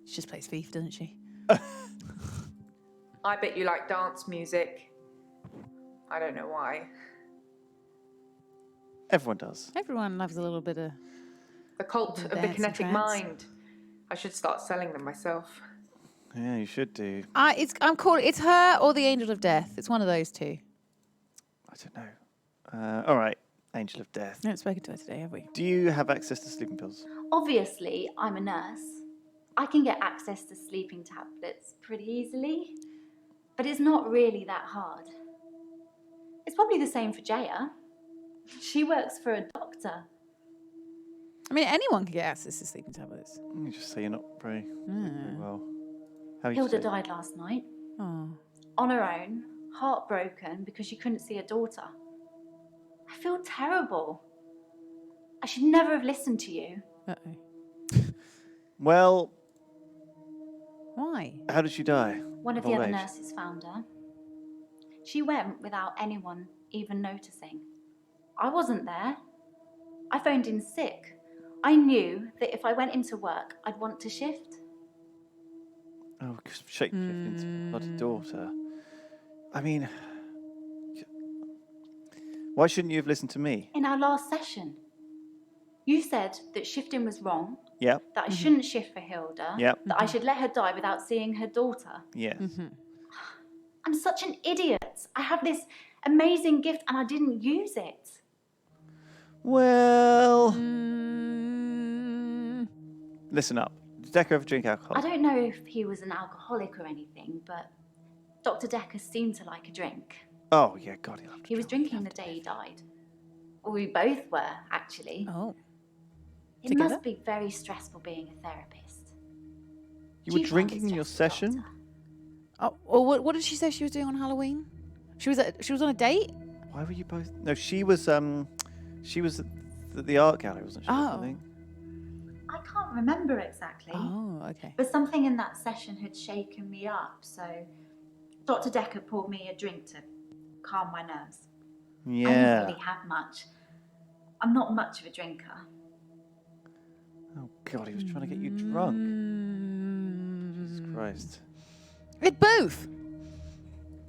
She just plays FIFA, doesn't she? I bet you like dance music. I don't know why. Everyone does. Everyone loves a little bit of... The cult of the Dance and kinetic trance. mind. I should start selling them myself. Yeah, you should do. It's her or the Angel of Death. It's one of those two. I don't know. All right. Angel of Death. We haven't spoken to her today, have we? Do you have access to sleeping pills? Obviously, I'm a nurse. I can get access to sleeping tablets pretty easily, but it's not really that hard. It's probably the same for Jaya. She works for a doctor. I mean, anyone can get access to sleeping tablets. You just say you're not very well. How are you Hilda today? died last night Oh. on her own, heartbroken because she couldn't see her daughter. I feel terrible. I should never have listened to you. Uh-oh. Well, Why? how did she die? One of the Old other age? nurses found her. She went without anyone even noticing. I wasn't there. I phoned in sick. I knew that if I went into work, I'd want to shift. Oh, shapeshift into bloody daughter. I mean, why shouldn't you have listened to me? In our last session, you said that shifting was wrong, Yep. that I shouldn't shift for Hilda, Yep. that I should let her die without seeing her daughter. Yes. I'm such an idiot. I have this amazing gift and I didn't use it. Well, Mm, listen up. Does Dekker ever drink alcohol? I don't know if he was an alcoholic or anything, but Dr. Dekker seemed to like a drink. Oh, yeah, God, he loved He was drinking the day he died. Well, we both were, actually. oh. It Together? must be very stressful being a therapist. You Do were find it drinking in your stressful, session? Doctor? Oh, well, what did she say she was doing on Halloween? She was on a date? Why were you both? No, she was at the art gallery, wasn't she? or Oh. something? I can't remember exactly. Oh, okay. But something in that session had shaken me up, so Dr. Dekker poured me a drink to calm my nerves. I didn't Yeah. really have much. I'm not much of a drinker. Oh God, he was trying to get you drunk. Jesus Christ. With both.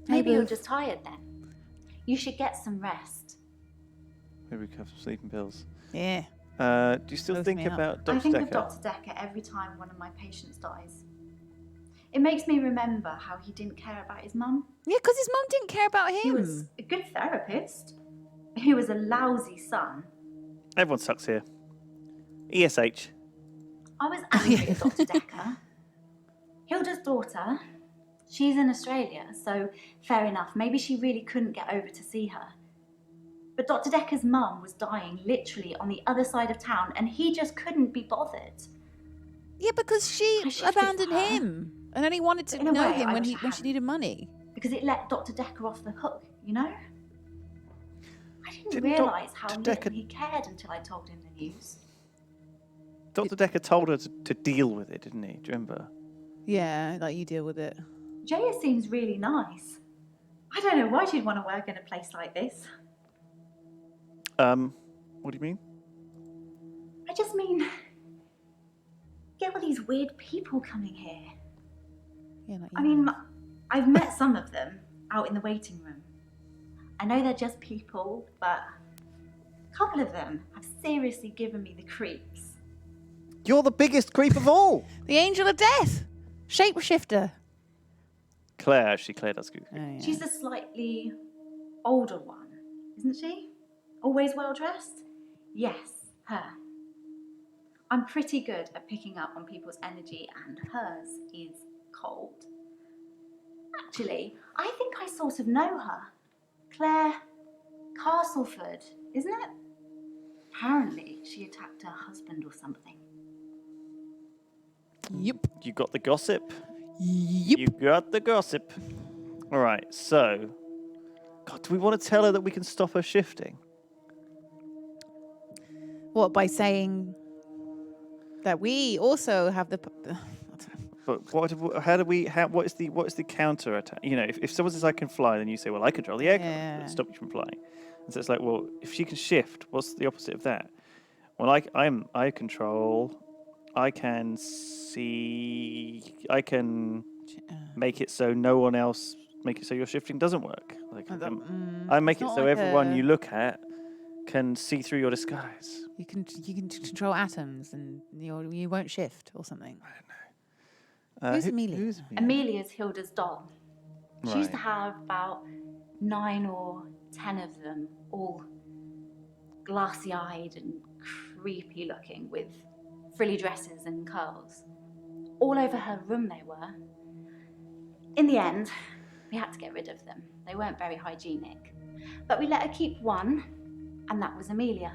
Maybe Hey, you're boo. just tired then. You should get some rest. Maybe we could have some sleeping pills. Yeah. Do you still Loads think me up. about I Dr. think of Dekker? Dr. Dekker every time one of my patients dies. It makes me remember how he didn't care about his mum. Yeah, because his mum didn't care about him. He was a good therapist. He was a lousy son. Everyone sucks here. ESH. I was angry at Dr. Dekker. Hilda's daughter, she's in Australia, so fair enough. Maybe she really couldn't get over to see her. But Dr. Dekker's mum was dying literally on the other side of town, and he just couldn't be bothered. Yeah, because she I shifted abandoned for her. him and only wanted to In a know way, him I when wish he I when she hadn't. needed money. Because it let Dr. Dekker off the hook, you know? I didn't Didn't realise how Dr. little Dekker- he cared until I told him the news. Dr. Dekker told her to deal with it, didn't he? Do you remember? Yeah, like you deal with it. Jaya seems really nice. I don't know why she'd want to work in a place like this. What do you mean? I just mean, get all these weird people coming here. Yeah, like I you. mean, I've met some of them out in the waiting room. I know they're just people, but A couple of them have seriously given me the creeps. You're the biggest creep of all. The Angel of Death. Shapeshifter. Claire does good. Oh, yeah. She's the slightly older one, isn't she? Always well dressed? Yes, her. I'm pretty good at picking up on people's energy, and hers is cold. Actually, I think I sort of know her. Claire Castleford, isn't it? Apparently, she attacked her husband or something. Yep. You got the gossip? Yep. You got the gossip. All right, so... God, do we want to tell her that we can stop her shifting? What, by saying that we also have the... But what is the counter attack? You know, if someone says I can fly, then you say, well, I control the aircraft Yeah. to stop you from flying. And so it's like, well, if she can shift, what's the opposite of that? Well, I control. I can see. I can make it so no one else. Make it so your shifting doesn't work. Like I make it not so like everyone you look at can see through your disguise. You can control atoms and you won't shift or something. I don't know. Who's Amelia? Who's Amelia's Hilda's doll. She used to Right. have about 9 or 10 of them, all glassy-eyed and creepy looking, with frilly dresses and curls. All over her room they were. In the end, we had to get rid of them. They weren't very hygienic. But we let her keep one, and that was Amelia.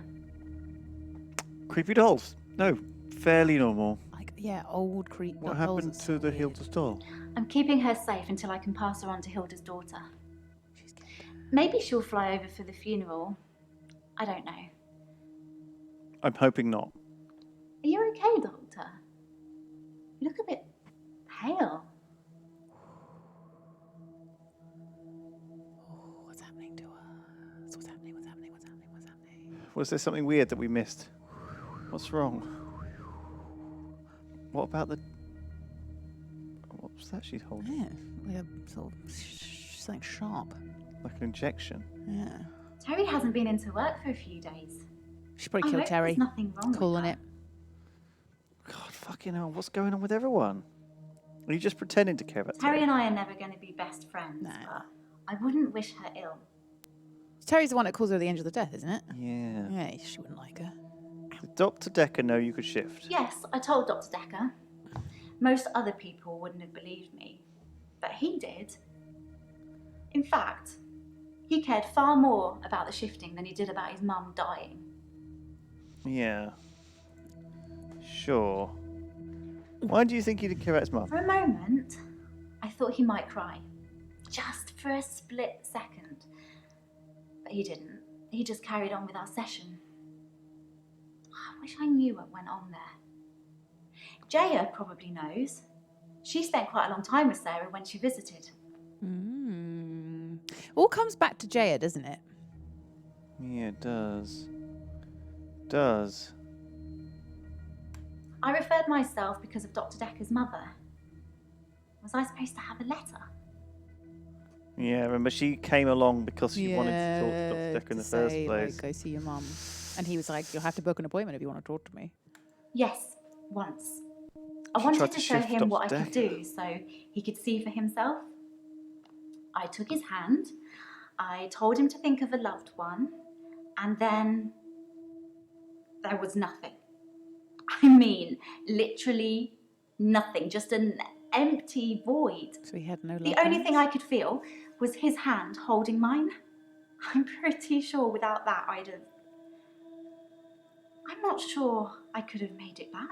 Creepy dolls? No, fairly normal. Like, yeah, old creep. What dolls happened are so to the weird. Hilda's doll? I'm keeping her safe until I can pass her on to Hilda's daughter. She's getting Maybe she'll fly over for the funeral. I don't know. I'm hoping not. Are you okay, Doctor? You look a bit pale. Oh, what's happening to us? What's happening? What's happening? What's happening? What's happening? Was there something weird that we missed? What's wrong? What about the... What was that she's holding? Yeah, we have sort of something sharp. Like an injection? Yeah. Terry hasn't been into work for a few days. She probably I killed hope Terry. there's nothing wrong Calling with it. her. God, fucking hell, what's going on with everyone? Are you just pretending to care about Terry and I are never going to be best friends, No. but I wouldn't wish her ill. Terry's the one that calls her the Angel of Death, isn't it? Yeah. Yeah, she wouldn't like her. Did Dr. Dekker know you could shift? Yes, I told Dr. Dekker. Most other people wouldn't have believed me, but he did. In fact, he cared far more about the shifting than he did about his mum dying. Yeah. Sure. Why do you think he didn't care about his mum? For a moment, I thought he might cry. Just for a split second. But he didn't. He just carried on with our session. I wish I knew what went on there. Jaya probably knows. She spent quite a long time with Sarah when she visited. All comes back to Jaya, doesn't it? Yeah, it does. Does. I referred myself because of Dr. Dekker's mother. Was I supposed to have a letter? Yeah, remember she came along because she wanted to talk to Dr. Dekker in the first say, place. Like, go see your mum. And he was like, you'll have to book an appointment if you want to talk to me. Yes, once. I She wanted tried to to show shift him what I Dr. could do so he could see for himself. I took his hand, I told him to think of a loved one, and then there was nothing. I mean, literally nothing, just an empty void. So he had no love. The only thing I could feel was his hand holding mine. I'm pretty sure without that I'd have... I'm not sure I could have made it back.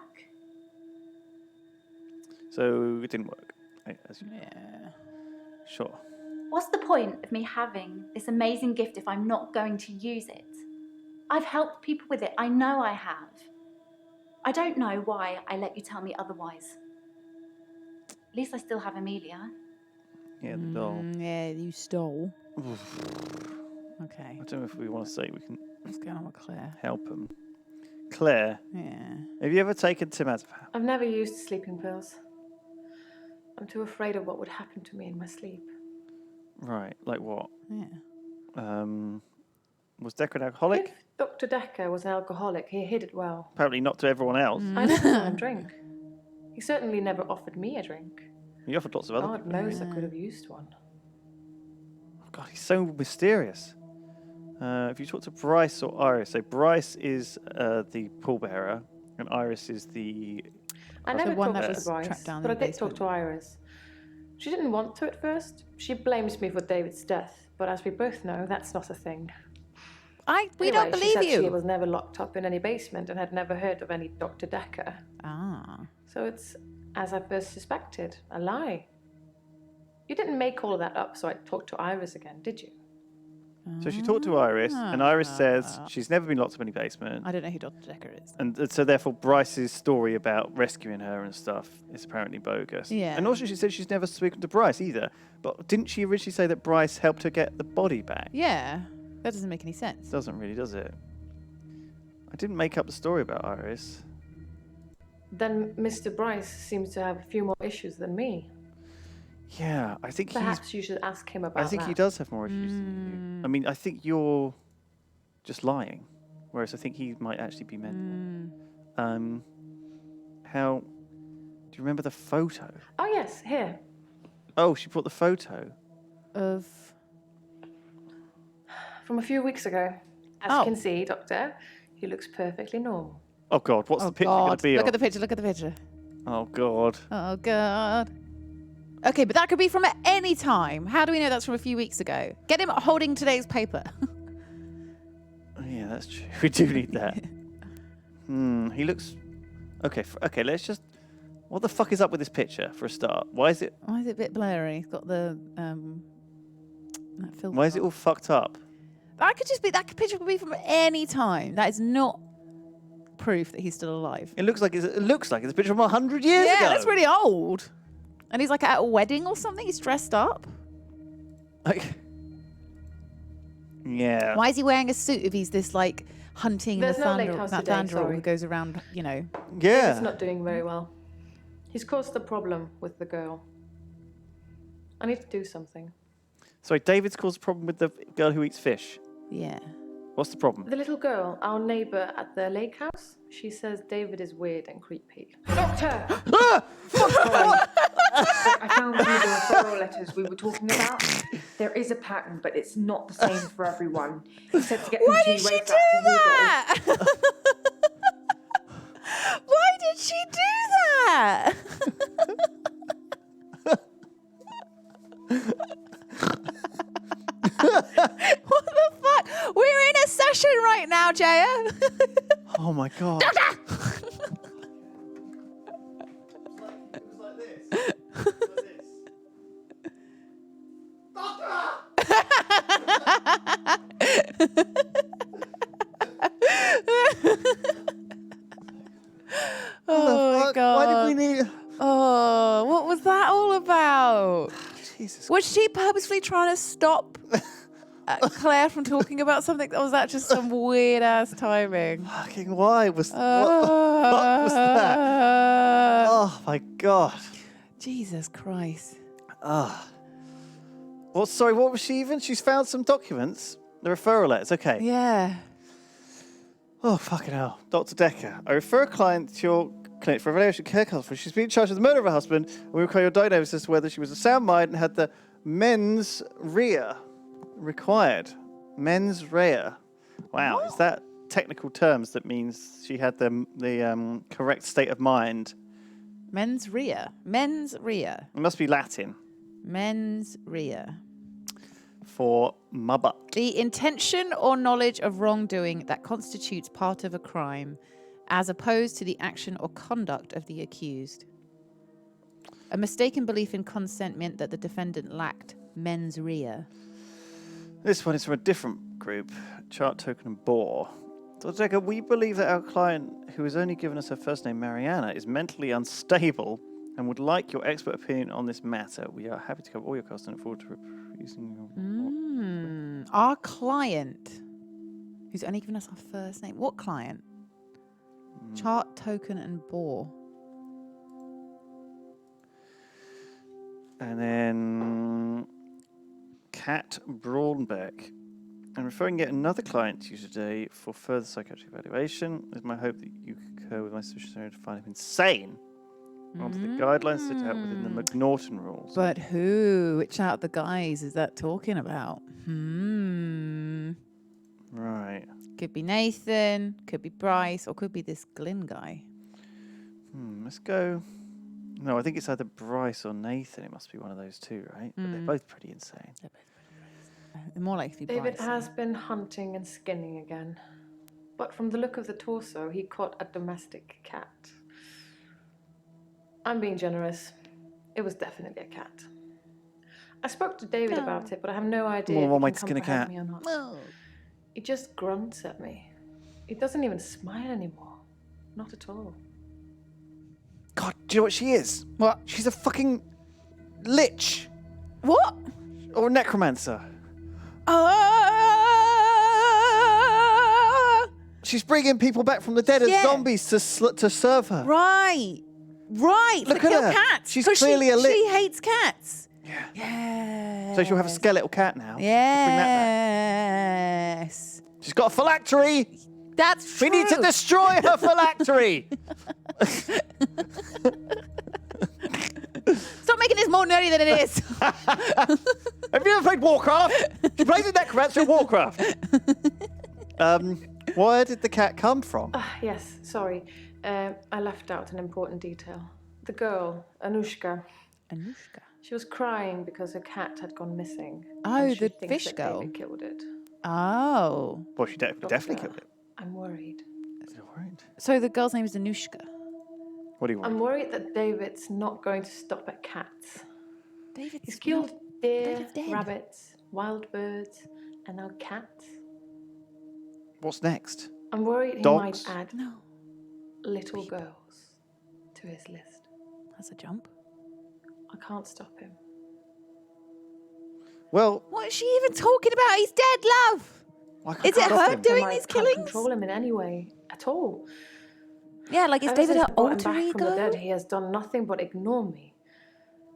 So it didn't work. Yeah. Sure. What's the point of me having this amazing gift if I'm not going to use it? I've helped people with it, I know I have. I don't know why I let you tell me otherwise. At least I still have Amelia. Yeah, the doll. Yeah, you stole. Okay. I don't know if we want to say we can What's going on with Claire? help him. Claire, Yeah. have you ever taken Temazepam? I've never used sleeping pills. I'm too afraid of what would happen to me in my sleep. Right, like what? Yeah. Was Dekker an alcoholic? If Dr. Dekker was an alcoholic, he hid it well. Apparently not to everyone else. I never saw him drink. He certainly never offered me a drink. He offered lots of other God people. knows I could have used one. Oh, God, he's so mysterious. If you talk to Bryce or Iris, so Bryce is the pallbearer, and Iris is the... I never one talked that to was Bryce, trapped down but I in the did talk basement. to Iris. She didn't want to at first. She blames me for David's death, but as we both know, that's not a thing. We don't Anyway, believe she said you. She was never locked up in any basement and had never heard of any Dr. Dekker. Ah. So it's, as I first suspected, a lie. You didn't make all of that up, so I talked to Iris again, did you? So she talked to Iris, and Iris says she's never been locked up in any basement. I don't know who Dr. Dekker is. And so therefore Bryce's story about rescuing her and stuff is apparently bogus. Yeah. And also she said she's never spoken to Bryce either. But didn't she originally say that Bryce helped her get the body back? Yeah. That doesn't make any sense. Doesn't really, does it? I didn't make up the story about Iris. Then Mr. Bryce seems to have a few more issues than me. Yeah, I think Perhaps you should ask him about I think that. he does have more issues than you. I mean, I think you're just lying, whereas I think he might actually be mental. How... Do you remember the photo? Oh, yes, here. Oh, she brought the photo. Of... From a few weeks ago. As Oh. you can see, Doctor, he looks perfectly normal. Oh, God, what's the picture going to be Look of? at the picture, look at the picture. Oh, God. Oh, God. Okay, but that could be from at any time. How do we know that's from a few weeks ago? Get him holding today's paper. Yeah, that's true. We do need that. He looks... Okay, okay, let's just... What the fuck is up with this picture, for a start? Why is it... Why is it a bit blurry? It's got the... that filter Why is it on. all fucked up? That could just be... That picture could be from any time. That is not proof that he's still alive. It looks like it's a picture from 100 years ago. Yeah, that's really old. And he's like at a wedding or something. He's dressed up. Like... Yeah. Why is he wearing a suit if he's this like hunting There's the no lake house that today, Vandal sorry. who goes around, you know? Yeah. He's not doing very well. He's caused a problem with the girl. I need to do something. Sorry, David's caused a problem with the girl who eats fish. Yeah. What's the problem? The little girl, our neighbour at the lake house, she says David is weird and creepy. Doctor! Ah! I found some of the referral letters we were talking about. There is a pattern, but it's not the same for everyone. He said to get them Why to did she raise do that to that? Why did she do that? What the fuck? We're in a session right now, Jaya. Oh my God. Oh my God. Why did we need... Oh, what was that all about? Jesus. Was she purposely trying to stop Claire from talking about something? Or was that just some weird ass timing? Fucking why was... what the fuck was that? Oh my God. Jesus Christ. Sorry, what was she even? She's found some documents. The referral letters, okay. Yeah. Oh, fucking hell. Dr. Dekker, I refer a client to your clinic for evaluation care consultation. She's been charged with the murder of her husband, and we require your diagnosis as to whether she was of sound mind and had the mens rea required. Mens rea. Wow, is that technical terms that means she had the correct state of mind? Mens rea. Mens rea. It must be Latin Mens rea. for mubba. The intention or knowledge of wrongdoing that constitutes part of a crime, as opposed to the action or conduct of the accused. A mistaken belief in consent meant that the defendant lacked mens rea. This one is from a different group, Chart Token and Boar. Dr. Dekker, we believe that our client, who has only given us her first name, Marianna, is mentally unstable and would like your expert opinion on this matter. We are happy to cover all your costs and look forward to using your... Our client, who's only given us our first name. What client? Chart, Token, and Boar. And then Kat Braunbeck. And referring yet another client to you today for further psychiatric evaluation. It's my hope that you concur with my suspicion to find him insane. Onto the guidelines set out within the McNaughton rules. But who? Which out of the guys is that talking about? Right. Could be Nathan, could be Bryce, or could be this Glyn guy. Let's go. No, I think it's either Bryce or Nathan. It must be one of those two, right? But they're both pretty insane. They're more likely to be David Bryce. has been hunting and skinning again. But from the look of the torso, he caught a domestic cat. I'm being generous. It was definitely a cat. I spoke to David about it, but I have no idea Well, if one he way can to skin a comprehend cat. me or not. Well, He just grunts at me. He doesn't even smile anymore. Not at all. God, do you know what she is? what? She's a fucking lich What? or a necromancer. She's bringing people back from the dead as Yeah. zombies to serve her. Right. Right. Look to at kill her. cats. She's 'Cause clearly a lich. She hates cats. Yeah. Yeah. So she'll have a skeletal cat now. Bring that back. Yes. She's got a phylactery. That's true. We need to destroy her phylactery. Stop making this more nerdy than it is. Have you ever played Warcraft? She plays a necromancer in Warcraft. Where did the cat come from? Yes, sorry. I left out an important detail. The girl, Anushka, Anushka. she was crying because her cat had gone missing. Oh, and she the thinks fish that girl. David killed it. Oh. Well, she definitely killed it. I'm worried. You're worried. So the girl's name is Anushka. What do you want? I'm worried that David's not going to stop at cats. David's He's killed deer, David's dead. rabbits, wild birds, and now cats. What's next? I'm worried he Dogs? might add No. little girls to his list. That's a jump. I can't stop him. Well, What is she even talking about? He's dead, love. I can't Is it stop her him. doing I these can't killings? control him in any way at all. Yeah, like is Ever David since her I brought him alter back from the dead, ego? he has done nothing but ignore me.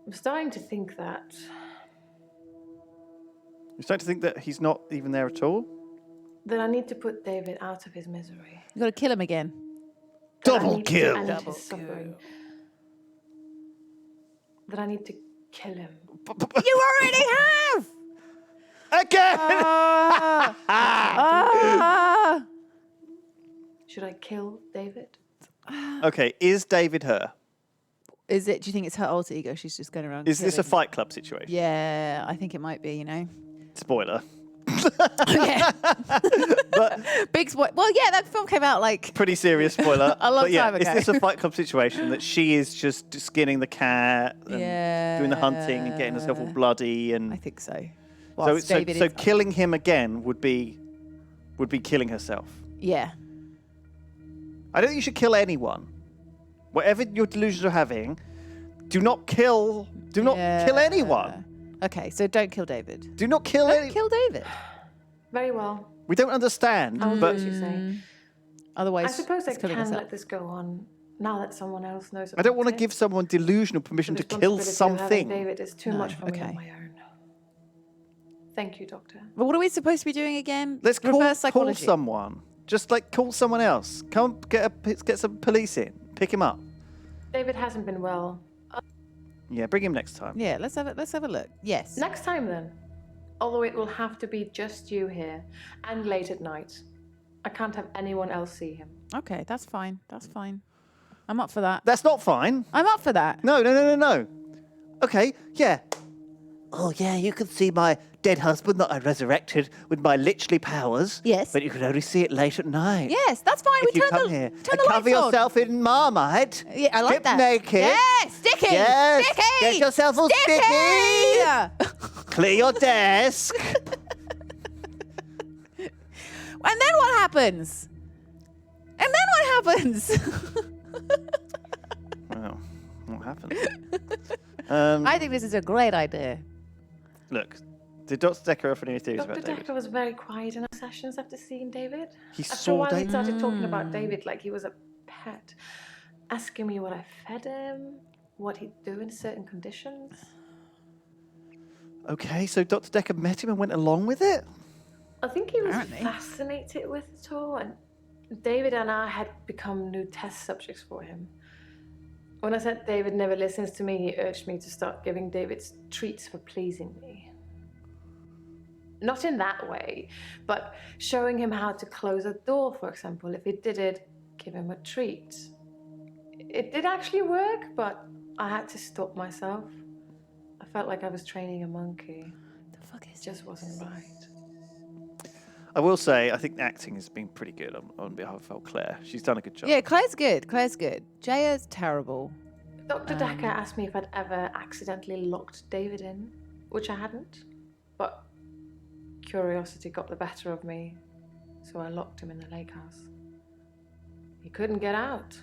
I'm starting to think that You're starting to think that he's not even there at all? I need to put David out of his misery. You got to kill him again. That I Double need kill. To end Double his suffering. That I need to kill him. You already have. Again! Ah. Should I kill David? Okay, is David her? Is it? Do you think it's her alter ego? She's just going around. Is this a killing? Fight Club situation? Yeah, I think it might be. You know. Spoiler. Yeah. But Big spoil. Well, yeah, that film came out like pretty serious spoiler. A long but yeah, time ago. Is this a Fight Club situation that she is just skinning the cat and doing the hunting and getting herself all bloody and I think so. so Whilst David is, killing him again would be killing herself. yeah. I don't think you should kill anyone. Whatever your delusions are having, do not kill anyone. Okay, so don't kill David. Do not kill Don't any. kill David. Very well. We don't understand, I will do but as you say. Otherwise, I suppose I he's killing can himself. let this go on now that someone else knows. I don't want to about give it. someone delusional permission The to kill responsibility of having something. David is too No, much for me okay. on my own. Thank you, Doctor. But what are we supposed to be doing again? Let's call Reverse psychology. someone. Just like call someone else. Come get some police in. Pick him up. David hasn't been well. Yeah, bring him next time. Yeah, let's have a look. Yes. Next time then. Although it will have to be just you here and late at night. I can't have anyone else see him. Okay, that's fine. That's fine. I'm up for that. That's not fine. I'm up for that. No. Okay, yeah. Oh, yeah, you can see my dead husband that I resurrected with my lichly powers. Yes. But you can only see it late at night. Yes, that's fine. If We you turn come the here turn and the cover lights on. yourself in Marmite, Yeah, I like strip that. naked. Yes, sticky. Yes, Sticky. get yourself all sticky. clear your desk. And then what happens? Well, what happened? I think this is a great idea. Look, did Dr. Dekker offer any theories Dr. about David? Dekker was very quiet in our sessions after seeing David. He After a saw while, he David. started talking about David like he was a pet, asking me what I fed him, what he'd do in certain conditions. Okay, so Dr. Dekker met him and went along with it? I think he was Apparently. fascinated with it all, and David and I had become new test subjects for him. When I said David never listens to me, he urged me to start giving David treats for pleasing me. Not in that way, but showing him how to close a door, for example. If he did it, give him a treat. It did actually work, but I had to stop myself. I felt like I was training a monkey. The fuck is It just wasn't right. I will say, I think the acting has been pretty good on behalf of Claire. She's done a good job. Yeah, Claire's good. Claire's good. Jaya's terrible. Dr. Dekker asked me if I'd ever accidentally locked David in, which I hadn't. But curiosity got the better of me, so I locked him in the lake house. He couldn't get out.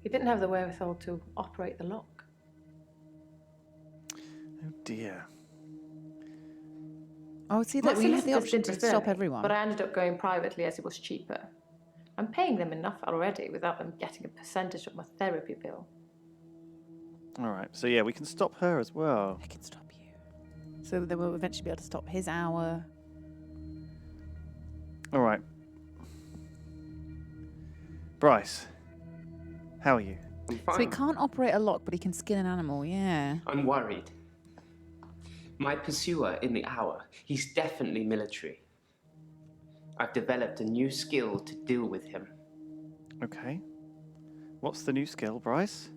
He didn't have the wherewithal to operate the lock. Oh dear. Oh, see, My that we had the solicitors option did to refer stop me, everyone. But I ended up going privately as it was cheaper. I'm paying them enough already without them getting a percentage of my therapy bill. All right. So yeah, we can stop her as well. I can stop you. So they will eventually be able to stop his hour. All right. Bryce, how are you? I'm fine. So he can't operate a lock, but he can skin an animal. Yeah. I'm worried. My pursuer in the hour, he's definitely military. I've developed a new skill to deal with him. Okay. What's the new skill, Bryce?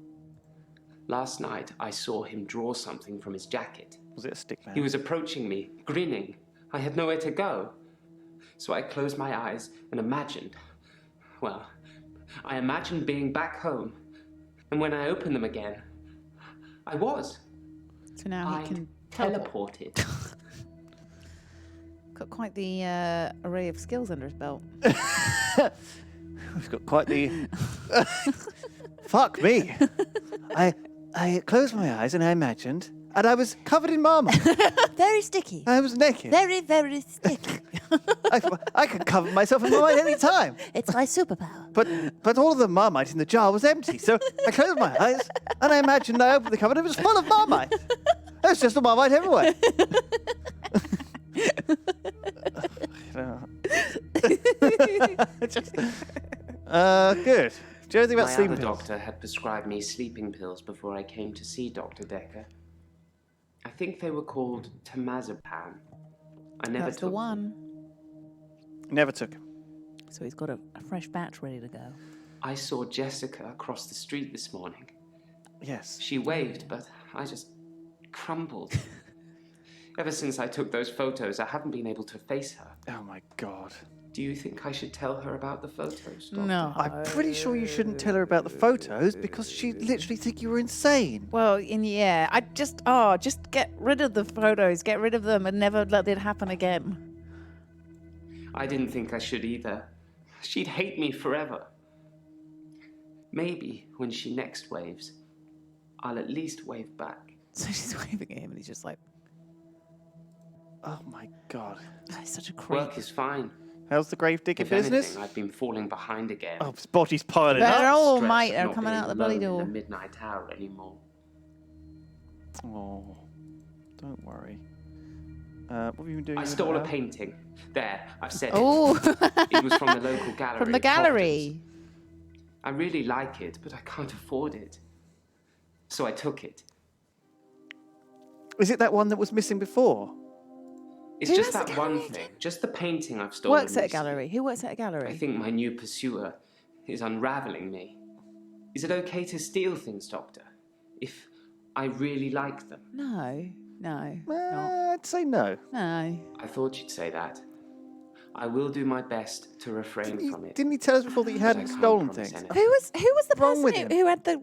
Last night, I saw him draw something from his jacket. Was it a stick man? He was approaching me, grinning. I had nowhere to go. So I closed my eyes and imagined, well, I imagined being back home. And when I opened them again, I was. So now I he can teleported. Got quite the array of skills under his belt. We've got quite the... Fuck me. I closed my eyes and I imagined, and I was covered in marmite. Very sticky. I was naked. Very, very sticky. I could cover myself in marmite any time. It's my superpower. But all of the marmite in the jar was empty, so I closed my eyes and I imagined I opened the cupboard and it was full of marmite. There's just a marmite everywhere. Good. Do you know anything about My sleeping other pills? doctor had prescribed me sleeping pills before I came to see Dr. Dekker. I think they were called temazepam. I never That's took the one. Never took him. So he's got a fresh batch ready to go. I saw Jessica across the street this morning. Yes. She waved, but I just crumbled. Ever since I took those photos, I haven't been able to face her. Oh my God. Do you think I should tell her about the photos, Doctor? No. I'm pretty sure you shouldn't tell her about the photos because she'd literally think you were insane. Well, yeah, I just get rid of the photos, get rid of them, and never let it happen again. I didn't think I should either. She'd hate me forever. Maybe when she next waves, I'll at least wave back. So she's waving at him, and he's just like, Oh my God. oh, he's such a creep. Work is fine. How's the gravedigger If business? anything, I've been falling behind again. Oh, his body's piling But- up. They're all Stressed might of are not coming being out the bloody alone door. in the midnight hour anymore. Oh, don't worry. What have you been doing? I with stole a that? painting. There, I've said Oh, it. It was from the local gallery. from the at gallery. Crofton's. I really like it, but I can't afford it. So I took it. Is it that one that was missing before? It's Who just has a that one gallery thing, just the painting I've stolen. Works at a recently. gallery. Who works at a gallery? I think my new pursuer is unraveling me. Is it okay to steal things, Doctor? If I really like them? No, not. I'd say no. No. I thought you'd say that. I will do my best to refrain from it. Didn't he tell us before that you but I hadn't can't stolen promise things? anything. Who was the Wrong with person him? who had the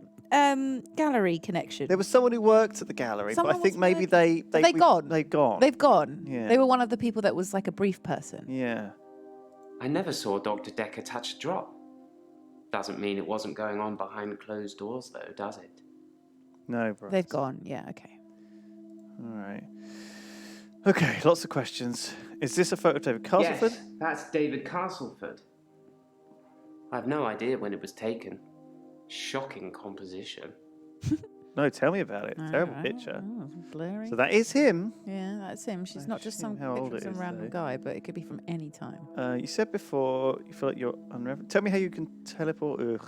gallery connection? There was someone who worked at the gallery, but Someone I think was maybe working- they They've gone. They've gone. They've gone. Yeah. They were one of the people that was like a brief person. Yeah. I never saw Dr. Dekker touch a drop. Doesn't mean it wasn't going on behind closed doors, though, does it? No, bro. They've gone. Yeah. Okay. All right. Okay, lots of questions. Is this a photo of David Castleford? Yes, that's David Castleford. I've no idea when it was taken. Shocking composition. No, tell me about it. Terrible Alright. picture. Oh, blurry. So that is him. Yeah, that's him. She's not just some how picture old of it some is, random though. guy, but it could be from any time. You said before you feel like you're unreverent. Tell me how you can teleport. Ugh.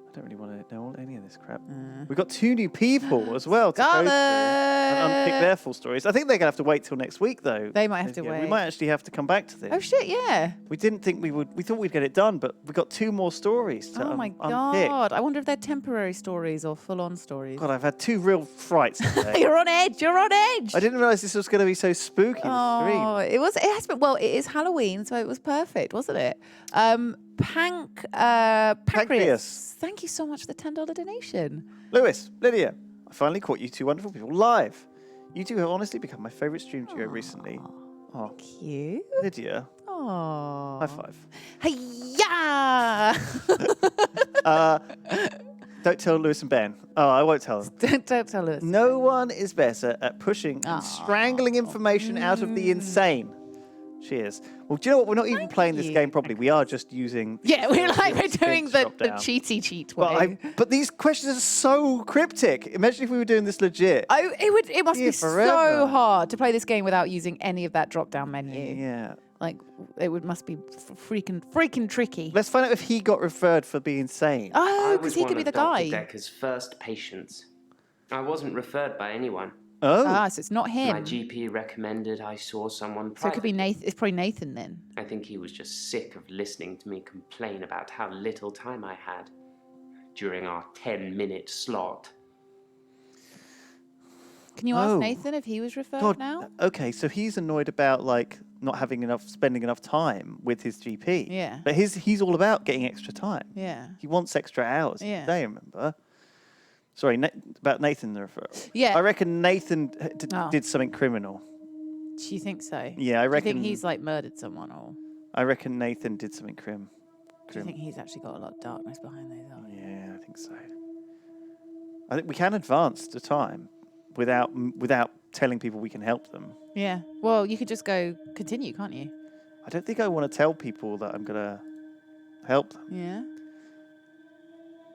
I don't really want to know any of this crap. We've got 2 new people as well to go through and unpick their full stories. I think they're going to have to wait till next week, though. They might have to We wait. might actually have to come back to this. Oh shit! Yeah. We didn't think we would. We thought we'd get it done, but we got 2 more stories to Oh my unpick. god! I wonder if they're temporary stories or full-on stories. God, I've had 2 real frights today. You're on edge. You're on edge. I didn't realise this was going to be so spooky. The stream. Oh, it was. It has been. Well, it is Halloween, so it was perfect, wasn't it? Pancreas. Thank you so much for the $10 donation. Lewis, Lydia, I finally caught you 2 wonderful people live. You 2 have honestly become my favourite stream duo recently. Oh, Cute. Lydia, Oh. high five. Hiya! Don't tell Lewis and Ben. Oh, I won't tell them. Don't tell us. No one is better at pushing and strangling information out of the insane. Cheers. Well, do you know what? We're not even playing this game properly. We are just using... Yeah, we're doing the drop-down. cheaty cheat way. But these questions are so cryptic. Imagine if we were doing this legit. It must Yeah, be forever. so hard to play this game without using any of that drop-down menu. Yeah. Like, must be freaking tricky. Let's find out if he got referred for being sane. Oh, I because was he one could be of the Dr. guy. Dekker's first patients. I wasn't referred by anyone. Oh. Ah, so it's not him. My GP recommended I saw someone So it could be privately. Nathan. It's probably Nathan then. I think he was just sick of listening to me complain about how little time I had during our 10-minute slot. Can you ask Oh. Nathan if he was referred God. now? Okay, so he's annoyed about not spending enough time with his GP. Yeah. But he's all about getting extra time. Yeah. He wants extra hours Yeah. a day, remember? Sorry, about Nathan the referral. Yeah. I reckon Nathan Oh. did something criminal. Do you think so? Yeah, I Do you reckon. think he's murdered someone, or I reckon Nathan did something do you crim. think he's actually got a lot of darkness behind those eyes? Yeah, I think so. I think we can advance the time without telling people we can help them. Yeah. Well, you could just go continue, can't you? I don't think I want to tell people that I'm gonna help them Yeah.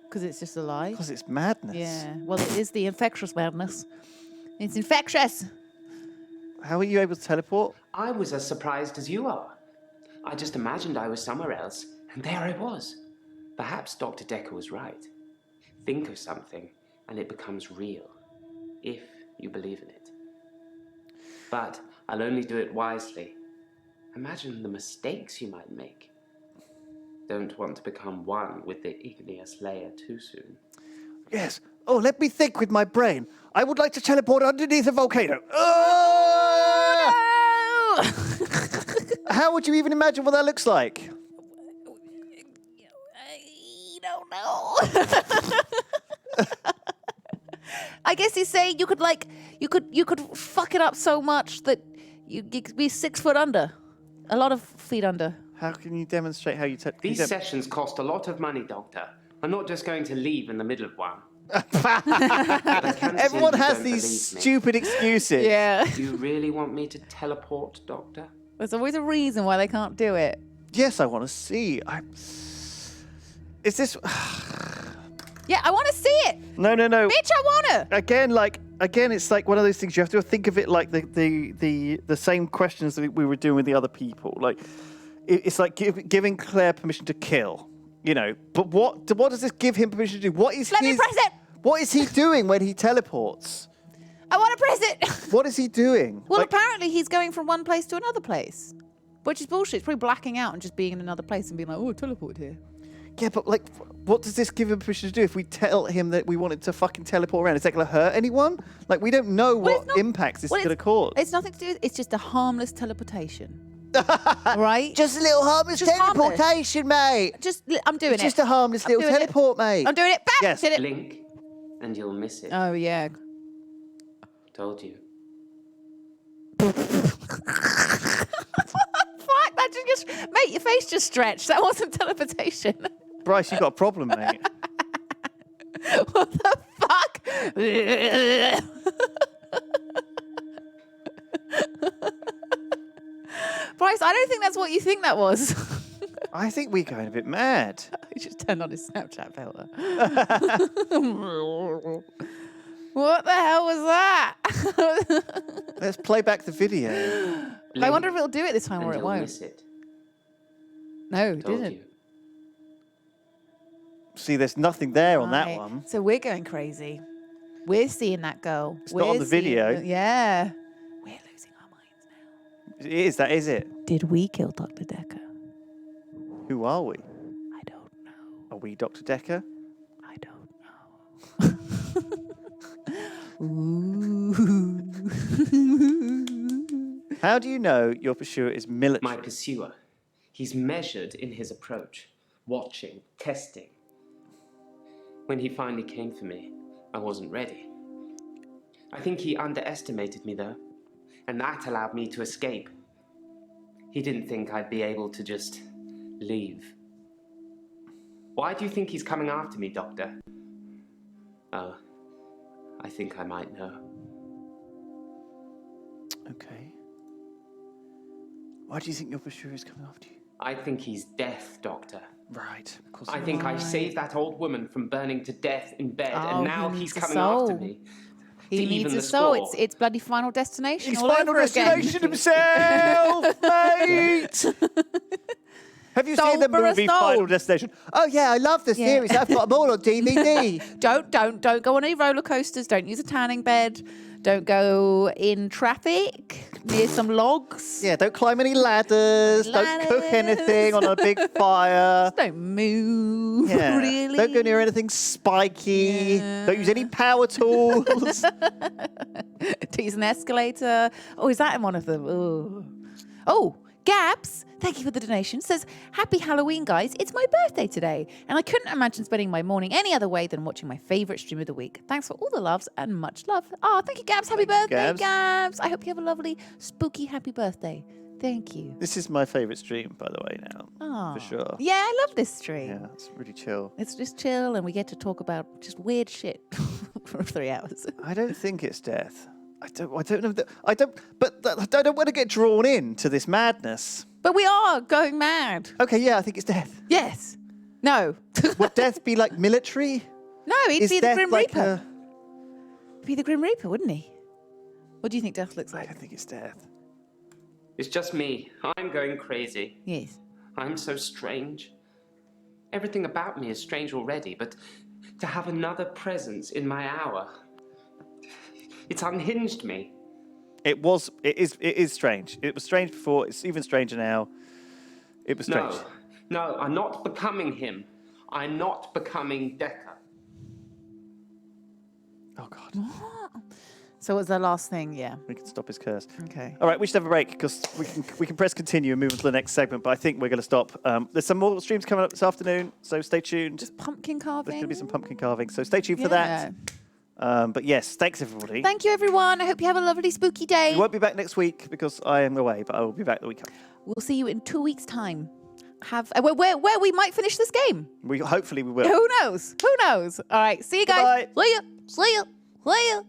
Because it's just a lie. because it's madness. Yeah. Well, it is the infectious madness. It's infectious. How are you able to teleport? I was as surprised as you are. I just imagined I was somewhere else, and there I was. Perhaps Dr. Dekker was right. Think of something, and it becomes real, if you believe in it. But I'll only do it wisely. Imagine the mistakes you might make. Don't want to become one with the igneous layer too soon. Yes. Oh, let me think with my brain. I would like to teleport underneath a volcano. Ah! How would you even imagine what that looks like? I don't know. I guess he's saying you could fuck it up so much that you'd be 6 foot under, a lot of feet under. How can you demonstrate how you These sessions cost a lot of money, Doctor. I'm not just going to leave in the middle of one. Everyone has these stupid excuses. Yeah. Do you really want me to teleport, Doctor? There's always a reason why they can't do it. Yes, I want to see. Is this? Yeah, I want to see it. No. Bitch, I want to. Again, it's like one of those things. You have to think of it like the same questions that we were doing with the other people. Like, it's like giving Claire permission to kill. You know, but what does this give him permission to do? Let me press it. What is he doing when he teleports? I want to press it. What is he doing? Well, apparently he's going from one place to another place, which is bullshit. It's probably blacking out and just being in another place and being like, oh, teleport here. Yeah, but what does this give him permission to do if we tell him that we wanted to fucking teleport around? Is that going to hurt anyone? Like, we don't know what impacts this is going to cause. It's nothing to do with it's just a harmless teleportation. Right? Just a little harmless teleportation, mate. I'm doing it. It's just a harmless little teleport, mate. I'm doing it. Bam! Yes. Did it. Blink, and you'll miss it. Oh, yeah. Told you. Fuck, that just... Mate, your face just stretched. That wasn't teleportation. Bryce, you got a problem, mate. What the fuck? Bryce, I don't think that's what you think that was. I think we're going a bit mad. He just turned on his Snapchat filter. What the hell was that? Let's play back the video. I wonder if it'll do it this time And or it you'll won't. miss it. No, it Told didn't. you. See, there's nothing there on that Right. one. So we're going crazy. We're seeing that girl. It's not on the video. Yeah. We're losing our minds now. It is, that is it. Did we kill Dr. Dekker? Who are we? I don't know. Are we Dr. Dekker? I don't know. How do you know your pursuer is military? My pursuer. He's measured in his approach, watching, testing. When he finally came for me, I wasn't ready. I think he underestimated me, though, and that allowed me to escape. He didn't think I'd be able to just leave. Why do you think he's coming after me, Doctor? Oh, I think I might know. Okay. Why do you think your pursuer is coming after you? I think he's death, Doctor. Right. Of course. I think I saved that old woman from burning to death in bed, Oh, and now he he's needs a coming after soul. me. He to needs even a the soul. score. It's bloody Final Destination. He's all Final over again. Destination himself, mate! Have you seen the Soul for a movie soul. Final Destination? Oh yeah, I love the Yeah. series. I've got them all on DVD. Don't go on any roller coasters. Don't use a tanning bed. Don't go in traffic near some logs. Yeah, don't climb any ladders. Don't cook anything on a big fire. Don't move. Yeah. Really. Don't go near anything spiky. Yeah. Don't use any power tools. To use an escalator. Oh, is that in one of them? Oh, Gabs, thank you for the donation. Says, happy Halloween, guys. It's my birthday today, and I couldn't imagine spending my morning any other way than watching my favourite stream of the week. Thanks for all the loves and much love. Oh, thank you, Gabs. Happy Thank you, birthday, Gabs. Gabs. I hope you have a lovely, spooky, happy birthday. Thank you. This is my favourite stream, by the way, now. Oh, For sure. Yeah, I love this stream. Yeah, it's really chill. It's just chill, and we get to talk about just weird shit for 3 hours. I don't think it's death. I don't know. I don't want to get drawn into this madness. But we are going mad. Okay, yeah, I think it's death. Yes. No. Would death be like military? No, he'd Is be the death Grim like Reaper. Be the Grim Reaper, wouldn't he? What do you think death looks I like? don't think it's death. It's just me. I'm going crazy. Yes. I'm so strange. Everything about me is strange already, but to have another presence in my hour, it's unhinged me. It is strange. It was strange before. It's even stranger now. It was strange. No, I'm not becoming him. I'm not becoming Dekker. Oh God. So what's the last thing? Yeah. We can stop his curse. Okay. All right, we should have a break because we can press continue and move on to the next segment. But I think we're going to stop. There's some more streams coming up this afternoon, so stay tuned. Just pumpkin There's carving. going to be some pumpkin carving, so stay tuned for that. But yes, thanks everybody. Thank you, everyone. I hope you have a lovely spooky day. We won't be back next week because I am away, but I will be back the week after. We'll see you in 2 weeks' time. Where we might finish this game. Hopefully we will. Who knows? Who knows? All right. See you guys. Goodbye. See ya. See ya. See ya.